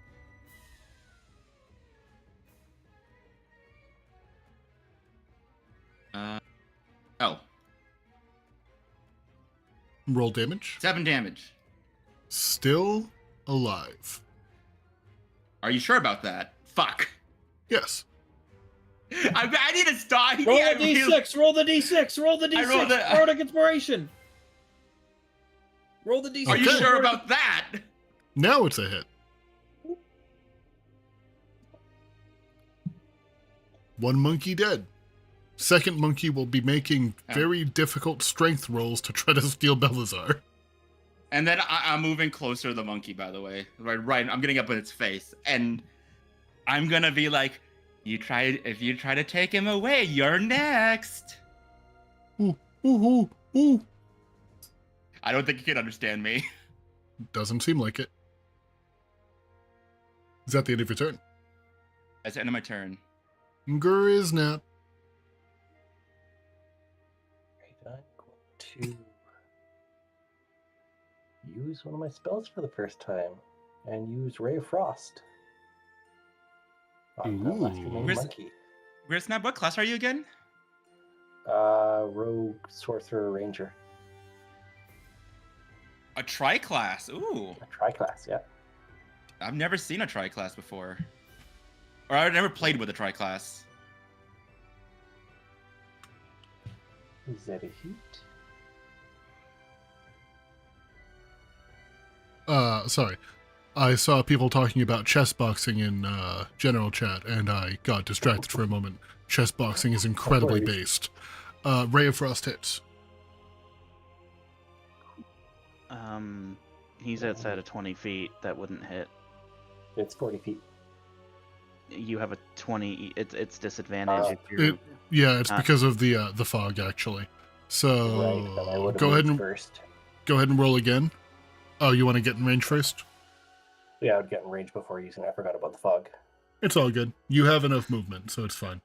Oh.
Roll damage.
7 damage.
Still alive.
Are you sure about that? Fuck.
Yes.
I need to stop.
Roll the d6. Roll the d6. Roll the d6.
I rolled the-
Bardic Inspiration. Roll the d6.
Are you
Okay.
sure about that?
Now it's a hit. 1 monkey dead. 2nd monkey will be making very difficult strength rolls to try to steal Belazar.
And then I'm moving closer to the monkey, by the way. Right. I'm getting up in its face, and I'm gonna be like, if you try to take him away, you're next.
Ooh, ooh, ooh, ooh.
I don't think you can understand me.
Doesn't seem like it. Is that the end of your turn?
That's the end of my turn.
Griznap.
I'm going to use one of my spells for the first time and use Ray of Frost on the last remaining monkey.
Griznap, what class are you again?
Rogue, Sorcerer, Ranger.
A tri-class. Ooh.
A tri-class, yeah.
I've never seen a tri-class before. Or I've never played with a tri-class.
Is that a hit?
Sorry. I saw people talking about chess boxing in general chat, and I got distracted for a moment. Chess boxing is incredibly based. Ray of Frost hits.
He's outside of 20 feet. That wouldn't hit.
It's 40 feet.
You have a 20. It's disadvantage if you're.
Yeah, it's because of the fog actually. So
Right, then I would have
go ahead
moved
and
first.
go ahead and roll again. Oh, you want to get in range first?
Yeah, I would get in range before using it. I forgot about the fog.
It's all good. You have enough movement, so it's fine.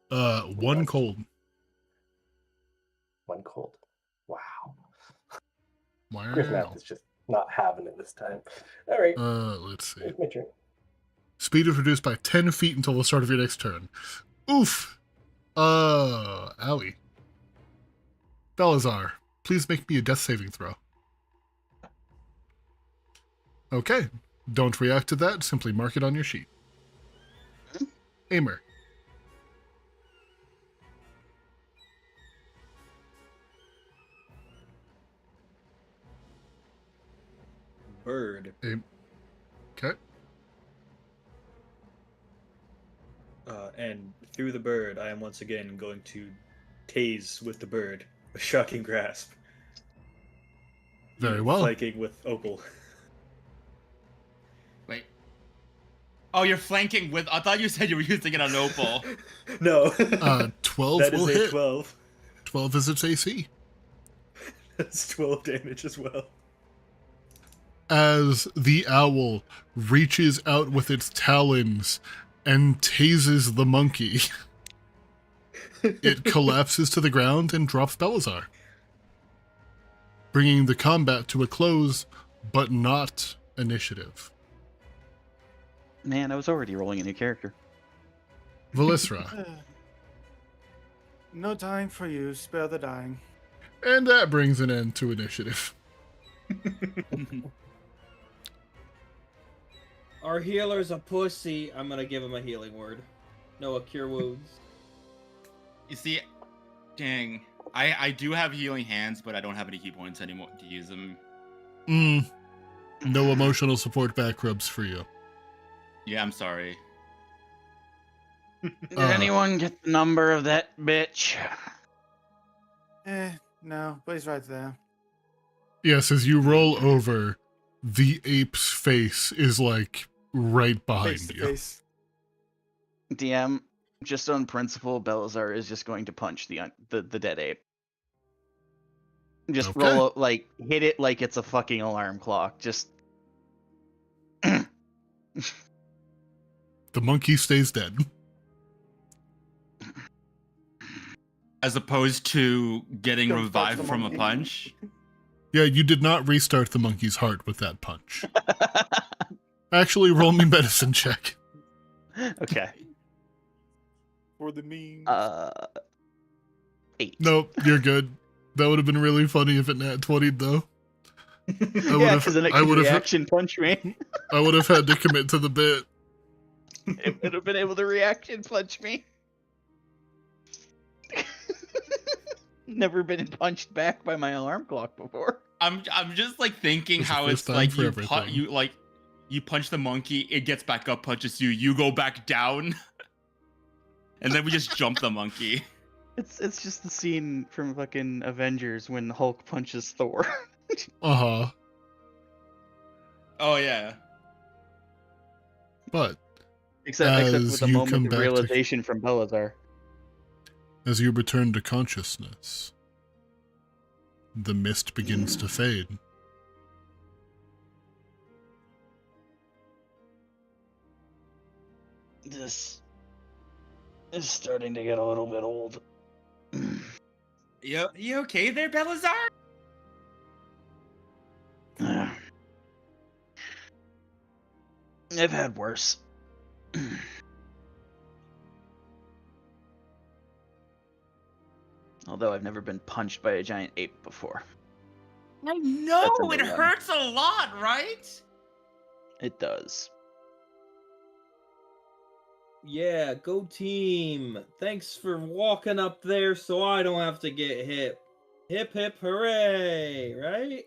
1 cold.
1 cold. Wow.
Wow.
Griznap is just not having it this time. All right.
Let's see.
It's my turn.
Speed is reduced by 10 feet until the start of your next turn. Oof. Owie. Belazar, please make me a death saving throw. Okay. Don't react to that. Simply mark it on your sheet. Aimer.
Bird.
Okay.
And through the bird, I am once again going to tase with the bird. A shocking grasp.
Very well.
Flanking with Opal.
Wait. Oh, you're flanking with. I thought you said you were using it on Opal.
No.
12
That
will
is a
hit.
12.
12 is its AC.
That's 12 damage as well.
As the owl reaches out with its talons and tases the monkey, it collapses to the ground and drops Belisar, bringing the combat to a close, but not initiative.
Man, I was already rolling a new character.
Velisra.
No time for you. Spare the dying.
And that brings an end to initiative.
Our healer's a pussy. I'm gonna give him a healing word. No, a cure wounds.
You see, dang. I do have healing hands, but I don't have any key points anymore to use them.
No emotional support back rubs for you.
Yeah, I'm sorry.
Did anyone get the number of that bitch?
No, but he's right there.
Yes, as you roll over, the ape's face is like right behind
Face to
you.
face.
DM, just on principle, Belisar is just going to punch the dead ape. Just
Okay.
roll up, like, hit it like it's a fucking alarm clock. Just.
The monkey stays dead.
As opposed to getting
Don't touch
revived
the
from a
monkey.
punch.
Yeah, you did not restart the monkey's heart with that punch. Actually, roll me medicine check.
Okay.
For the meme.
8.
Nope, you're good. That would have been really funny if it nat 20'd though.
Yeah, because then it could reaction punch me.
I would have had to commit to the bit.
It would have been able to reaction punch me. Never been punched back by my alarm clock before.
I'm just like thinking
It's the
how
first
it's
time
like
for
you
everything.
you punch the monkey, it gets back up, punches you, you go back down, and then we just jump the monkey.
It's just the scene from fucking Avengers when Hulk punches Thor.
Uh-huh.
Oh yeah.
But
Except with a
you
moment
come
of
back to-
realization from Belisar.
as you return to consciousness, the mist begins to fade.
This is starting to get a little bit old.
You okay there, Belisar?
I've had worse. Although I've never been punched by a giant ape before.
I know,
That's a
it
new one.
hurts a lot, right?
It does.
Yeah, go team. Thanks for walking up there so I don't have to get hit. Hip hip hooray, right?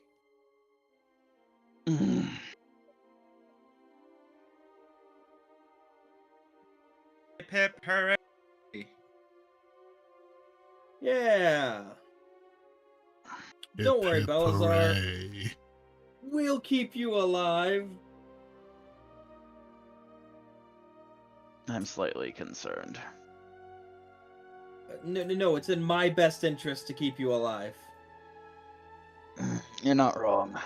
Hip hip hooray.
Yeah. Don't worry,
Hip, hip,
Belisar.
hooray.
We'll keep you alive.
I'm slightly concerned.
No, it's in my best interest to keep you alive.
You're not wrong.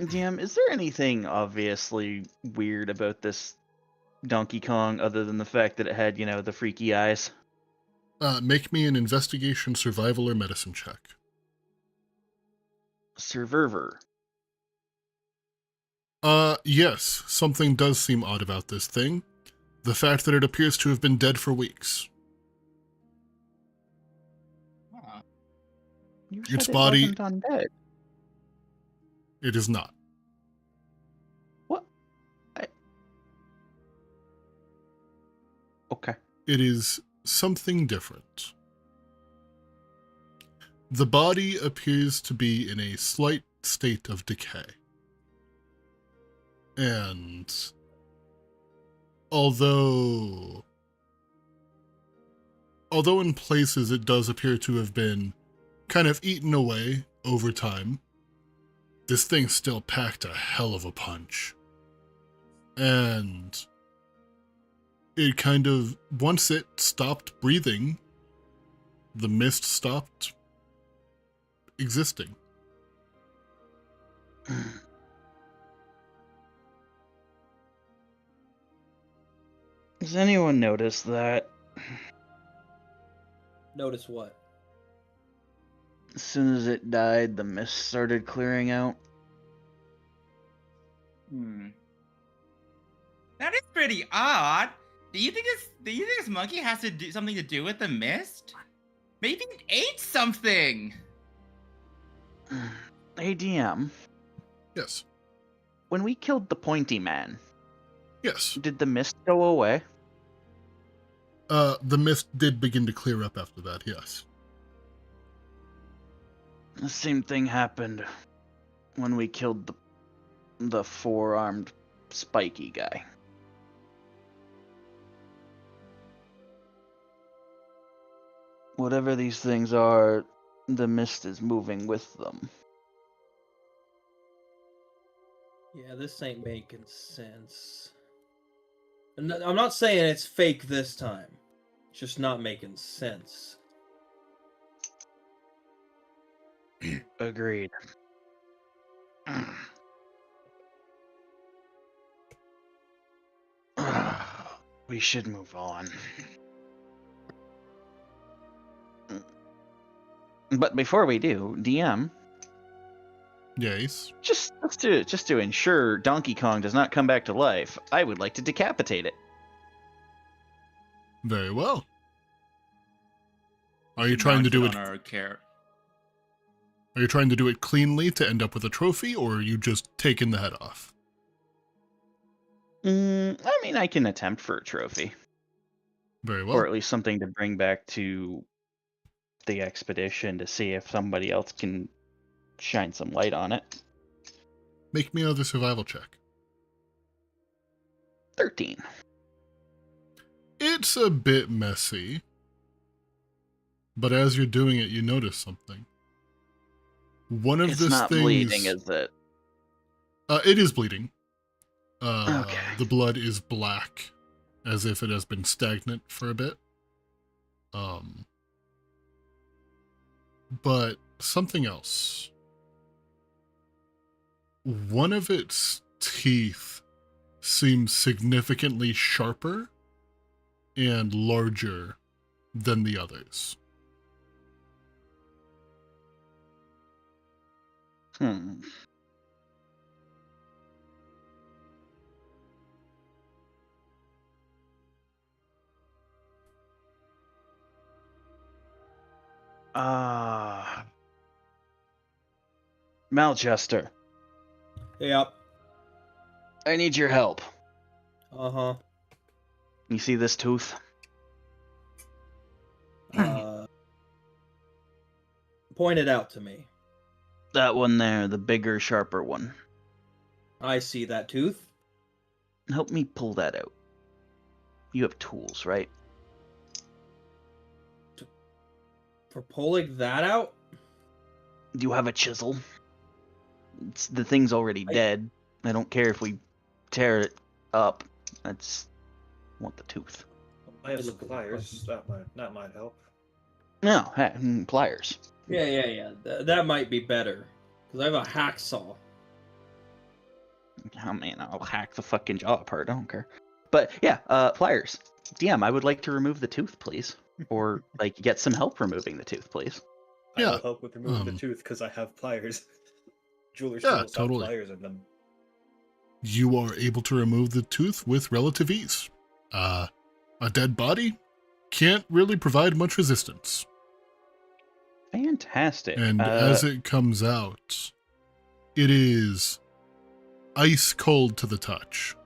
DM, is there anything obviously weird about this Donkey Kong other than the fact that it had, the freaky eyes?
Make me an investigation, survival, or medicine check.
Survivor.
Yes, something does seem odd about this thing. The fact that it appears to have been dead for weeks.
You
Its
said
body-
it wasn't undead.
It is not.
What?
it is something different. The body appears to be in a slight state of decay. And although in places it does appear to have been kind of eaten away over time, this thing still packed a hell of a punch. And it kind of, once it stopped breathing, the mist stopped existing.
Has anyone noticed that?
Notice what?
As soon as it died, the mist started clearing out.
That is pretty odd. Do you think this monkey has to do something to do with the mist? Maybe it ate something.
Hey, DM.
Yes.
When we killed the pointy man,
Yes.
did the mist go away?
The mist did begin to clear up after that, yes.
The same thing happened when we killed the four-armed spiky guy. Whatever these things are, the mist is moving with them.
Yeah, this ain't making sense. I'm not saying it's fake this time. It's just not making sense.
Agreed. We should move on. But before we do, DM,
Yes.
just to ensure Donkey Kong does not come back to life, I would like to decapitate it.
Very well. Are you trying to do it?
Our care.
Are you trying to do it cleanly to end up with a trophy, or are you just taking the head off?
I mean, I can attempt for a trophy.
Very well.
Or at least something to bring back to the expedition to see if somebody else can shine some light on it.
Make me another survival check.
13.
It's a bit messy, but as you're doing it, you notice something. One of
It's
these
not
things,
bleeding, is it?
It is bleeding.
Okay.
The blood is black, as if it has been stagnant for a bit. But something else. One of its teeth seems significantly sharper and larger than the others.
Malchester,
Yep.
I need your help.
Uh-huh.
You see this tooth?
Point it out to me.
That one there, the bigger, sharper one.
I see that tooth.
Help me pull that out. You have tools, right?
For pulling that out?
Do you have a chisel? The thing's already dead. I don't care if we tear it up. I just want the tooth.
I have some pliers. That might help.
No, pliers.
Yeah. That might be better. Because I have a hacksaw.
I mean, I'll hack the fucking jaw apart. I don't care. But yeah, pliers. DM, I would like to remove the tooth, please. Or like get some help removing the tooth, please.
I will help with removing the tooth because I have pliers. Jeweler's tools
totally.
have pliers in them.
You are able to remove the tooth with relative ease. A dead body can't really provide much resistance.
Fantastic.
And as it comes out, it is ice cold to the touch.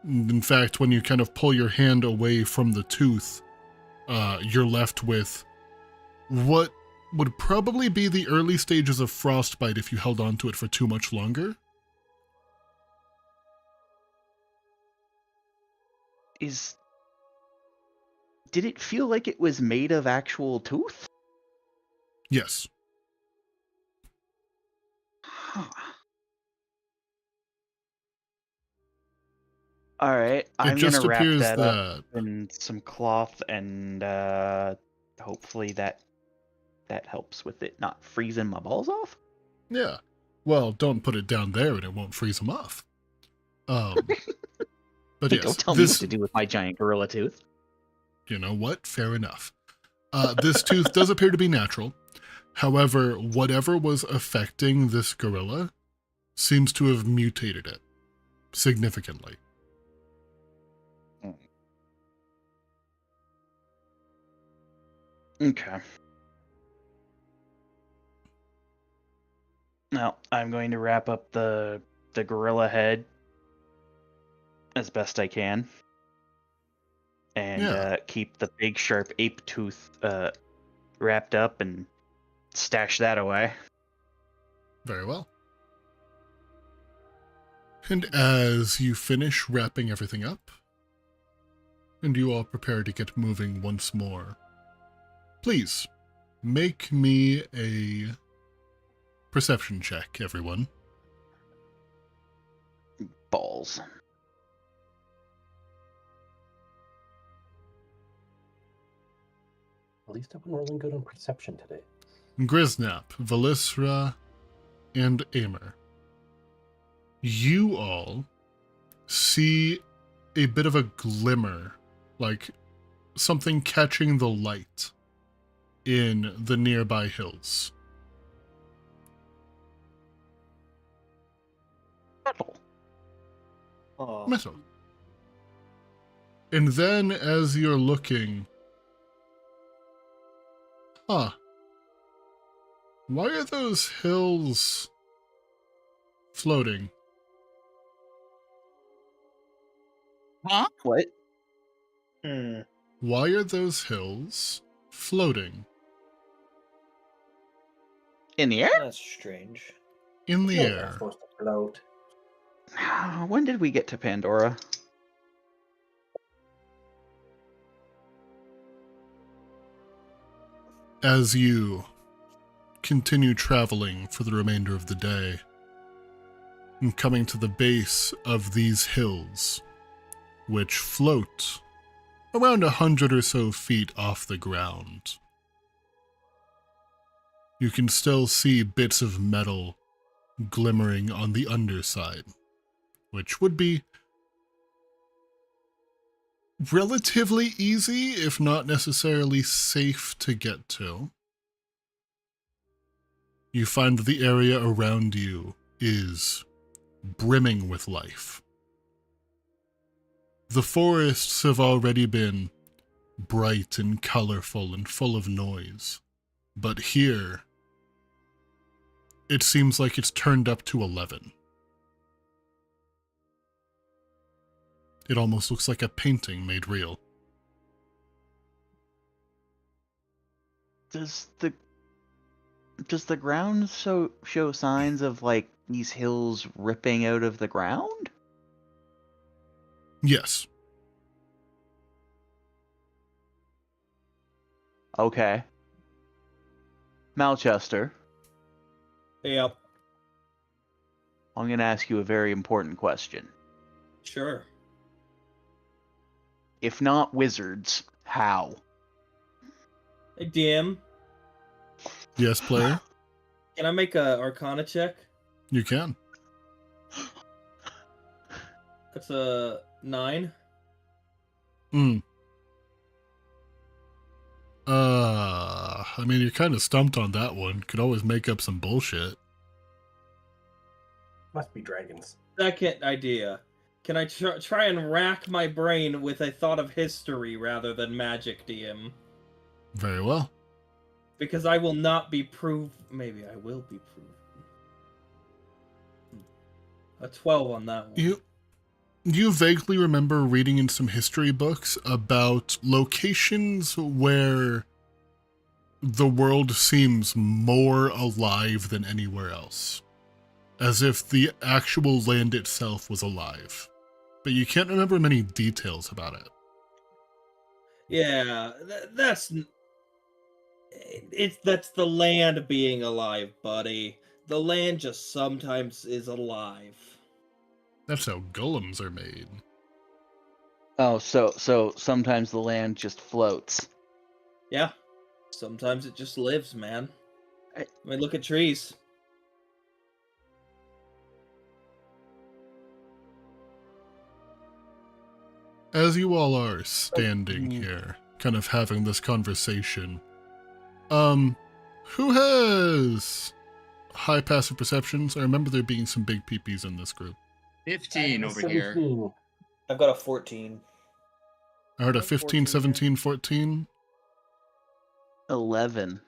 In fact, when you kind of pull your hand away from the tooth, you're left with what would probably be the early stages of frostbite if you held on to it for too much longer.
Did it feel like it was made of actual tooth?
Yes.
Huh. All right, I'm
just
gonna wrap
appears
that
that
up in some cloth, and hopefully that helps with it not freezing my balls off.
Yeah. Well, don't put it down there and it won't freeze them off. But yes,
Don't tell me what to do with my giant gorilla tooth.
You know what? Fair enough. This tooth does appear to be natural. However, whatever was affecting this gorilla seems to have mutated it significantly.
Okay. Now, I'm going to wrap up the gorilla head as best I can. And keep the big sharp ape tooth wrapped up and stash that away.
Very well. And as you finish wrapping everything up, and you all prepare to get moving once more, please make me a perception check, everyone.
Balls.
At least I've been rolling good on perception today.
Griznap, Valisra, and Amer. You all see a bit of a glimmer, like something catching the light in the nearby hills.
Metal.
Oh.
Metal. And then as you're looking, why are those hills floating?
Huh?
What?
Why are those hills floating?
In the air?
That's strange.
In the
Hills are
air.
supposed to float.
When did we get to Pandora?
As you continue traveling for the remainder of the day, and coming to the base of these hills, which float around 100 or so feet off the ground, you can still see bits of metal glimmering on the underside, which would be relatively easy, if not necessarily safe to get to. You find that the area around you is brimming with life. The forests have already been bright and colorful and full of noise, but here, it seems like it's turned up to 11. It almost looks like a painting made real.
Does the ground show signs of, like, these hills ripping out of the ground?
Yes.
Okay. Malchester,
Yep.
I'm going to ask you a very important question.
Sure.
If not wizards, how?
Hey, DM,
Yes, player?
can I make a Arcana check?
You can.
That's a 9.
I mean, you're kind of stumped on that one. Could always make up some bullshit.
Must be dragons.
Second idea. Can I try and rack my brain with a thought of history rather than magic, DM?
Very well.
Because I will not be proved. Maybe I will be proved. A 12 on that one.
You vaguely remember reading in some history books about locations where the world seems more alive than anywhere else. As if the actual land itself was alive. But you can't remember many details about it.
Yeah, that's that's the land being alive, buddy. The land just sometimes is alive.
That's how golems are made.
Oh, so sometimes the land just floats.
Yeah, sometimes it just lives, man.
I-
I mean, look at trees.
As you all are standing here, kind of having this conversation, who has high passive perceptions? I remember there being some big peepees in this group.
15 over here.
17.
I've got a 14.
I heard a
Like
15,
14 here.
17, 14.
11.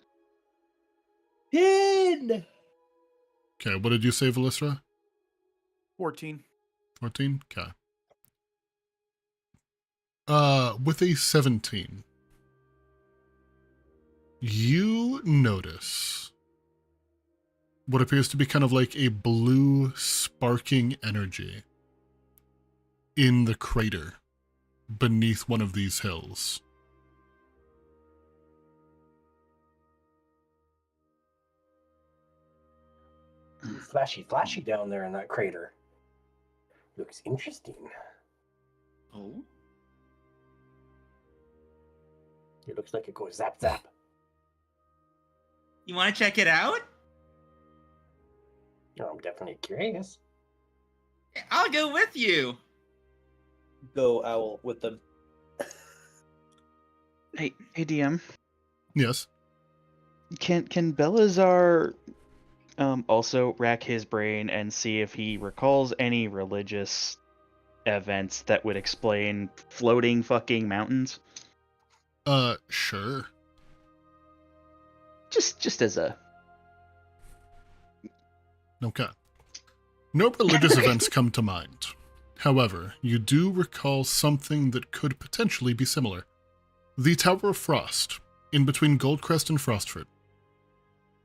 10!
Okay, what did you say, Velisra?
14.
14? Okay. With a 17, you notice what appears to be kind of like a blue sparking energy in the crater beneath one of these hills.
Flashy down there in that crater. Looks interesting.
Oh?
It looks like it goes zap zap.
You want to check it out?
No, I'm definitely curious.
I'll go with you.
Go, Owl, with them.
Hey, DM.
Yes.
Can Belazar also rack his brain and see if he recalls any religious events that would explain floating fucking mountains?
Sure.
Just as a...
Okay. No religious events come to mind. However, you do recall something that could potentially be similar. The Tower of Frost, in between Goldcrest and Frostford,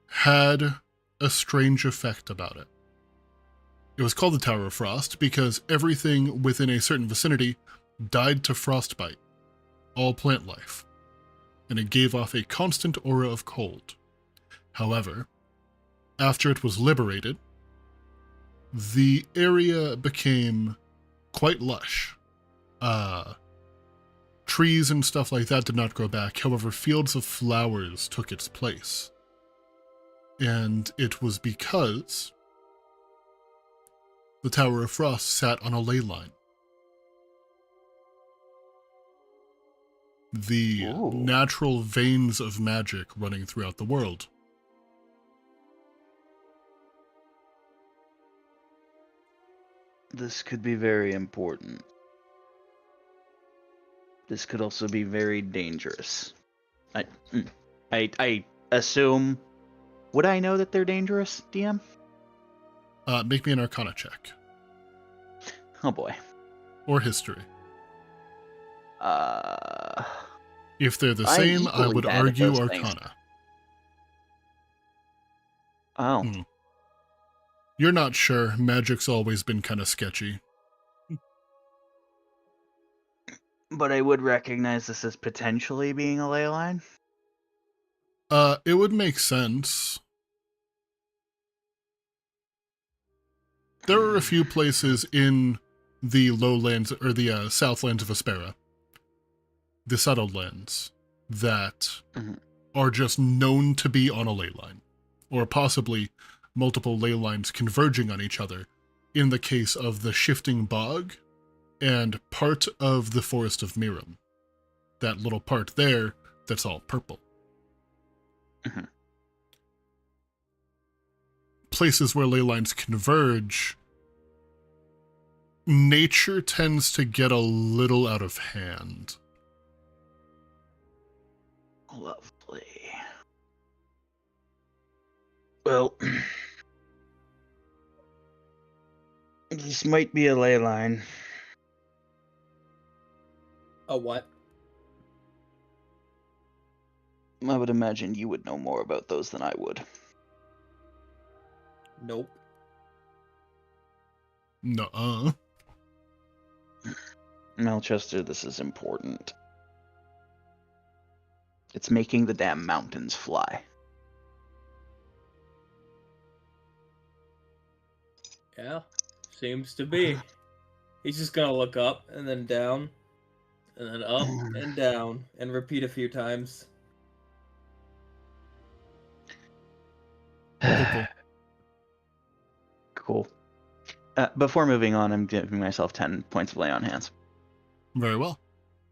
had a strange effect about it. It was called the Tower of Frost because everything within a certain vicinity died to frostbite, all plant life, and it gave off a constant aura of cold. However, after it was liberated, the area became quite lush. Trees and stuff like that did not grow back. However, fields of flowers took its place. And it was because the Tower of Frost sat on a ley line. The
Ooh.
natural veins of magic running throughout the world.
This could be very important. This could also be very dangerous. I assume... Would I know that they're dangerous, DM?
Make me an Arcana check.
Oh boy.
Or History.
Uh...
If they're the
I'm
same, I
equally
would
bad at
argue
those things.
Arcana.
Oh.
Hmm. You're not sure. Magic's always been kind of sketchy.
But I would recognize this as potentially being a ley line.
It would make sense. There are a few places in the lowlands, or the southlands of Aspera, the settled lands, that are just known to be on a ley line, or possibly multiple ley lines converging on each other, in the case of the Shifting Bog and part of the Forest of Miram. That little part there that's all purple. Places where ley lines converge, nature tends to get a little out of hand.
Lovely. Well, this might be a ley line,
A what?
I would imagine you would know more about those than I would.
Nope.
Nuh-uh.
Melchester, this is important. It's making the damn mountains fly.
Yeah, seems to be. He's just gonna look up and then down, and then up and down, and repeat a few times.
Cool. Before moving on, I'm giving myself 10 points of lay on hands.
Very well.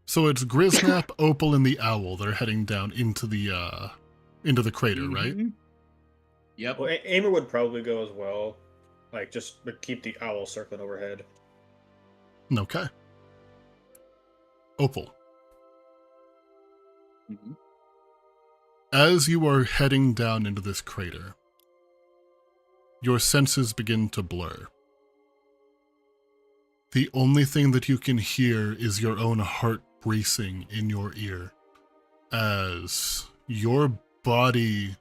So it's Griznap, Opal, and the Owl. They're heading down into the crater, right?
Yep.
Well, Aimer would probably go as well. Like, just but keep the owl circling overhead.
Okay. Opal.
Mm-hmm.
As you are heading down into this crater, your senses begin to blur. The only thing that you can hear is your own heart racing in your ear as your body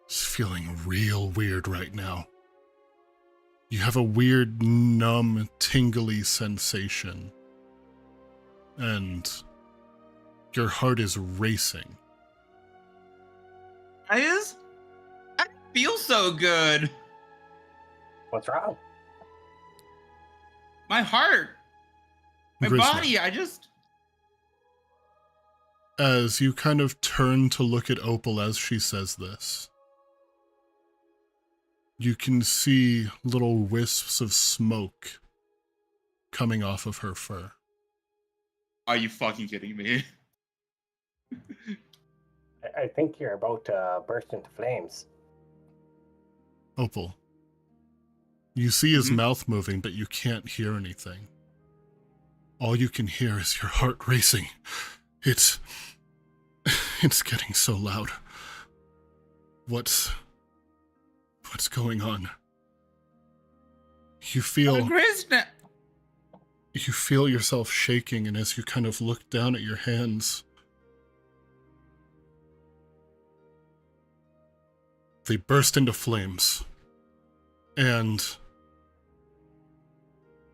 is feeling real weird right now. You have a weird, numb, tingly sensation, and your heart is racing.
I feel so good.
What's wrong?
My heart. My
Grizzly.
body,
As you kind of turn to look at Opal as she says this, you can see little wisps of smoke coming off of her fur.
Are you fucking kidding me?
I think you're about to burst into flames.
Opal, you see his mouth moving, but you can't hear anything. All you can hear is your heart racing. It's getting so loud. What's going on? You feel yourself shaking, and as you kind of look down at your hands, they burst into flames. And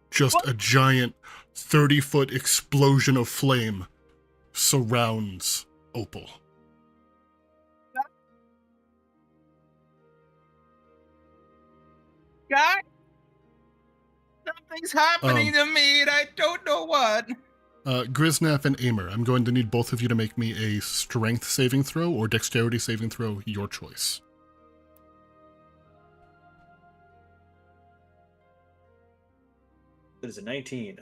just a giant 30-foot explosion of flame surrounds Opal.
Guys, something's happening to me, and I don't know what.
Griznap and Aimer, I'm going to need both of you to make me a strength saving throw or dexterity saving throw, your choice.
It is a 19.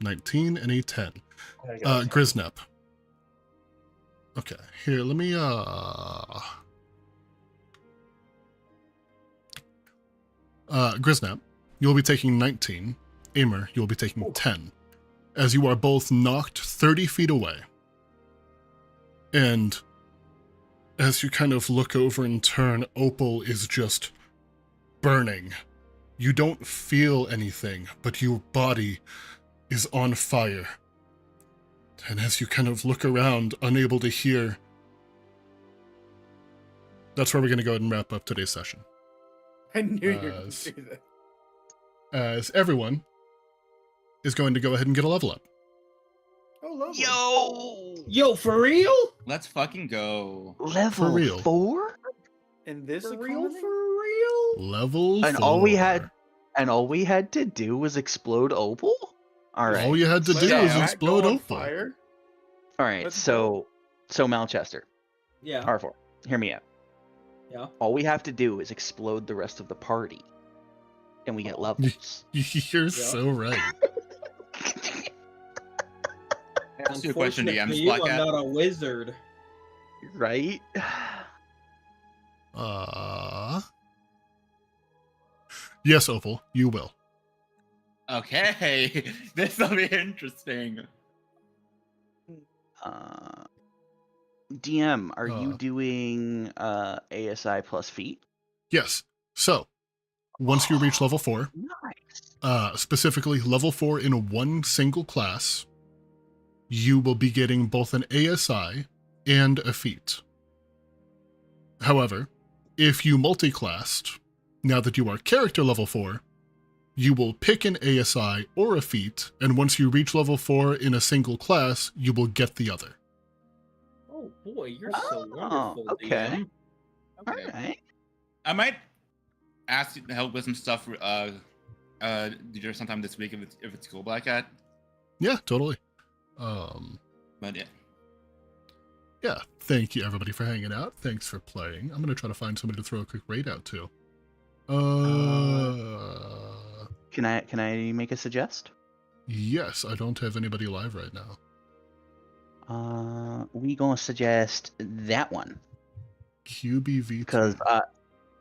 19 and a 10. Griznap. Okay, here, let me, Griznap, you'll be taking 19. Aimer, you'll be taking 10. As you are both knocked 30 feet away. And as you kind of look over and turn, Opal is just burning. You don't feel anything, but your body is on fire. And as you kind of look around, unable to hear, that's where we're going to go ahead and wrap up today's session.
I knew you were going to do that.
As everyone is going to go ahead and get a level up.
Oh, lovely.
Yo, for real?
Let's fucking go.
Level
For real.
4?
In this
For real?
economy?
For real?
Level
And
4.
all we had to do was explode Opal? Alright.
All you had to do
Let
was
that
explode
go on
Opal.
fire.
Alright,
Let's
so Malchester,
Yeah.
R4, hear me out.
Yeah.
All we have to do is explode the rest of the party. And we get levels.
You're so right.
Ask you a question,
Unfortunate
DM.
for you, I'm
Black Cat.
not a wizard.
Right?
Yes, Opal, you will.
Okay, this will be interesting.
DM, are you doing ASI plus feet?
Yes. So, Once you reach level 4,
Nice.
specifically level 4 in one single class, you will be getting both an ASI and a feat. However, if you multi-classed, now that you are character level 4, you will pick an ASI or a feat, and once you reach level 4 in a single class, you will get the other.
Oh boy, you're so
Oh,
wonderful,
okay.
DM.
Okay.
All right.
I might ask you to help with some stuff. Sometime this week if it's cool, Black Cat.
Yeah, totally.
But yeah.
Yeah, thank you everybody for hanging out. Thanks for playing. I'm gonna try to find somebody to throw a quick raid out to.
Can I make a suggest?
Yes, I don't have anybody live right now.
We gonna suggest that one
QBV2.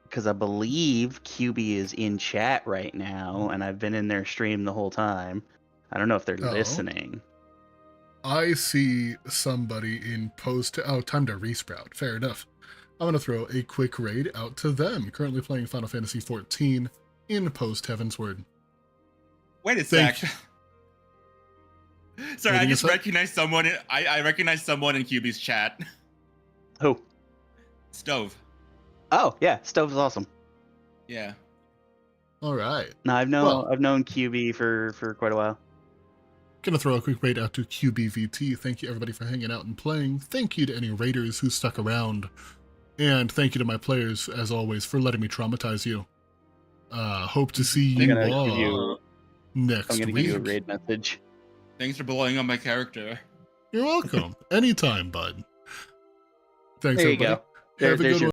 because I believe QB is in chat right now, and I've been in their stream the whole time. I don't know if they're
Oh.
listening.
I see somebody in post. Oh, time to resprout. Fair enough. I'm gonna throw a quick raid out to them. Currently playing Final Fantasy XIV in post Heaven's Word.
Wait a sec. Sorry,
Wait
I
a
just
sec.
recognized someone. I recognized someone in QB's chat.
Who?
Stove.
Oh yeah, Stove's awesome.
Yeah.
All right.
No, I've
Well-
known QB for quite a while.
Gonna throw a quick raid out to QBVT. Thank you everybody for hanging out and playing. Thank you to any raiders who stuck around. And thank you to my players, as always, for letting me traumatize you. Hope to see
I'm
you
gonna
all
give you.
next
I'm gonna
week.
give you a raid message.
Thanks for blowing up my character.
You're welcome. Anytime, bud. Thanks,
There you
everybody.
go.
Have a
There's
good
your
one.